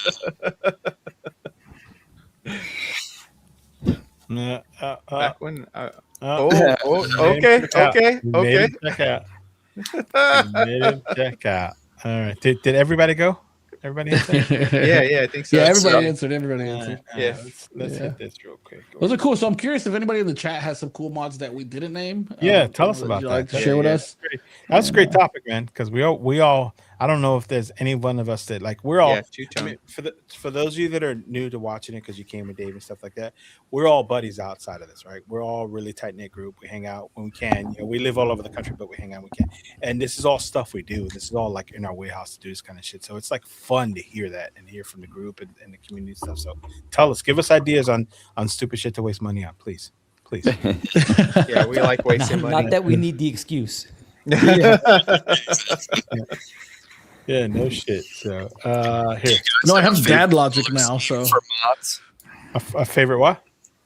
Back when, okay. okay. Check out. Made him check out. All right. Did everybody go? Everybody answer? yeah, I think so. Yeah, everybody answered. Everybody answered. Yeah. Let's hit this real quick. Those are cool. So I'm curious if anybody in the chat has some cool mods that we didn't name. Yeah, tell us about would you like that. to share with Yeah. us? That's a great topic, man. Because we all. I don't know if there's any one of us that like we're all. Yeah, I two-tone. mean, for those of you that are new to watching it because you came with Dave and stuff like that, we're all buddies outside of this, right? We're all really tight knit group. We hang out when we can. You know, we live all over the country, but we hang out when we can. And this is all stuff we do. This is all like in our wheelhouse to do this kind of shit. So it's like fun to hear that and hear from the group and the community stuff. So tell us, give us ideas on stupid shit to waste money on, please. Yeah, we like wasting money. Not that we need the excuse. Yeah, no shit. So here, No, I have dad logic now. So For mods, a favorite what?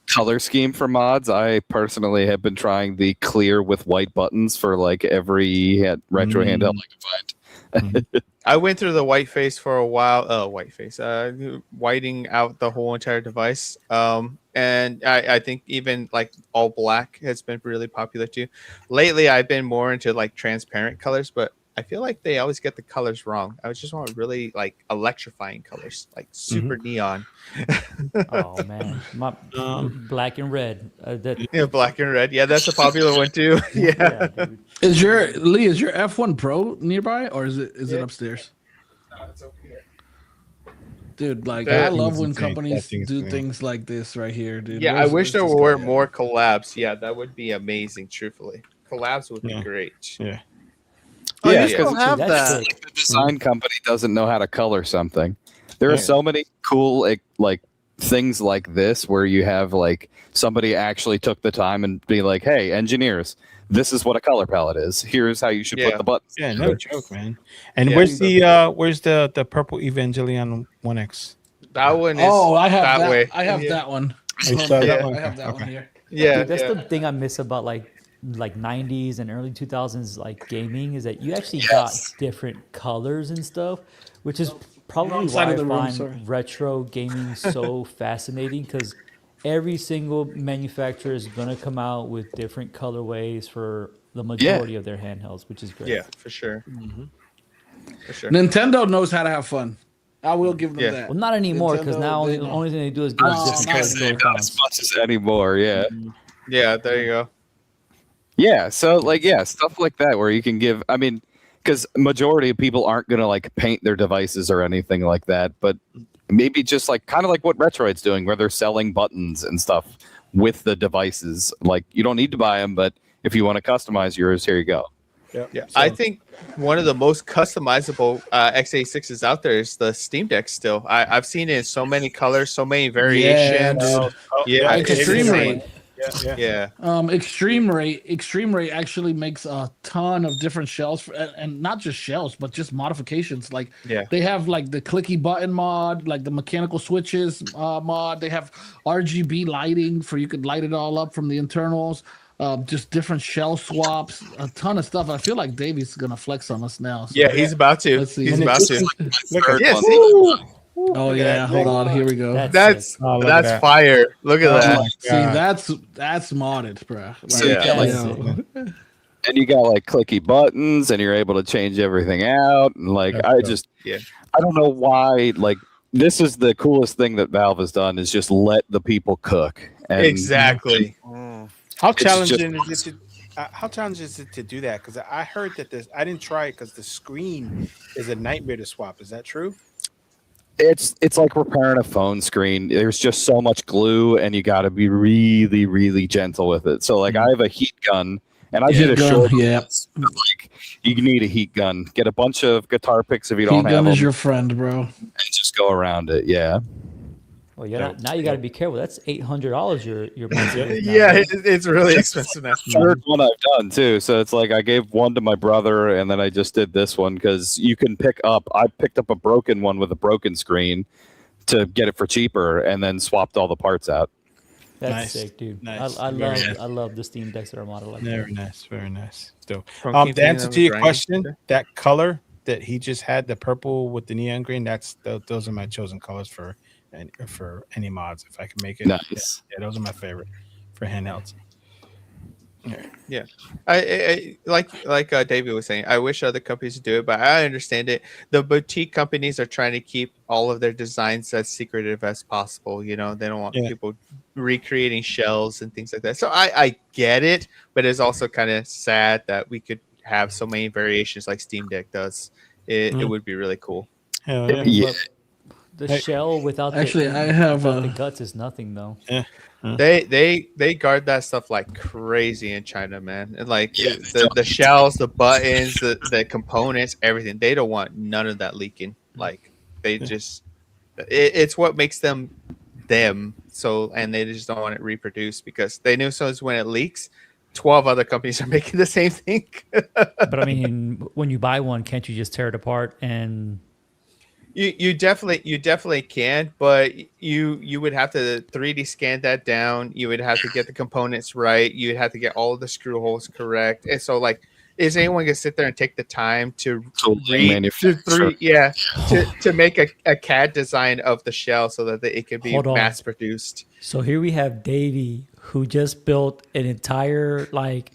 color scheme for mods. I personally have been trying the clear with white buttons for like every retro handheld I can find. I went through the white face for a while. Whiting out the whole entire device. And I think even like all black has been really popular too. Lately, I've been more into like transparent colors, but I feel like they always get the colors wrong. I just want really like electrifying colors, like super neon. Oh man, black and red. Yeah, black and red. Yeah, that's a popular one too. Yeah. Dude. is your F1 Pro nearby, or is it upstairs? It's over here. Dude, like That I love thing's when insane. companies That thing's do insane. things like this right here, dude. Yeah, I Where's- wish there where's this were guy at? more collabs. Yeah, that would be amazing. Truthfully, collabs would be Yeah. great. Yeah. Oh, Yeah, you still because have that's that. sick. The design company doesn't know how to color something. There are Yeah. so many cool like things like this where you have like somebody actually took the time and be like, hey, engineers, this is what a color palette is. Here's how you should Yeah. put the buttons. Yeah, no joke, man. And Yeah, where's so- the purple Evangelion 1X? That one is I have that. way. I have Yeah. that one. You saw that Yeah. one? I have that Okay. one here. Yeah, Dude, that's yeah. the thing I miss about like 90s and early 2000s like gaming is that you actually got different colors and stuff, which is probably Wrong why side I of the room, find sorry. retro gaming so fascinating, because every single manufacturer is going to come out with different colorways for the majority of their handhelds, which is great. Yeah, for sure. For sure. Nintendo knows how to have fun. I will give them Yeah. that. Well, not anymore, because Nintendo, now they the know. only thing they do is give No, us not different anymore. color As Joy-Cons. much as anymore, yeah. Yeah, there you go. Yeah, so like stuff like that where you can give because majority of people aren't gonna like paint their devices or anything like that, but maybe just like kind of like what Retroid's doing where they're selling buttons and stuff with the devices. Like you don't need to buy them, but if you want to customize yours, here you go. Yeah, I think one of the most customizable x86s out there is the Steam Deck. Still, I've seen it in so many colors, so many variations. dude. Yeah, It's it's Extreme insane. Rate. Yeah. Yeah, Extreme Rate actually makes a ton of different shells and not just shells, but just modifications. Like Yeah. they have like the clicky button mod, like the mechanical switches mod. They have RGB lighting for you could light it all up from the internals. Just different shell swaps, a ton of stuff. I feel like Davey's gonna flex on us now. So yeah, he's about to. Let's see. He's And about it's to. Look at Yeah, one. see? Oh yeah, hold on. Here we go. That's Oh, look at That's that. fire. Look at that. See, that's modded, bro. Like, So, yeah, like- you know. And you got like clicky buttons, and you're able to change everything out. And like, I don't know why. Like, this is the coolest thing that Valve has done is just let the people cook. And exactly. How challenging is it? How challenging is it to do that? Because I heard that I didn't try it because the screen is a nightmare to swap. Is that true? It's like repairing a phone screen. There's just so much glue, and you got to be really, really gentle with it. So, like, I have a heat gun, and I did a short. Yeah, like you need a heat gun. Get a bunch of guitar picks if you don't heat have gun them, is your friend, bro. and just go around it. Yeah. Well, now you got to be careful. That's $800. Your Yeah, it's really expensive now. Third one I've done too. So it's like I gave one to my brother, and then I just did this one because you can pick up. I picked up a broken one with a broken screen to get it for cheaper, and then swapped all the parts out. That's sick, dude. Nice. I love the Steam Decks that are modeled like Very that. nice, very nice. So, From the answer to your Grinding. question, that color that he just had, the purple with the neon green, those are my chosen colors for any mods if I can make it. Nice. Yeah, those are my favorite for handhelds. Yeah, I like David was saying. I wish other companies would do it, but I understand it. The boutique companies are trying to keep all of their designs as secretive as possible. You know, they don't want people recreating shells and things like that. So I get it, but it's also kind of sad that we could have so many variations like Steam Deck does. It would be really cool. Hell yeah. Yeah. The shell without I have the guts is nothing though. Yeah. They guard that stuff like crazy in China, man. And like the shells, the buttons, the components, everything. They don't want none of that leaking. Like they just, it's what makes them. So, and they just don't want it reproduced because they knew so when it leaks, 12 other companies are making the same thing. But I mean, when you buy one, can't you just tear it apart and? You definitely can, but you would have to 3D scan that down. You would have to get the components right. You'd have to get all of the screw holes correct. And so, like, is anyone gonna sit there and take the time to make a CAD design of the shell so that it can be mass produced? So here we have Davey, who just built an entire PC.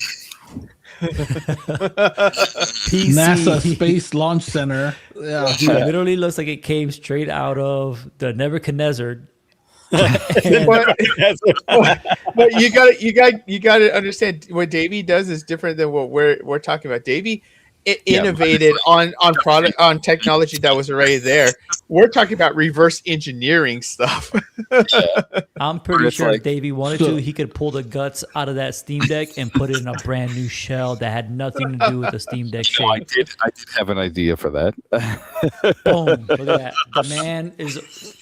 NASA Space Launch Center. Yeah, Dude, it literally looks like it came straight out of the Nebuchadnezzar. But you got to understand what Davey does is different than what we're talking about. Davey innovated on product on technology that was already there. We're talking about reverse engineering stuff. I'm pretty sure if Davey wanted to, he could pull the guts out of that Steam Deck and put it in a brand new shell that had nothing to do with the Steam Deck shape. I did have an idea for that. Boom! Look at that. The man is.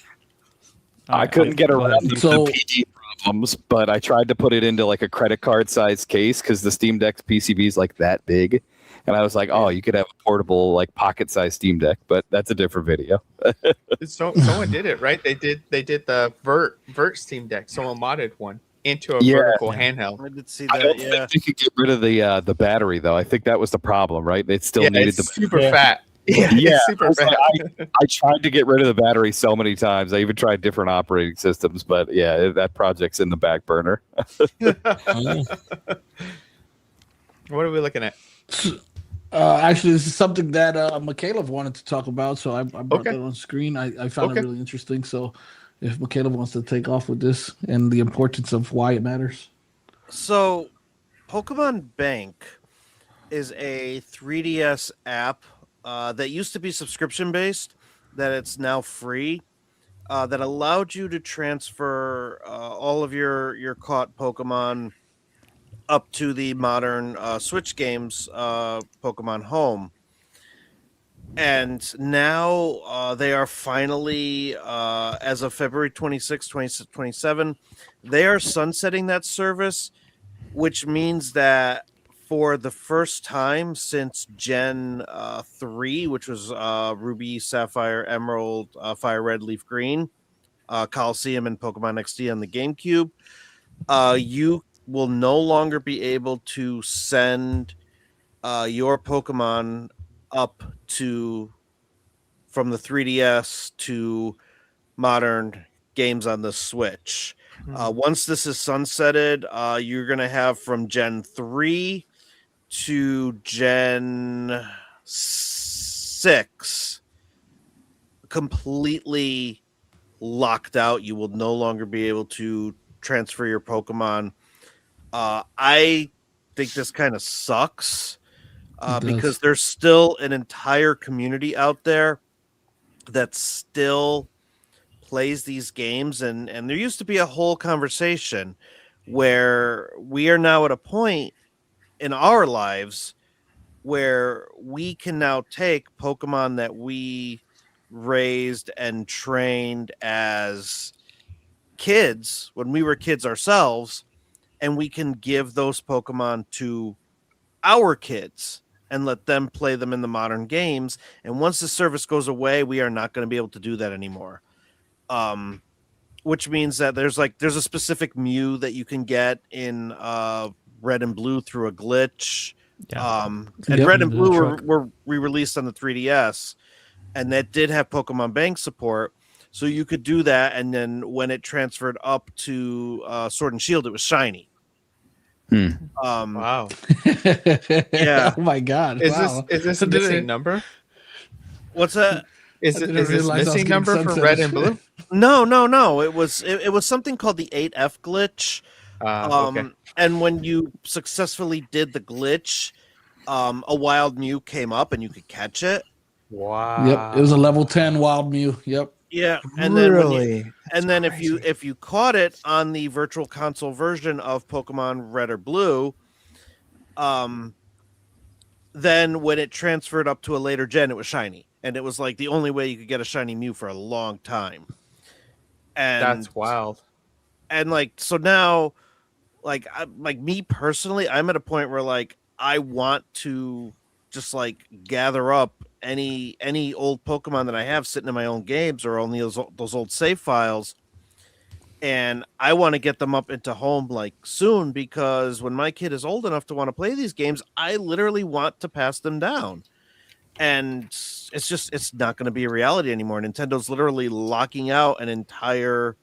I couldn't get around the PD problems, but I tried to put it into like a credit card size case because the Steam Deck's PCB is like that big. And I was like, oh, you could have a portable, like pocket-sized Steam Deck, but that's a different video. Someone did it, right? They did the Vert Steam Deck. Someone modded one into a vertical handheld. I did see that. I don't think they could get rid of the battery, though. I think that was the problem, right? They still needed the super fat. Yeah, it's super fat. I tried to get rid of the battery so many times. I even tried different operating systems, but yeah, that project's in the back burner. What are we looking at? Actually, this is something that Michaela wanted to talk about, so I brought that on screen. I found it really interesting. So, if Michaela wants to take off with this and the importance of why it matters. So, Pokemon Bank is a 3DS app that used to be subscription based, that it's now free, that allowed you to transfer all of your caught Pokemon up to the modern Switch games, Pokemon Home. And now they are finally, as of February 26, 2027, they are sunsetting that service, which means that for the first time since Gen 3, which was Ruby, Sapphire, Emerald, Fire Red, Leaf Green, Coliseum, and Pokemon XD on the GameCube, you will no longer be able to send your Pokemon up from the 3DS to modern games on the Switch. Once this is sunsetted, you're going to have from Gen 3 to Gen 6, completely locked out. You will no longer be able to transfer your Pokemon. I think this kind of sucks because there's still an entire community out there that still plays these games, and there used to be a whole conversation where we are now at a point in our lives where we can now take Pokemon that we raised and trained as kids when we were kids ourselves, and we can give those Pokemon to our kids and let them play them in the modern games. And once the service goes away, we are not going to be able to do that anymore. Which means that there's a specific Mew that you can get in Red and Blue through a glitch. Yeah. And Red and Blue were re-released on the 3DS, and that did have Pokemon Bank support. So you could do that, and then when it transferred up to Sword and Shield, it was shiny. Wow. Yeah. Oh my God. Is this a missing number? What's that? Is this missing number for Red and Blue? No. It was something called the 8F glitch. Okay. And when you successfully did the glitch, a wild Mew came up and you could catch it. Wow. Yep. It was a level 10 wild Mew. Yep. Yeah, and really? then if you caught it on the virtual console version of Pokemon Red or Blue, then when it transferred up to a later gen, it was shiny, and it was like the only way you could get a shiny Mew for a long time. And that's wild. And like so now, like me personally, I'm at a point where like I want to just like gather up any old Pokemon that I have sitting in my own games or only those old save files, and I want to get them up into home like soon, because when my kid is old enough to want to play these games, I literally want to pass them down, and it's not going to be a reality anymore. Nintendo's literally locking out an entire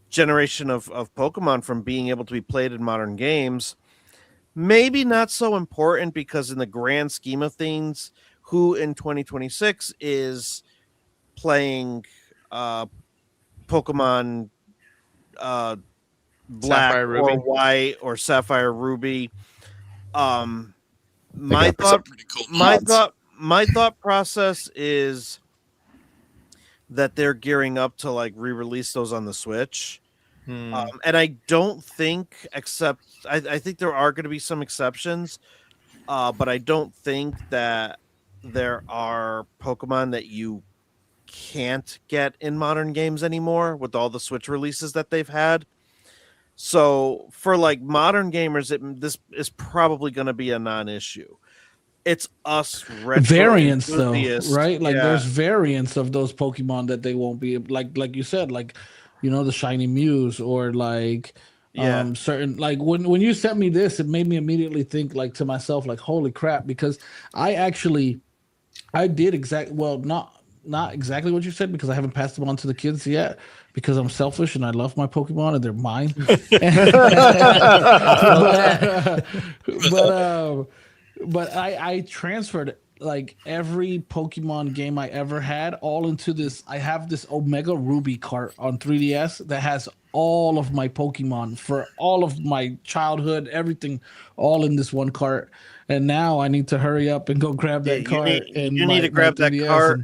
generation of Pokemon from being able to be played in modern games. Maybe not so important, because in the grand scheme of things, who in 2026 is playing Pokemon Black Sapphire, or Ruby? White or Sapphire Ruby? My got some thought process is that they're gearing up to like re-release those on the Switch. And I don't think, except I think there are going to be some exceptions, but I don't think that there are Pokemon that you can't get in modern games anymore with all the Switch releases that they've had. So for like modern gamers, this is probably going to be a non-issue. It's us retro variants enthusiasts, though, right? Like yeah. there's variants of those Pokemon that they won't be like you said, like the shiny Mews, or like certain, like when you sent me this, it made me immediately think like to myself, like, holy crap, because I did not exactly what you said, because I haven't passed them on to the kids yet, because I'm selfish and I love my Pokemon and they're mine. But I transferred like every Pokemon game I ever had all into this. I have this Omega Ruby cart on 3DS that has all of my Pokemon for all of my childhood, everything, all in this one cart. And now I need to hurry up and go grab that cart. You need to grab that cart,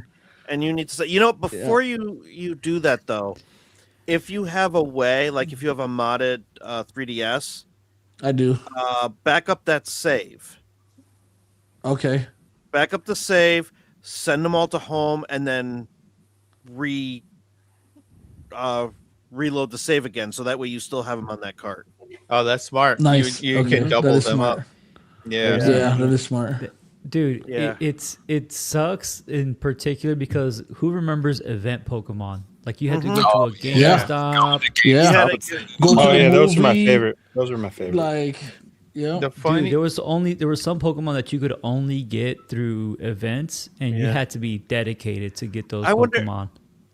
and you need to say, before you do that though, if you have a way, like if you have a modded 3DS, I do. Back up that save. Okay. Back up the save, send them all to home, and then reload the save again, so that way you still have them on that cart. Oh, that's smart. Nice. You can double them smart. up. Yeah, that is smart. Dude, Yeah. it sucks in particular because who remembers event Pokemon? Like you had to go to a GameStop. Yeah. Go to the those were my movie, favorite. Those were my favorite. Like, yeah. The funny, Dude, there were some Pokemon that you could only get through events, and you had to be dedicated to get those Pokemon.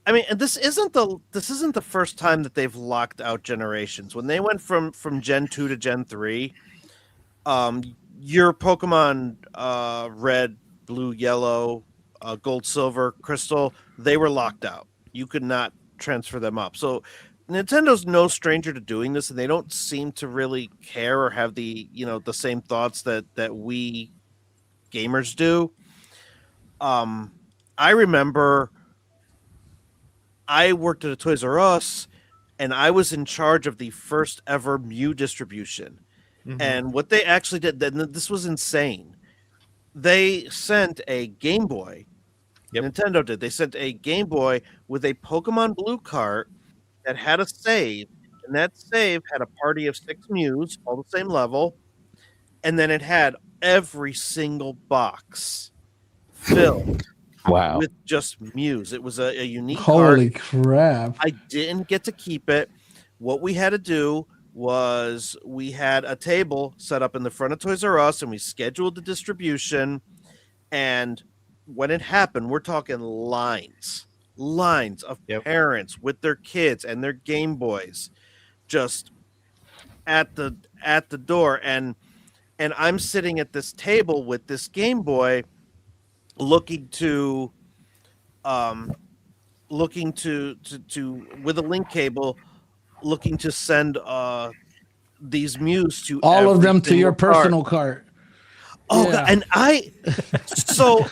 I mean, and this isn't the first time that they've locked out generations. When they went from Gen 2 to Gen 3, your Pokemon red, blue, yellow, gold, silver, crystal, they were locked out. You could not transfer them up. So Nintendo's no stranger to doing this, and they don't seem to really care or have the same thoughts that we gamers do. I remember I worked at a Toys R Us, and I was in charge of the first ever Mew distribution. Mm-hmm. And what they actually did, this was insane. They sent a Game Boy. Yep. Nintendo did. They sent a Game Boy with a Pokemon Blue cart that had a save, and that save had a party of 6 Mews, all the same level, and then it had every single box filled with just Mews. It was a unique Holy cart. Crap. I didn't get to keep it. What we had to do was we had a table set up in the front of Toys R Us, and we scheduled the distribution, and when it happened, we're talking lines of parents with their kids and their Game Boys just at the door, and I'm sitting at this table with this Game Boy looking to with a link cable looking to send these Mews to all of them to your personal cart. Oh, yeah. God. And so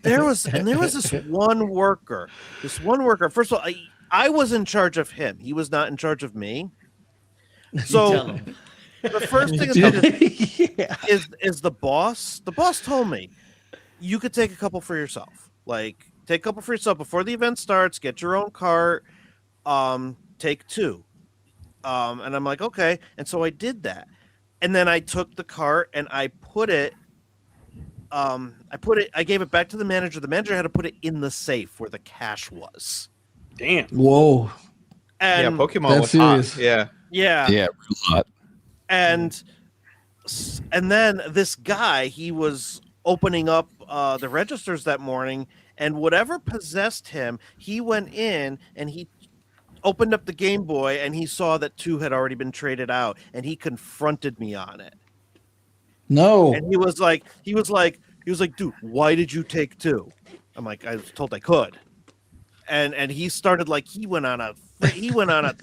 there was this one worker. First of all, I was in charge of him. He was not in charge of me. So the first thing is the boss. The boss told me you could take a couple for yourself. Like, take a couple for yourself before the event starts. Get your own cart. Take 2. And I'm like, okay. And so I did that. And then I took the cart and I put it. I gave it back to the manager. The manager had to put it in the safe where the cash was. Damn. Whoa. And Pokemon was serious. Hot. Yeah, real hot. And then this guy, he was opening up the registers that morning, and whatever possessed him, he went in and he opened up the Game Boy, and he saw that 2 had already been traded out, and he confronted me on it. No. And he was like, dude, why did you take 2? I'm like, I was told I could. And he started he went on a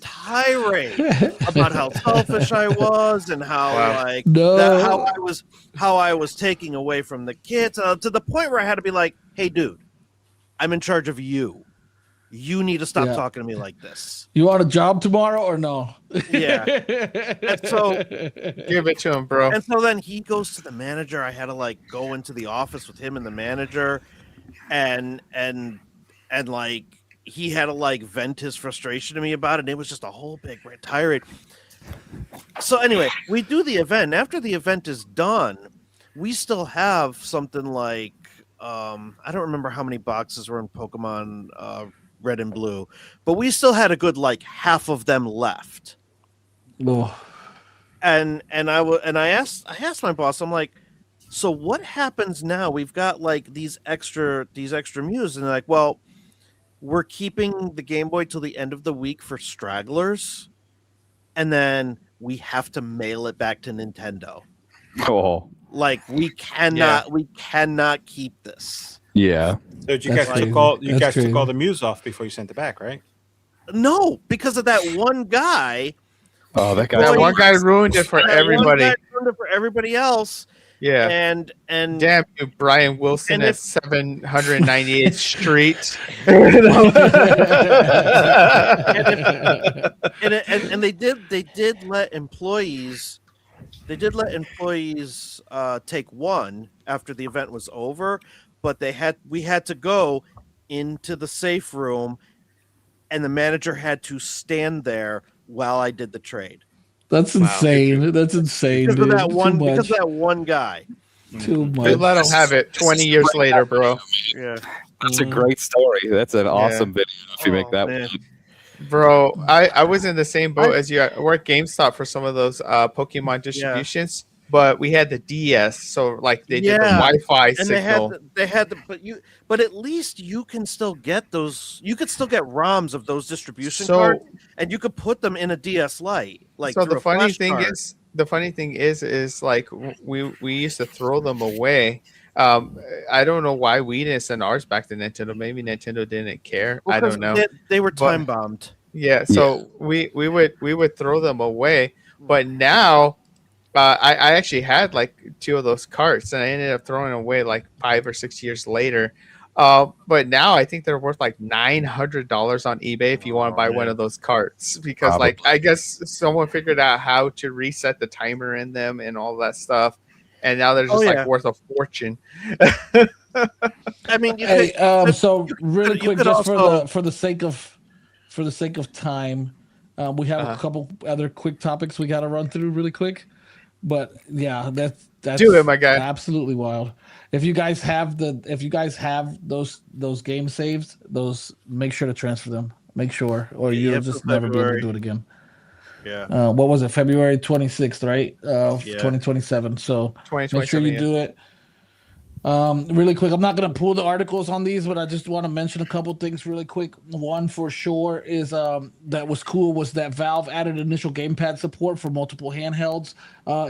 tirade about how selfish I was and how how I was taking away from the kids, to the point where I had to be like, hey, dude, I'm in charge of you. You need to stop talking to me like this. You want a job tomorrow or no? Yeah. And so give it to him, bro. And so then he goes to the manager. I had to go into the office with him and the manager, and he had to vent his frustration to me about it. And it was just a whole big tirade. So anyway, we do the event. After the event is done, we still have something I don't remember how many boxes were in Pokemon Red and Blue, but we still had a good half of them left. Oh. And I asked my boss, I'm like, so what happens now? We've got these extra Mews, and they're like, well, we're keeping the Game Boy till the end of the week for stragglers, and then we have to mail it back to Nintendo. Oh. We cannot keep this. Yeah. So you guys took all the Mews off before you sent it back, right? No, because of that one guy. Oh, that one guy ruined it for everybody. Ruined it for everybody else. Yeah. And damn you, Brian Wilson at 798th Street. and they did let employees. Take one after the event was over, but we had to go into the safe room, and the manager had to stand there while I did the trade. That's insane. That's insane. Because of that one guy. Too much. They let him have it 20 years later, bro. Yeah. That's a great story. That's an awesome video if you make that one. Bro, I was in the same boat as you. We're at GameStop for some of those Pokemon distributions, but we had the DS, so they did the Wi-Fi signal. They had but at least you can still get those. You could still get ROMs of those distribution cards, and you could put them in a DS Lite. So the funny thing the funny thing is like we used to throw them away. I don't know why we didn't send ours back to Nintendo. Maybe Nintendo didn't care. I don't know. They were time bombed. Yeah, so we would throw them away. But now, I actually had like 2 of those carts, and I ended up throwing them away like 5 or 6 years later. But now I think they're worth like $900 on eBay if you want to buy one of those carts, because like I guess someone figured out how to reset the timer in them and all that stuff, and now they're just like worth a fortune. I mean, so really quick, just for the sake of time, we have a couple other quick topics we got to run through really quick. But yeah, that's do it, my guy. Absolutely wild. If you guys have those game saves, make sure to transfer them. Make sure, or you'll just never be able to do it again. Yeah. What was it? February 26th, right? 2027. So make sure you do it. Really quick, I'm not going to pull the articles on these, but I just want to mention a couple things really quick. One for sure is that was cool was that Valve added initial gamepad support for multiple handhelds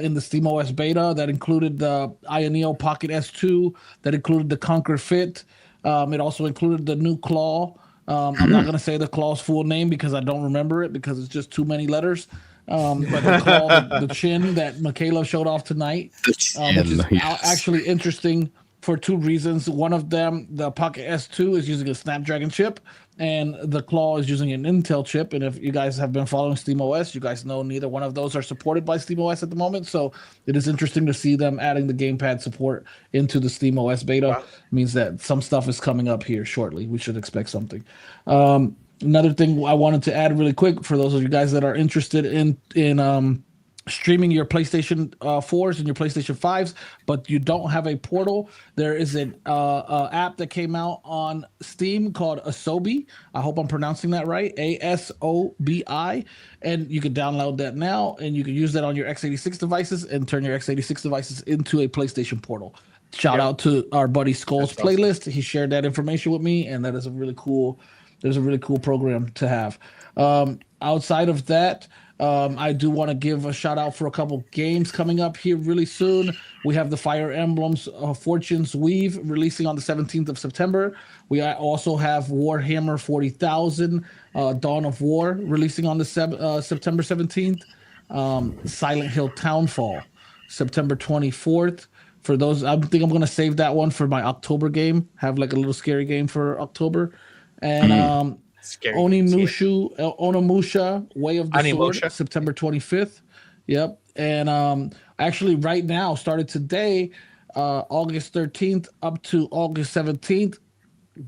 in the SteamOS beta. That included the AYN Pocket S2, that included the KONKR Fit. It also included the new claw. I'm not going to say the claw's full name because I don't remember it because it's just too many letters. But the claw, the chin that Michaela showed off tonight, which is actually interesting for 2 reasons. One of them, the Pocket S2 is using a Snapdragon chip, and the Claw is using an Intel chip. And if you guys have been following SteamOS, you guys know neither one of those are supported by SteamOS at the moment. So it is interesting to see them adding the gamepad support into the SteamOS beta. Wow. It means that some stuff is coming up here shortly. We should expect something. Another thing I wanted to add really quick for those of you guys that are interested in streaming your PlayStation 4s and your PlayStation 5s, but you don't have a Portal, there is an app that came out on Steam called Asobi. I hope I'm pronouncing that right, ASOBI, and you can download that now, and you can use that on your x86 devices and turn your x86 devices into a PlayStation Portal. Shout out to our buddy Skull's playlist. Awesome. He shared that information with me, and that is a really cool program to have. Outside of that, I do want to give a shout out for a couple games coming up here really soon. We have the Fire Emblems Fortune's Weave releasing on the 17th of September. We also have Warhammer 40,000 Dawn of War releasing on the September 17th. Silent Hill Townfall, September 24th. For those, I think I'm going to save that one for my October game. Have like a little scary game for October. And Onimusha, Way of the Sword, September 25th. Yep. And actually right now, started today, August 13th up to August 17th,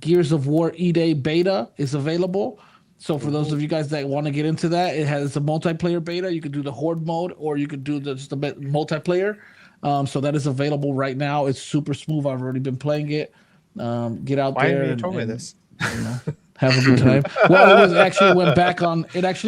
Gears of War E-Day beta is available. So for those of you guys that want to get into that, it has a multiplayer beta. You could do the Horde mode, or you could do just a bit multiplayer. So that is available right now. It's super smooth. I've already been playing it. Get out there. Why haven't you told me this? You know, have a good time. Well, it actually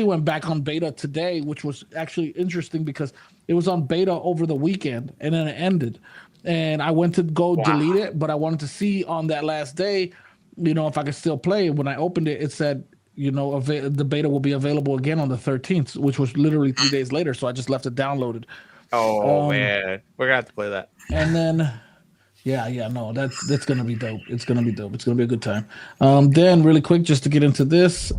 went back on beta today, which was actually interesting because it was on beta over the weekend and then it ended. And I went to go delete it, but I wanted to see on that last day, you know, if I could still play. When I opened it, it said, you know, the beta will be available again on the 13th, which was literally 3 days later. So I just left it downloaded. Oh man, we're gonna have to play that. And then, no, that's gonna be dope. It's gonna be dope. It's gonna be a good time. Then really quick, just to get into this.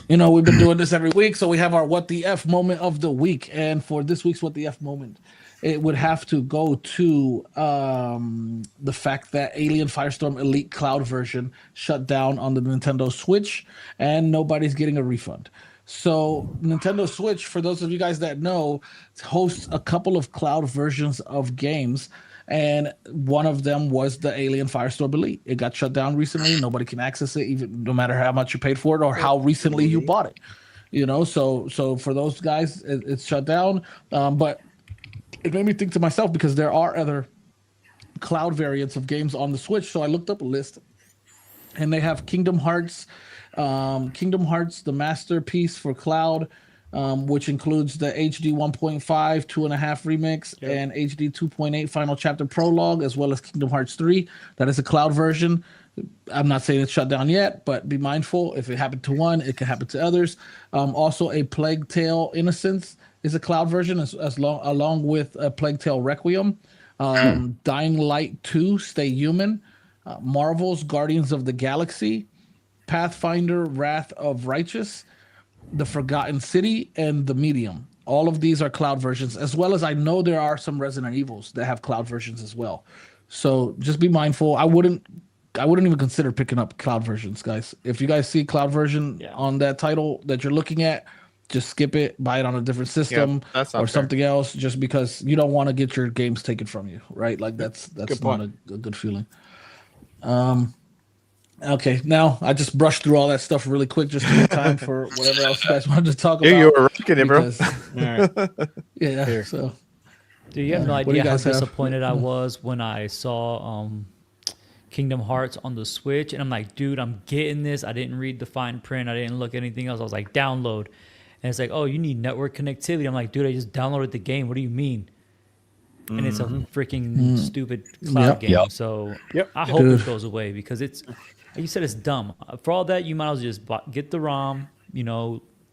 You know, we've been doing this every week, so we have our What the F moment of the week. And for this week's What the F moment, it would have to go to the fact that Alien Firestorm Elite Cloud version shut down on the Nintendo Switch, and nobody's getting a refund. So Nintendo Switch, for those of you guys that know, hosts a couple of cloud versions of games, and one of them was the Alien Firestorm Elite. It got shut down recently. Nobody can access it, even no matter how much you paid for it or how recently you bought it. You know, so for those guys, it's shut down. But it made me think to myself, because there are other cloud variants of games on the Switch. So I looked up a list, and they have Kingdom Hearts, the masterpiece for cloud, which includes the HD 1.5, 2.5 remix, and HD 2.8 Final Chapter Prologue, as well as Kingdom Hearts 3. That is a cloud version. I'm not saying it's shut down yet, but be mindful. If it happened to one, it can happen to others. Also, a Plague Tale Innocence is a cloud version, along with a Plague Tale Requiem. Dying Light 2, Stay Human. Marvel's Guardians of the Galaxy. Pathfinder, Wrath of Righteous. The Forgotten City, and The Medium. All of these are cloud versions, as well as I know there are some Resident Evils that have cloud versions as well. So just be mindful. I wouldn't even consider picking up cloud versions, guys. If you guys see cloud version on that title that you're looking at, just skip it, buy it on a different system or something else, just because you don't want to get your games taken from you, right? Like that's not a good feeling. Okay, now I just brushed through all that stuff really quick just to make time for whatever else you guys wanted to talk about. You were rocking it, bro. Yeah, Here. so. Dude, you have no idea how disappointed I was when I saw Kingdom Hearts on the Switch, and I'm like, dude, I'm getting this. I didn't read the fine print. I didn't look at anything else. I was like, download. And it's like, oh, you need network connectivity. I'm like, dude, I just downloaded the game. What do you mean? And it's a freaking stupid cloud game. So I hope it goes away because it's, like you said, it's dumb. For all that, you might as well just get the ROM,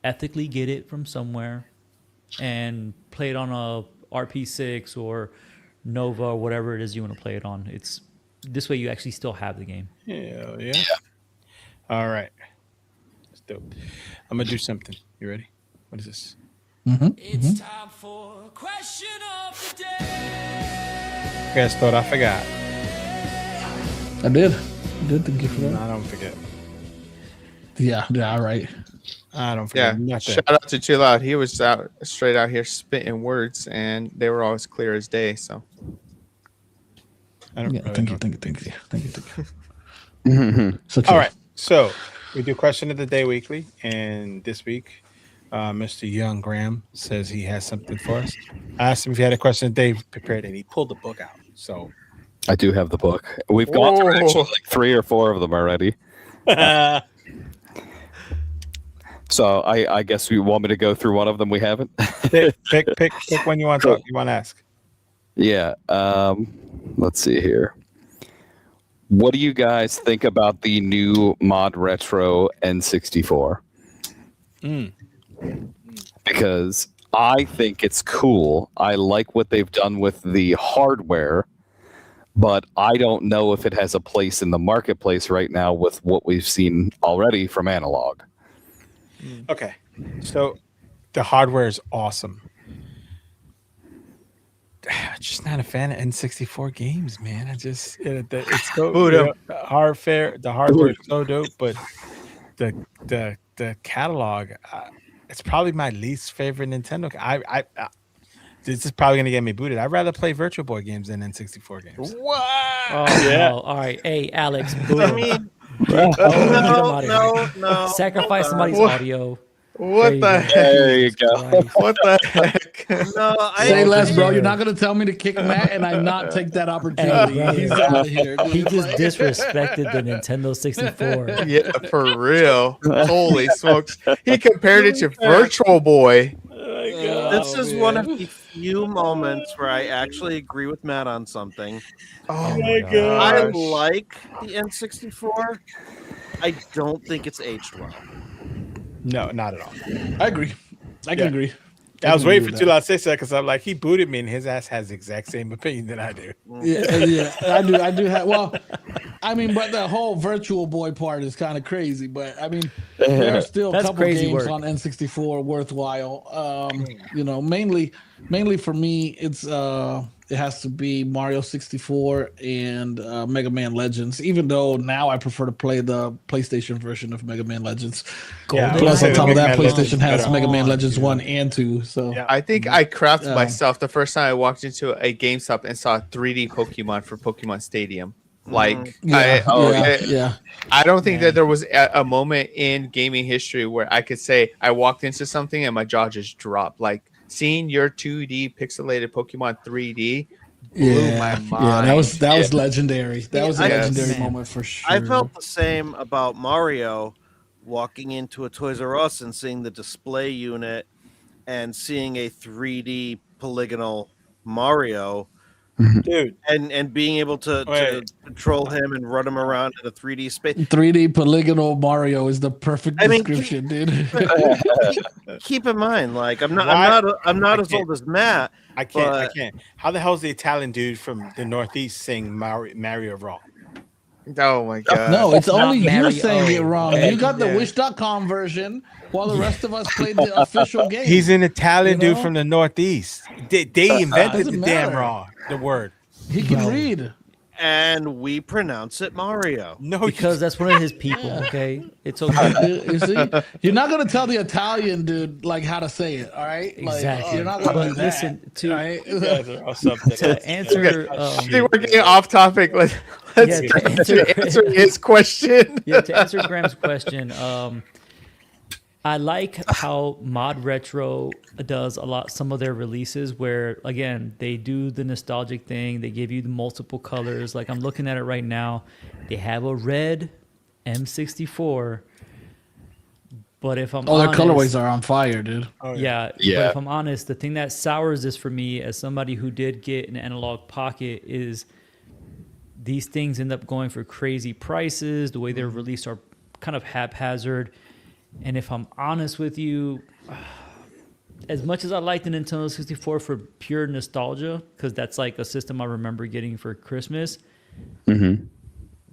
ethically get it from somewhere and play it on a RP6 or Nova or whatever it is you want to play it on. It's this way you actually still have the game. Yeah. All right. Let's do it. I'm gonna do something. You ready? What is this? It's time for question of the day. You guys thought I forgot. I did. Thank you for that. No, I don't forget. Yeah, all right. I don't forget. Yeah, shout out to Chill Out. He was straight out here spitting words, and they were always clear as day. So, I don't really thank know. you. So all right, so we do question of the day weekly, and this week, Mr. Young Graham says he has something for us. I asked him if he had a question of the day prepared, and he pulled the book out. So, I do have the book. We've gone through actually like 3 or 4 of them already. So I guess you want me to go through one of them we haven't? pick when you want to talk. You want to ask? Yeah. Let's see here. What do you guys think about the new Mod Retro N64? Because I think it's cool. I like what they've done with the hardware, but I don't know if it has a place in the marketplace right now with what we've seen already from Analog. Okay, so the hardware is awesome. Just not a fan of N64 games, man. it's so hardware. The hardware is so dope, but the catalog, it's probably my least favorite Nintendo. I this is probably gonna get me booted. I'd rather play Virtual Boy games than N64 games. what? Oh, no. All right. Hey, Alex. Boom. I mean, no. Sacrifice somebody's audio. What the heck? There you go. What the heck? No, Say less, bro. You're not gonna tell me to kick Matt and I not take that opportunity. Hey, He's out of here. He just disrespected the Nintendo 64. Yeah, for real. Holy smokes. He compared it to Virtual Boy. This is one of the few moments where I actually agree with Matt on something. Oh my I god. like the N64. I don't think it's aged well. No, not at all. I agree. I can agree. I was waiting for Tula to say so because I'm like, he booted me and his ass has the exact same opinion that I do. Yeah, I do have. Well, I mean, but the whole Virtual Boy part is kind of crazy. But I mean, there are still a couple games on N64 worthwhile. Mainly for me, it has to be Mario 64 and Mega Man Legends. Even though now I prefer to play the PlayStation version of Mega Man Legends. Plus, on top of that, PlayStation has Mega Man Legends 1 and 2. So I think I crapped myself the first time I walked into a GameStop and saw 3D Pokemon for Pokemon Stadium. Like, I don't think that there was a moment in gaming history where I could say I walked into something and my jaw just dropped. Like, seeing your 2D pixelated Pokemon 3D blew my mind. Yeah, that was legendary. That was a legendary moment for sure. I felt the same about Mario walking into a Toys R Us and seeing the display unit and seeing a 3D polygonal Mario. Dude, and being able to control him and run him around in a 3D space. 3D polygonal Mario is the perfect description, dude. Keep in mind, like I'm not as old as Matt. I can't. How the hell is the Italian dude from the Northeast saying Mario wrong? Oh my god! No, it's only you Mario. saying it wrong. Okay. You got the Wish.com version, while the rest of us played the official game. He's an Italian You dude know? from the Northeast. They invented the Doesn't damn matter. the word. He can read. And we pronounce it Mario. No, Because that's one of his people. Okay, it's okay. You see, you're not gonna tell the Italian dude like how to say it. All right, like, Exactly. You're not gonna But do that, listen, to right? you guys are all something. to answer, I think we're getting off topic. Let's Yeah, to answer his question. yeah, to answer Graham's question, I like how Mod Retro does some of their releases where, again, they do the nostalgic thing. They give you the multiple colors. Like I'm looking at it right now. They have a red M64, but if I'm All their honest, colorways are on fire, dude. yeah. But Yeah. if I'm honest, the thing that sours this for me as somebody who did get an analog pocket is these things end up going for crazy prices. The way they're released are kind of haphazard. And if I'm honest with you, as much as I like the Nintendo 64 for pure nostalgia, because that's like a system I remember getting for Christmas,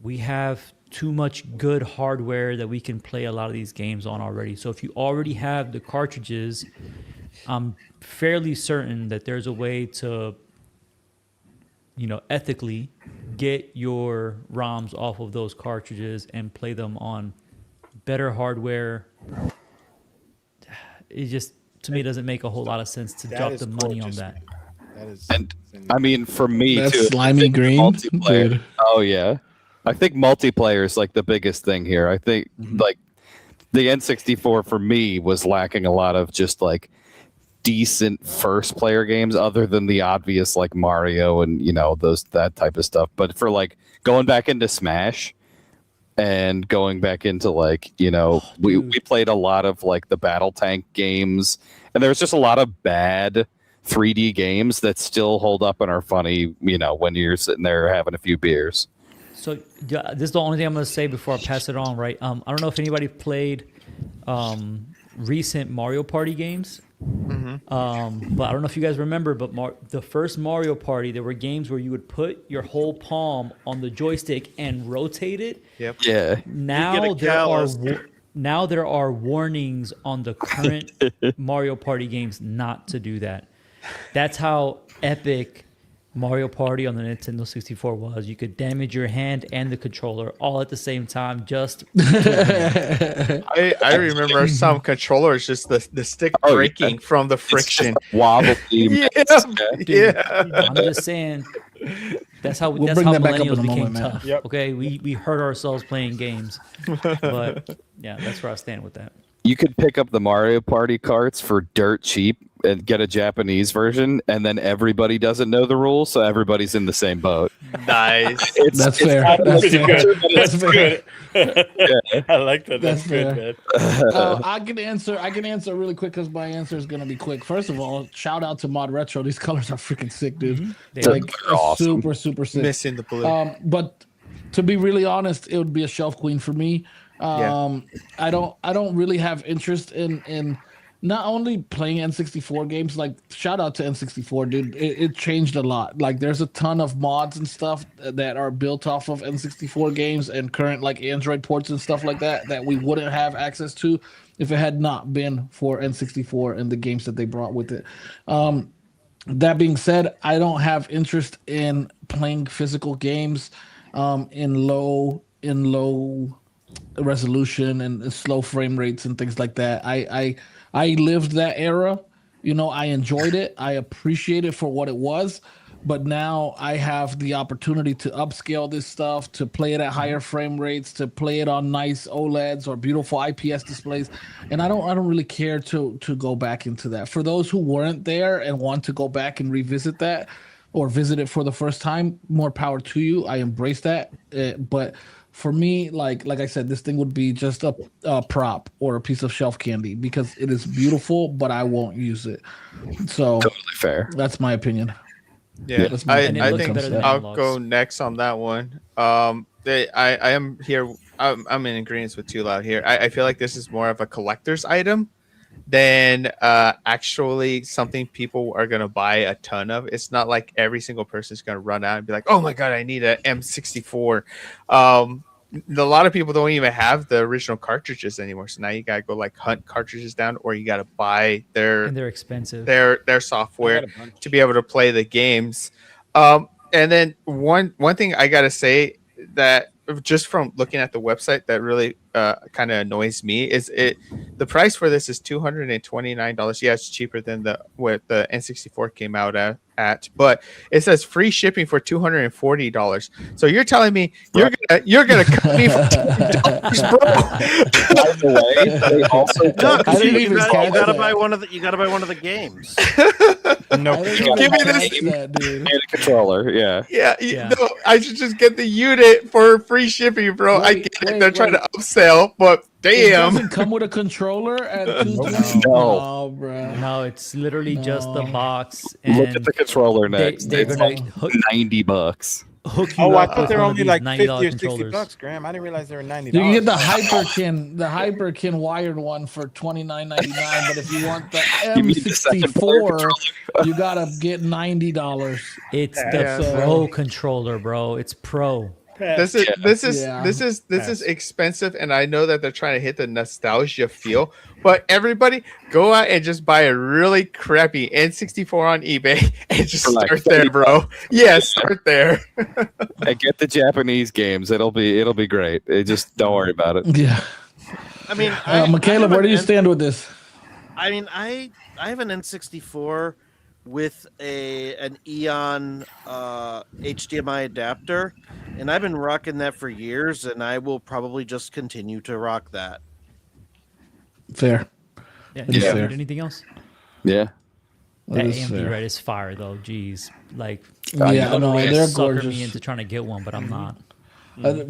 we have too much good hardware that we can play a lot of these games on already. So if you already have the cartridges, I'm fairly certain that there's a way to, ethically get your ROMs off of those cartridges and play them on better hardware. It just, to me, doesn't make a whole lot of sense to drop the money on gorgeous, that. man. That is, And I mean, for me That too, slimy green, multiplayer. dude. Oh yeah, I think multiplayer is like the biggest thing here. I think like the N64 for me was lacking a lot of just like decent first player games, other than the obvious like Mario and that type of stuff. But for like going back into Smash and going back into like we played a lot of like the battle tank games, and there's just a lot of bad 3D games that still hold up and are funny when you're sitting there having a few beers. So this is the only thing I'm going to say before I pass it on, right? I don't know if anybody played recent Mario Party games. But I don't know if you guys remember, but the first Mario Party, there were games where you would put your whole palm on the joystick and rotate it. Yep. Yeah. Now there are warnings on the current Mario Party games not to do that. That's how epic Mario Party on the Nintendo 64 was. You could damage your hand and the controller all at the same time. Just I remember some controllers, just the stick breaking from the friction. Wobbly. Yeah. I'm just saying that's how We'll bring that back up in millennials a became moment, man. tough. Yep. Okay, we hurt ourselves playing games, but yeah, that's where I stand with that. You could pick up the Mario Party carts for dirt cheap and get a Japanese version, and then everybody doesn't know the rules, so everybody's in the same boat. Nice. That's fair. That's fair. That's good. I like that. That's fair. good, man. I can answer really quick because my answer is gonna be quick. First of all, shout out to Mod Retro. These colors are freaking sick, dude. They Like are awesome. super sick. Missing the blue. But to be really honest, it would be a shelf queen for me. I don't really have interest in not only playing N64 games. Like, shout out to N64, dude. It changed a lot. Like, there's a ton of mods and stuff that are built off of N64 games and current like Android ports and stuff like that we wouldn't have access to if it had not been for N64 and the games that they brought with it. That being said, I don't have interest in playing physical games in low resolution and slow frame rates and things like that. I lived that era. I enjoyed it. I appreciate it for what it was. But now I have the opportunity to upscale this stuff, to play it at higher frame rates, to play it on nice OLEDs or beautiful IPS displays. And I don't really care to go back into that. For those who weren't there and want to go back and revisit that or visit it for the first time, more power to you. I embrace that. But for me, like I said, this thing would be just a prop or a piece of shelf candy because it is beautiful, but I won't use it. So Totally fair. that's my opinion. Yeah, Let's I, move And it I looks think better than I'll analogs. go next on that one. I am here. I'm in agreement with Too Loud here. I feel like this is more of a collector's item than actually something people are gonna buy a ton of. It's not like every single person is gonna run out and be like, "Oh my god, I need an M64." A lot of people don't even have the original cartridges anymore, so now you gotta go like hunt cartridges down, or you gotta buy And they're expensive. their software to be able to play the games. And then one thing I gotta say that just from looking at the website that really kind of annoys me is the price for this is $229. Yeah, it's cheaper than what the N64 came out at, but it says free shipping for $240. So you're telling me you're gonna cut me for $2, bro? By the way, they also No, I didn't even you catch gotta that. buy one of the. You gotta buy one of the games. No, I didn't Give even me catch this- that, dude. and a controller. Yeah. Yeah. No, I should just get the unit for free shipping, bro. I Wait, get it. wait, They're trying wait. to upsell, but It damn. doesn't come with a controller at No. $220. Bro. No, it's literally just the No. box. Look And at the controller next. they're It's gonna like hook, $90. hook you Oh, I up thought with they were one of only these like $90 $50 or $60, controllers. Graham. I didn't realize they were $90. You can get the Hyperkin wired one for $29.99, but if you want the You mean the second M64, you gotta get $90. It's Yeah, the yeah. pro controller, bro. It's pro. This is Yeah. this is expensive, and I know that they're trying to hit the nostalgia feel. But everybody, go out and just buy a really crappy N64 on eBay and just For like start there, bro. Yeah, start there. And get the Japanese games. It'll be great. Just don't worry about it. Yeah. I mean, Michaela, where do you stand with this? I mean, I have an N64 with an Eon HDMI adapter, and I've been rocking that for years, and I will probably just continue to rock that. Fair. Yeah. That is You fair. need anything else? Yeah. That That is AMD fair. red is fire though. Jeez, like Yeah, no, literally they're sucker me gorgeous. into trying to get one, but I'm not.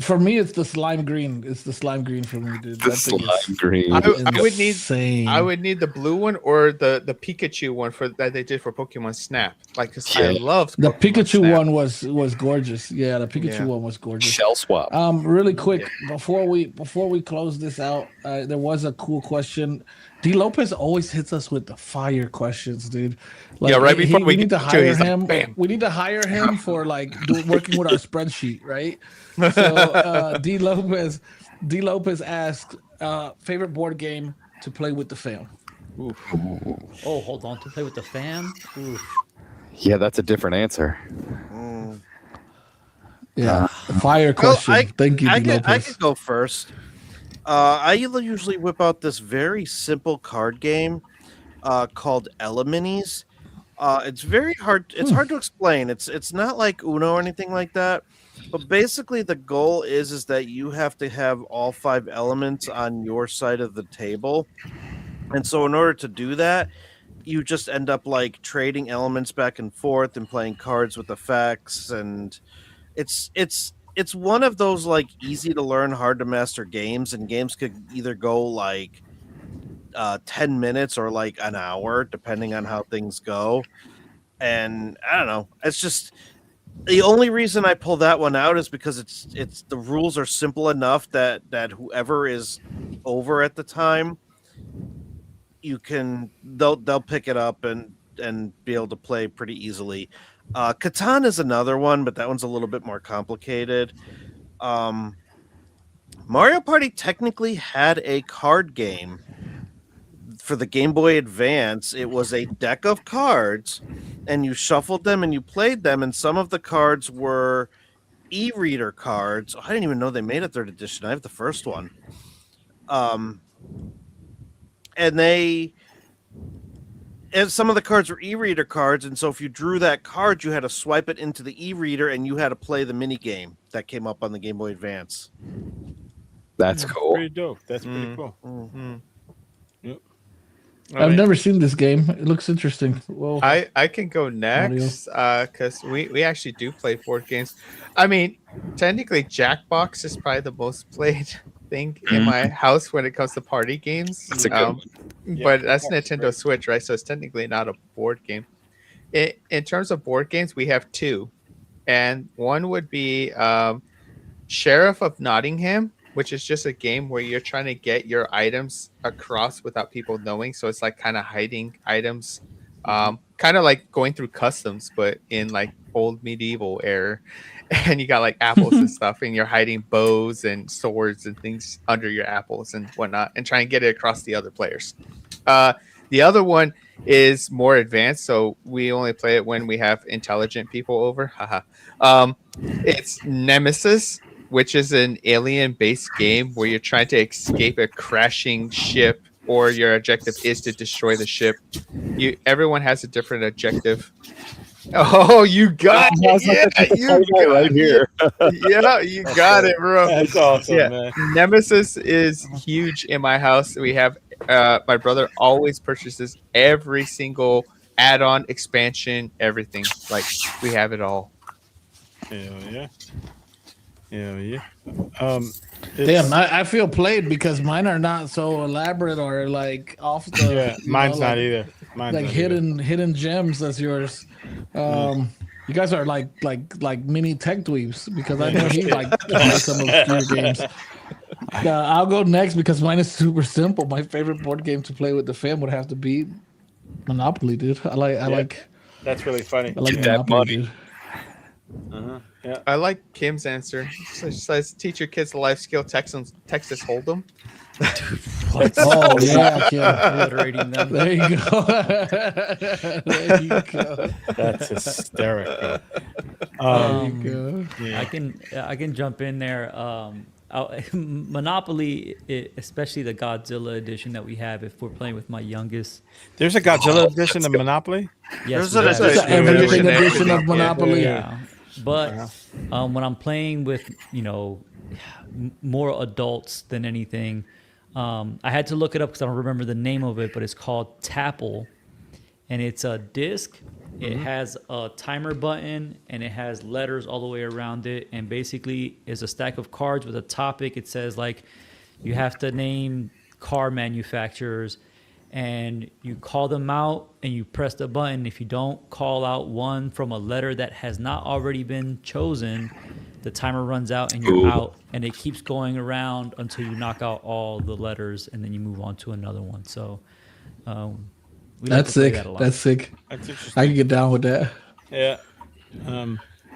For me, it's the slime green. It's the slime green for me, dude. The That thing is slime green. I would need insane. I would need the blue one or the Pikachu one for that they did for Pokemon Snap. Like, 'cause I Yeah. loved The Pokemon Pikachu Snap. one was gorgeous. Yeah, the Pikachu Yeah. one was gorgeous. Shell swap. Really quick before we close this out, there was a cool question. D Lopez always hits us with the fire questions, dude. Yeah, right before we need to get to it, hire he's like, him. bam. We need to hire him for like working with our spreadsheet, right? So D Lopez asked favorite board game to play with the fam. Oh, hold on, to play with the fam. Oof. Yeah, that's a different answer. Yeah, fire question. Thank you, I D Lopez. could go first. I usually whip out this very simple card game called Eleminis. It's very hard. It's hard to explain. It's not like Uno or anything like that. But basically, the goal is that you have to have all 5 elements on your side of the table, and so in order to do that, you just end up like trading elements back and forth and playing cards with effects, and it's one of those like easy to learn, hard to master games, and games could either go like 10 minutes or like an hour, depending on how things go. And I don't know. It's just the only reason I pull that one out is because it's the rules are simple enough that whoever is over at the time, they'll pick it up and be able to play pretty easily. Catan is another one, but that one's a little bit more complicated. Mario Party technically had a card game for the Game Boy Advance. It was a deck of cards, and you shuffled them and you played them, and some of the cards were e-reader cards. I didn't even know they made a 3rd edition. I have the first one. And some of the cards were e-reader cards, and so if you drew that card, you had to swipe it into the e-reader, and you had to play the mini game that came up on the Game Boy Advance. That's cool. Pretty dope. That's pretty cool. Yep. I've never seen this game. It looks interesting. Well, I can go next because we actually do play board games. I mean, technically, Jackbox is probably the most played thing in my house when it comes to party games. That's a good one. But that's Nintendo Switch, right? So it's technically not a board game. in terms of board games, we have two, and one would be Sheriff of Nottingham, which is just a game where you're trying to get your items across without people knowing. So it's like kind of hiding items, kind of like going through customs, but in like old medieval era. And you got like apples and stuff, and you're hiding bows and swords and things under your apples and whatnot, and try and get it across the other players. The other one is more advanced, so we only play it when we have intelligent people over. It's Nemesis, which is an alien-based game where you're trying to escape a crashing ship, or your objective is to destroy the ship. Everyone has a different objective. Oh, you got it! Yeah, you got it right here. Yeah, you got it, bro. That's awesome, man. Nemesis is huge in my house. We have my brother always purchases every single add-on, expansion, everything. Like we have it all. Hell yeah. Hell yeah. Damn, I feel played because mine are not so elaborate or like off the. Yeah, mine's not either. Mine's like not hidden gems as yours. You guys are like mini tech dweebs because I know he like plays some obscure games. I'll go next because mine is super simple. My favorite board game to play with the fam would have to be Monopoly, dude. I like. That's really funny. I like Get that Monopoly, money. dude. Yeah. I like Kim's answer. She says, "Teach your kids the life skill Texas Hold'em." Oh yeah, Kim. Obliterating them. There you go. There you go. That's hysterical. There you go. Yeah. I can jump in there. Monopoly, especially the Godzilla edition that we have, if we're playing with my youngest. There's a Godzilla edition of Monopoly. Yes, There's we an have. Everything edition of Monopoly. Yeah, but when I'm playing with more adults than anything, I had to look it up because I don't remember the name of it, but it's called Tapple, and it's a disc. It has a timer button and it has letters all the way around it, and basically is a stack of cards with a topic. It says like you have to name car manufacturers, and you call them out and you press the button. If you don't call out one from a letter that has not already been chosen, the timer runs out and you're out, and it keeps going around until you knock out all the letters, and then you move on to another one. So we like That's to play sick. that a lot. That's sick. That's interesting. I can get down with that. Yeah.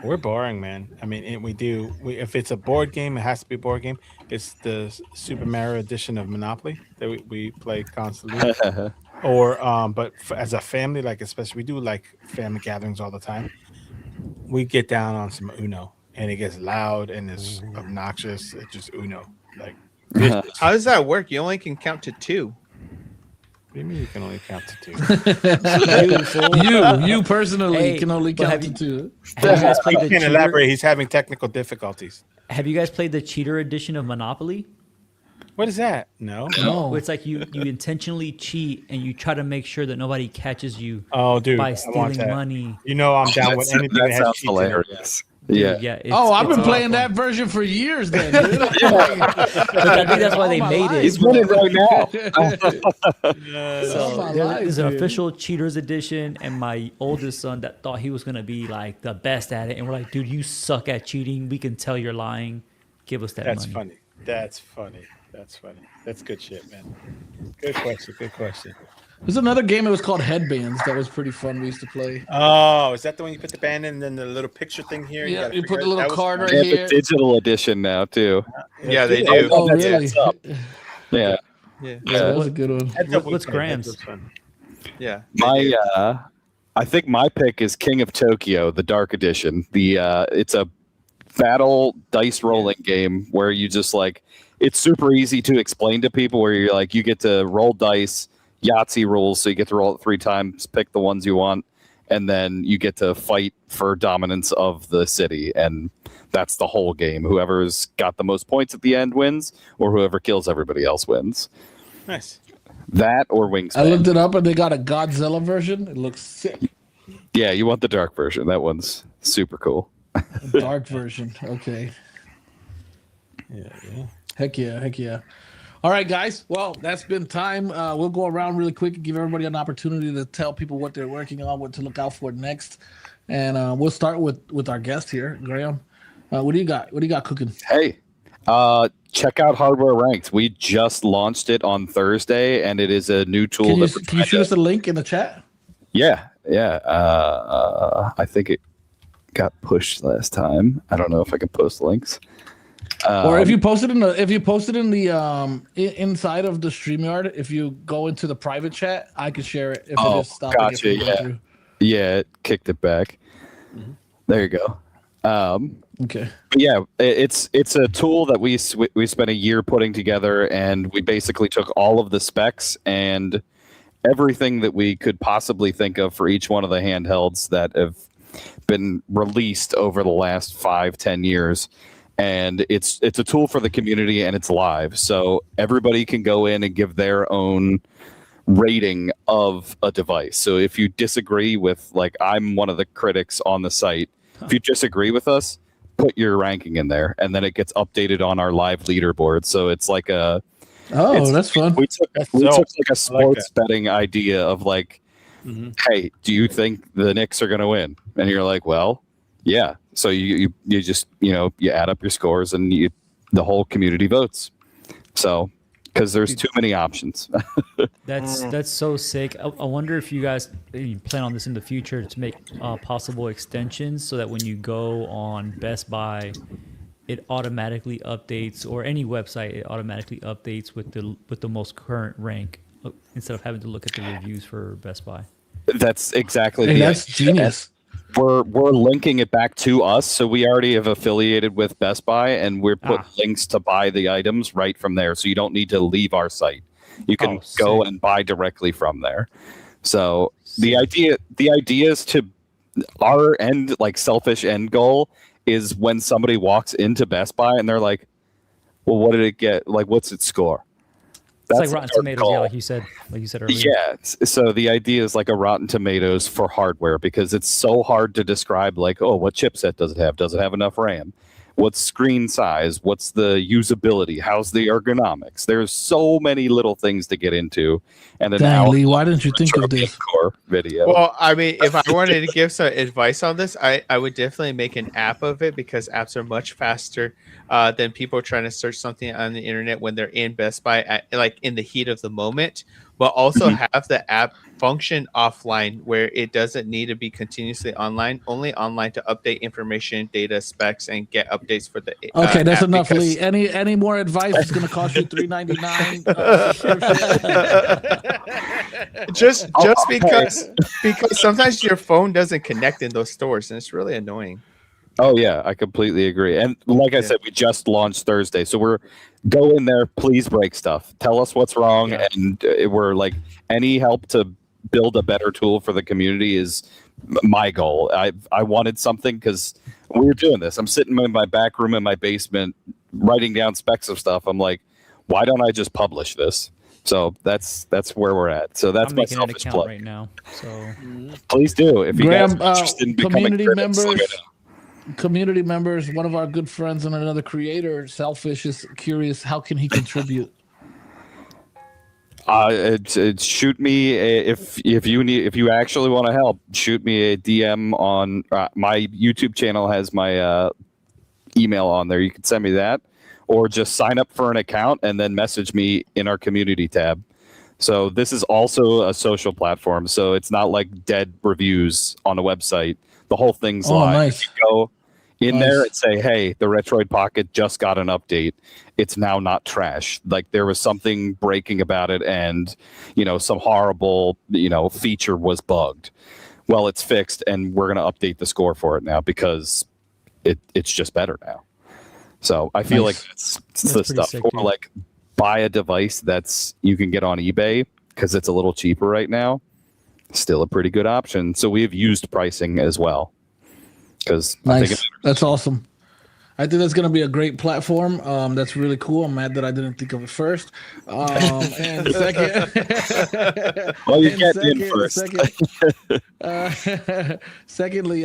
We're boring, man. I mean, if it's a board game, it has to be a board game. It's the Super Mario edition of Monopoly that we play constantly. But as a family, like especially we do like family gatherings all the time. We get down on some Uno, and it gets loud and it's obnoxious. It's just Uno. Like, How does that work? You only can count to 2. what do you mean you can only count to 2? You personally Hey, can only but count have to 2. Have you guys played I the can't cheater? elaborate. He's having technical difficulties. Have you guys played the cheater edition of Monopoly? What is that? No. No. Where it's like you intentionally cheat and you try to make sure that nobody catches you Oh, dude. by I want stealing that. money. You know I'm down with anything that That has sounds cheats in it. hilarious. Dude, Yeah. it's- Oh, I've been it's playing awful. that version for years then, dude. But I think that's why they All my made life. He's it. winning right now. All So my there's an life, dude. official cheaters edition, and my oldest son that thought he was gonna be like the best at it, and we're like, dude, you suck at cheating. We can tell you're lying. Give us that That's money. funny. That's funny. That's funny. That's good shit, man. Good question. Good question. There's another game. It was called Headbands. That was pretty fun. We used to play. Oh, is that the one you put the band in and then the little picture thing here? Yeah, gotta you figure put it- the little that was card fun. right They have here. a digital edition now too. Yeah, they do. Oh, That's really? what's up. Yeah. Yeah. That was a good one. Heads up What's weekend. Grams? That was fun. Yeah. My I think my pick is King of Tokyo, the Dark Edition. It's a battle dice rolling game where you just like, it's super easy to explain to people, where you're like, you get to roll dice, Yahtzee rules, so you get to roll it 3 times, pick the ones you want, and then you get to fight for dominance of the city, and that's the whole game. Whoever's got the most points at the end wins, or whoever kills everybody else wins. Nice. That or Wingspan. I looked it up and they got a Godzilla version. It looks sick. Yeah, you want the dark version. That one's super cool. Dark version. Okay. Yeah. Heck yeah. Heck yeah. All right, guys. Well, that's been time. We'll go around really quick and give everybody an opportunity to tell people what they're working on, what to look out for next. And we'll start with our guest here, Graham. What do you got? What do you got cooking? Hey, check out Hardware Ranked. We just launched it on Thursday, and it is a new tool. Can you shoot us a link in the chat? Yeah. I think it got pushed last time. I don't know if I can post links. Or if you post it in the inside of the StreamYard, if you go into the private chat, I can share it. If it is stopping gotcha. it from going through. Yeah, it kicked it back. There you go. Okay. But yeah, it's a tool that we spent a year putting together, and we basically took all of the specs and everything that we could possibly think of for each one of the handhelds that have been released over the last 5-10 years. And it's a tool for the community, and it's live, so everybody can go in and give their own rating of a device. So if you disagree with, like, I'm one of the critics on the site, if you disagree with us, put your ranking in there, and then it gets updated on our live leaderboard. So it's like that's fun. We took like a sports betting idea of like, hey, do you think the Knicks are going to win? And you're like, well, yeah. So you just, you add up your scores, and the whole community votes. So, because there's too many options. That's so sick. I wonder if you guys plan on this in the future to make possible extensions so that when you go on Best Buy, it automatically updates, or any website, it automatically updates with the most current rank instead of having to look at the reviews for Best Buy. That's exactly that's genius. We're linking it back to us, so we already have affiliated with Best Buy, and we're putting links to buy the items right from there, so you don't need to leave our site. You can go and buy directly from there. So the idea is to our end, like selfish end goal, is when somebody walks into Best Buy and they're like, "Well, what did it get? Like, what's its score?" It's like Rotten Tomatoes, yeah, like you said earlier. Yeah, so the idea is like a Rotten Tomatoes for hardware, because it's so hard to describe, like, oh, what chipset does it have? Does it have enough RAM? What's screen size? What's the usability? How's the ergonomics? There's so many little things to get into. And then Lee, why didn't you think of this video? Well, I mean, if I wanted to give some advice on this, I would definitely make an app of it, because apps are much faster than people trying to search something on the internet when they're in Best Buy, like in the heat of the moment. But also have the app function offline, where it doesn't need to be continuously online, only online to update information, data, specs, and get updates for the okay, that's app, enough, Lee. Any more advice? It's going to cost you $3.99. just because sometimes your phone doesn't connect in those stores, and it's really annoying. Oh yeah, I completely agree. And like I said, we just launched Thursday, so we're go in there, please break stuff. Tell us what's wrong, and we're like, any help to build a better tool for the community is my goal. I wanted something, because we were doing this. I'm sitting in my back room in my basement writing down specs of stuff. I'm like, why don't I just publish this? So that's where we're at. So that's I'm my making an selfish account plug right now. So please do, if you guys Graham, are interested in becoming community critics, let me members. know. Community members, one of our good friends and another creator, Selfish, is curious, how can he contribute? Shoot me if you actually want to help. Shoot me a DM on my YouTube channel. Has my email on there. You can send me that, or just sign up for an account and then message me in our community tab. So this is also a social platform, so it's not like dead reviews on a website. The whole thing's live. Nice. You go in there and say, hey, the Retroid Pocket just got an update. It's now not trash. Like, there was something breaking about it, and some horrible feature was bugged. Well, it's fixed, and we're going to update the score for it now, because it's just better now. So I feel like it's the stuff. sick, Or dude. like, buy a device you can get on eBay, because it's a little cheaper right now. Still a pretty good option. So we have used pricing as well. Because Nice. That's awesome. I think that's going to be a great platform. That's really cool. I'm mad that I didn't think of it first. And second, Well, you and get in first. Secondly,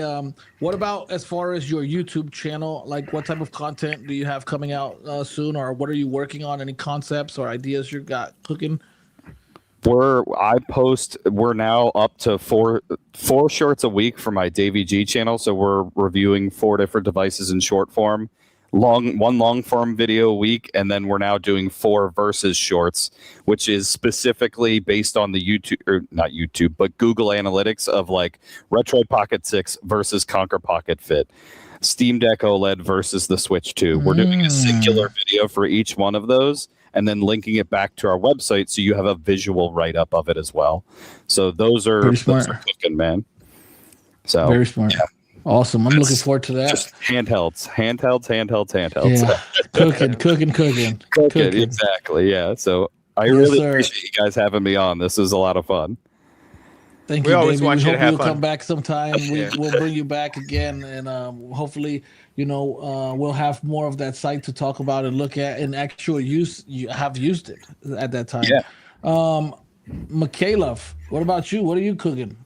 what about as far as your YouTube channel? Like, what type of content do you have coming out soon, or what are you working on? Any concepts or ideas you got cooking? We're now up to four shorts a week for my Davey G channel. So we're reviewing 4 different devices in short form, one long form video a week, and then we're now doing 4 versus shorts, which is specifically based on the not YouTube, but Google Analytics of like Retroid Pocket 6 versus KONKR Pocket Fit, Steam Deck OLED versus the Switch 2. We're doing a singular video for each one of those, and then linking it back to our website so you have a visual write-up of it as well. So those are cooking, man. So very smart. Yeah. Awesome. I'm looking forward to that. Just handhelds. Yeah. Cooking. Exactly. Yeah. So I really appreciate you guys having me on. This is a lot of fun. Thank you, Davey. We hope you'll come back sometime. We'll bring you back again, and hopefully, we'll have more of that site to talk about and look at and actual use. You have used it at that time. Yeah. Michaela, what about you? What are you cooking?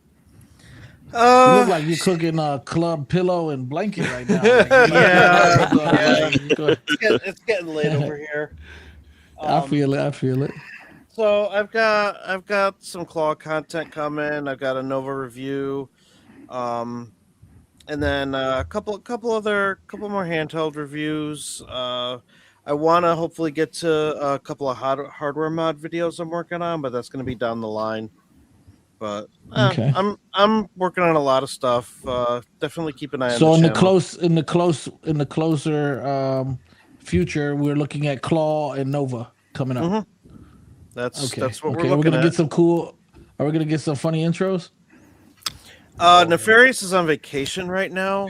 You look like you're cooking a club pillow and blanket right now. It's getting late over here. I feel it. So I've got some Claw content coming. I've got a Nova review, and then a couple more handheld reviews. I want to hopefully get to a couple of hardware mod videos I'm working on, but that's going to be down the line. But okay. I'm working on a lot of stuff. Definitely keep an eye on. So in the closer future, we're looking at Claw and Nova coming up. Mm-hmm. That's what we're looking Are we gonna at. get some cool? Are we gonna get some funny intros? Nefarious is on vacation right now,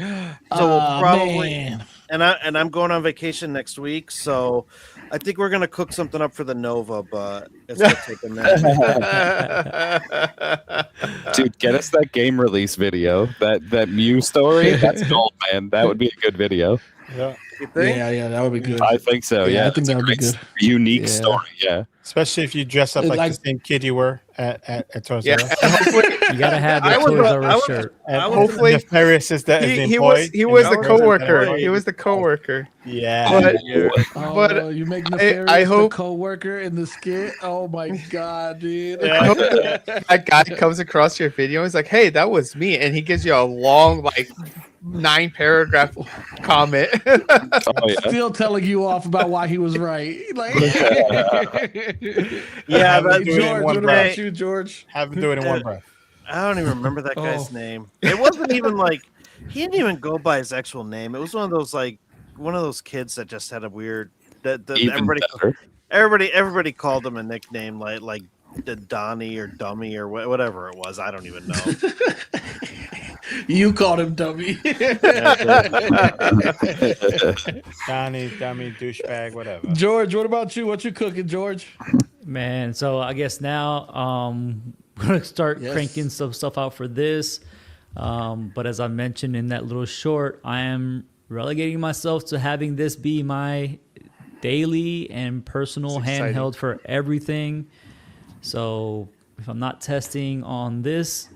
so we'll probably. Man. And I'm going on vacation next week, so I think we're gonna cook something up for the Nova, but it's gonna take a minute. Dude, get us that game release video, that Mew story. That's gold, man. That would be a good video. Yeah. You think? Yeah, that would be good. I think so. Yeah, I think that would be good. Unique story. Yeah, especially if you dress up like the same kid you were at Toys R Us. You gotta have the Toys R Us shirt. Hopefully, Nefarious is the employee. He was the coworker. He was the coworker. Yeah. But you make Nefarious the coworker in the skit. Oh my god, dude! I hope that guy comes across your video and is like, "Hey, that was me," and he gives you a long 9-paragraph comment. Still telling you off about why he was right. Yeah, but George, what about you, George? Have him do it in one breath. I don't even remember that guy's name. It wasn't even he didn't even go by his actual name. It was one of those kids that just had a weird everybody called him a nickname like Donnie or Dummy or whatever it was. I don't even know. You called him Dummy. Donnie, Dummy, douchebag, whatever. George, what about you? What you cooking, George? Man, so I guess now we're gonna start cranking some stuff out for this. But as I mentioned in that little short, I am relegating myself to having this be my daily and personal handheld for everything. So if I'm not testing on this,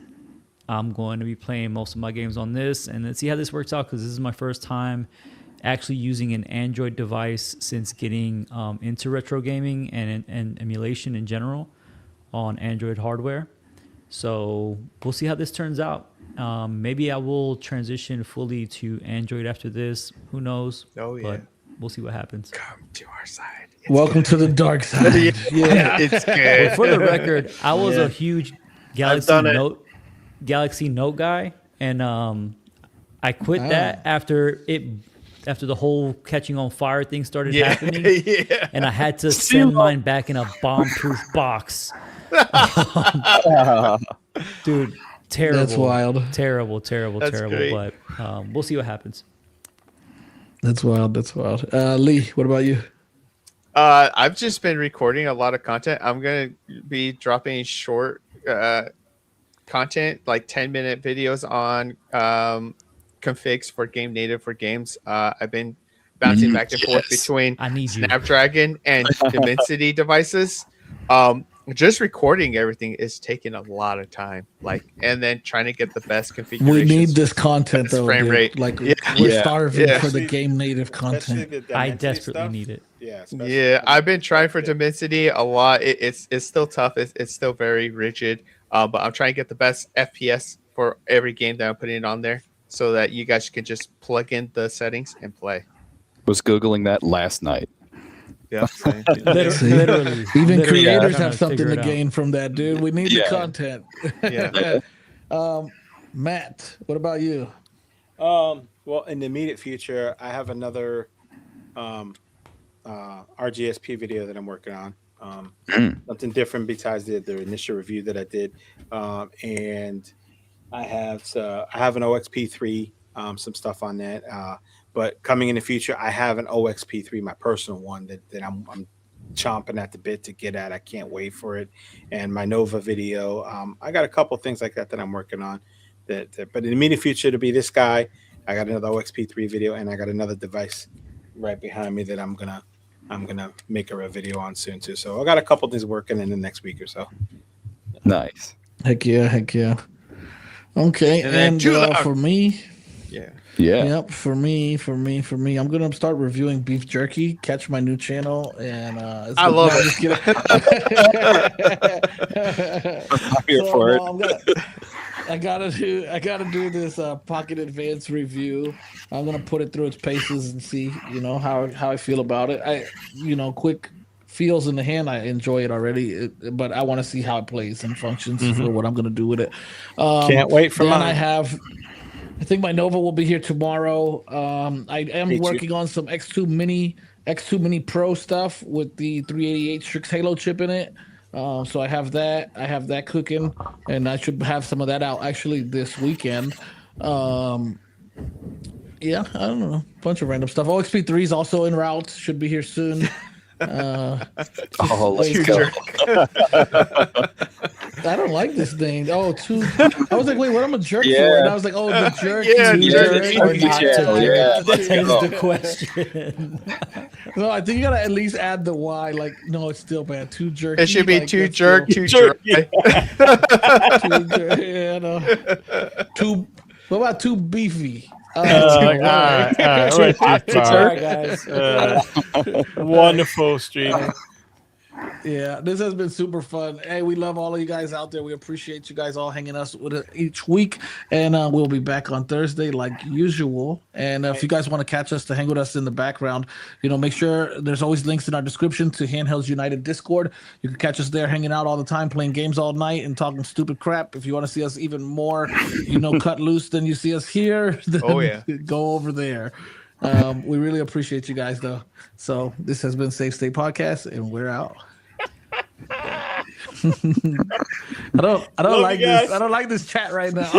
I'm going to be playing most of my games on this, and let's see how this works out, because this is my first time actually using an Android device since getting into retro gaming and emulation in general on Android hardware. So we'll see how this turns out. Maybe I will transition fully to Android after this. Who knows? Oh, yeah. But we'll see what happens. Come to our side. Welcome to the dark side. Yeah, it's good. Well, for the record, I was a huge Galaxy Note guy, and I quit that after the whole catching on fire thing started happening. And I had to send mine back in a bomb-proof box. Dude, terrible. That's wild. Terrible. Great. But we'll see what happens. That's wild. Lee, what about you? I've just been recording a lot of content. I'm gonna be dropping short content, like 10-minute videos on configs for Game Native for games. I've been bouncing back and forth between I need you. Snapdragon and Dimensity devices. Just recording everything is taking a lot of time. And then trying to get the best configuration. We need this content though. Frame Dude. rate. We're starving for the game native content. I desperately need it. Yeah, I've been trying for Dimensity a lot. It's still tough. It's still very rigid. But I'm trying to get the best FPS for every game that I'm putting it on there, so that you guys can just plug in the settings and play. Was Googling that last night. Yeah, Literally. Even Literally creators trying have something figure to it gain from that, dude. We need the Yeah. content. Yeah. Matt, what about you? Well, in the immediate future, I have another RGSP video that I'm working on. Something different besides the initial review that I did. And I have an OXP3, some stuff on that. But coming in the future, I have an OXP3, my personal one that I'm chomping at the bit to get at. I can't wait for it. And my Nova video, I got a couple things like that I'm working on. But in the immediate future, it'll be this guy. I got another OXP3 video, and I got another device right behind me that I'm gonna make a video on soon too. So I got a couple things working in the next week or so. Nice. Heck yeah. Okay, and for me, Yeah. yep, for me, I'm gonna start reviewing beef jerky. Catch my new channel, and I love it. Just kidding. I'm here for it. I gotta do this Pocket Advance review. I'm gonna put it through its paces and see, how I feel about it. Quick feels in the hand. I enjoy it already, but I want to see how it plays and functions for what I'm gonna do with it. Can't wait for mine. I think my Nova will be here tomorrow. I am Me too. working on some X2 Mini Pro stuff with the 388 Strix Halo chip in it. So I have that cooking, and I should have some of that out actually this weekend. Yeah, I don't know, bunch of random stuff. OXP3 is also en route, should be here soon. Let's go. I don't like this thing. I was like, wait, what am a jerk for? Yeah. And I was like, oh, the jerk. Yeah, That is go. the question. No, I think you gotta at least add the Y. Like, no, it's still bad. Too jerky. It should be like, too that's jerk, still- too dry. Too jerk. Yeah, no. What about too beefy? All right, All right, guys. Wonderful stream. Yeah, this has been super fun. Hey, we love all of you guys out there. We appreciate you guys all hanging us with us each week, and we'll be back on Thursday like usual. And if you guys want to catch us to hang with us in the background, make sure there's always links in our description to Handhelds United Discord. You can catch us there hanging out all the time, playing games all night and talking stupid crap. If you want to see us even more, cut loose than you see us here, then go over there. We really appreciate you guys though. So this has been Safe State Podcast, and we're out. I don't like this. I don't like this chat right now.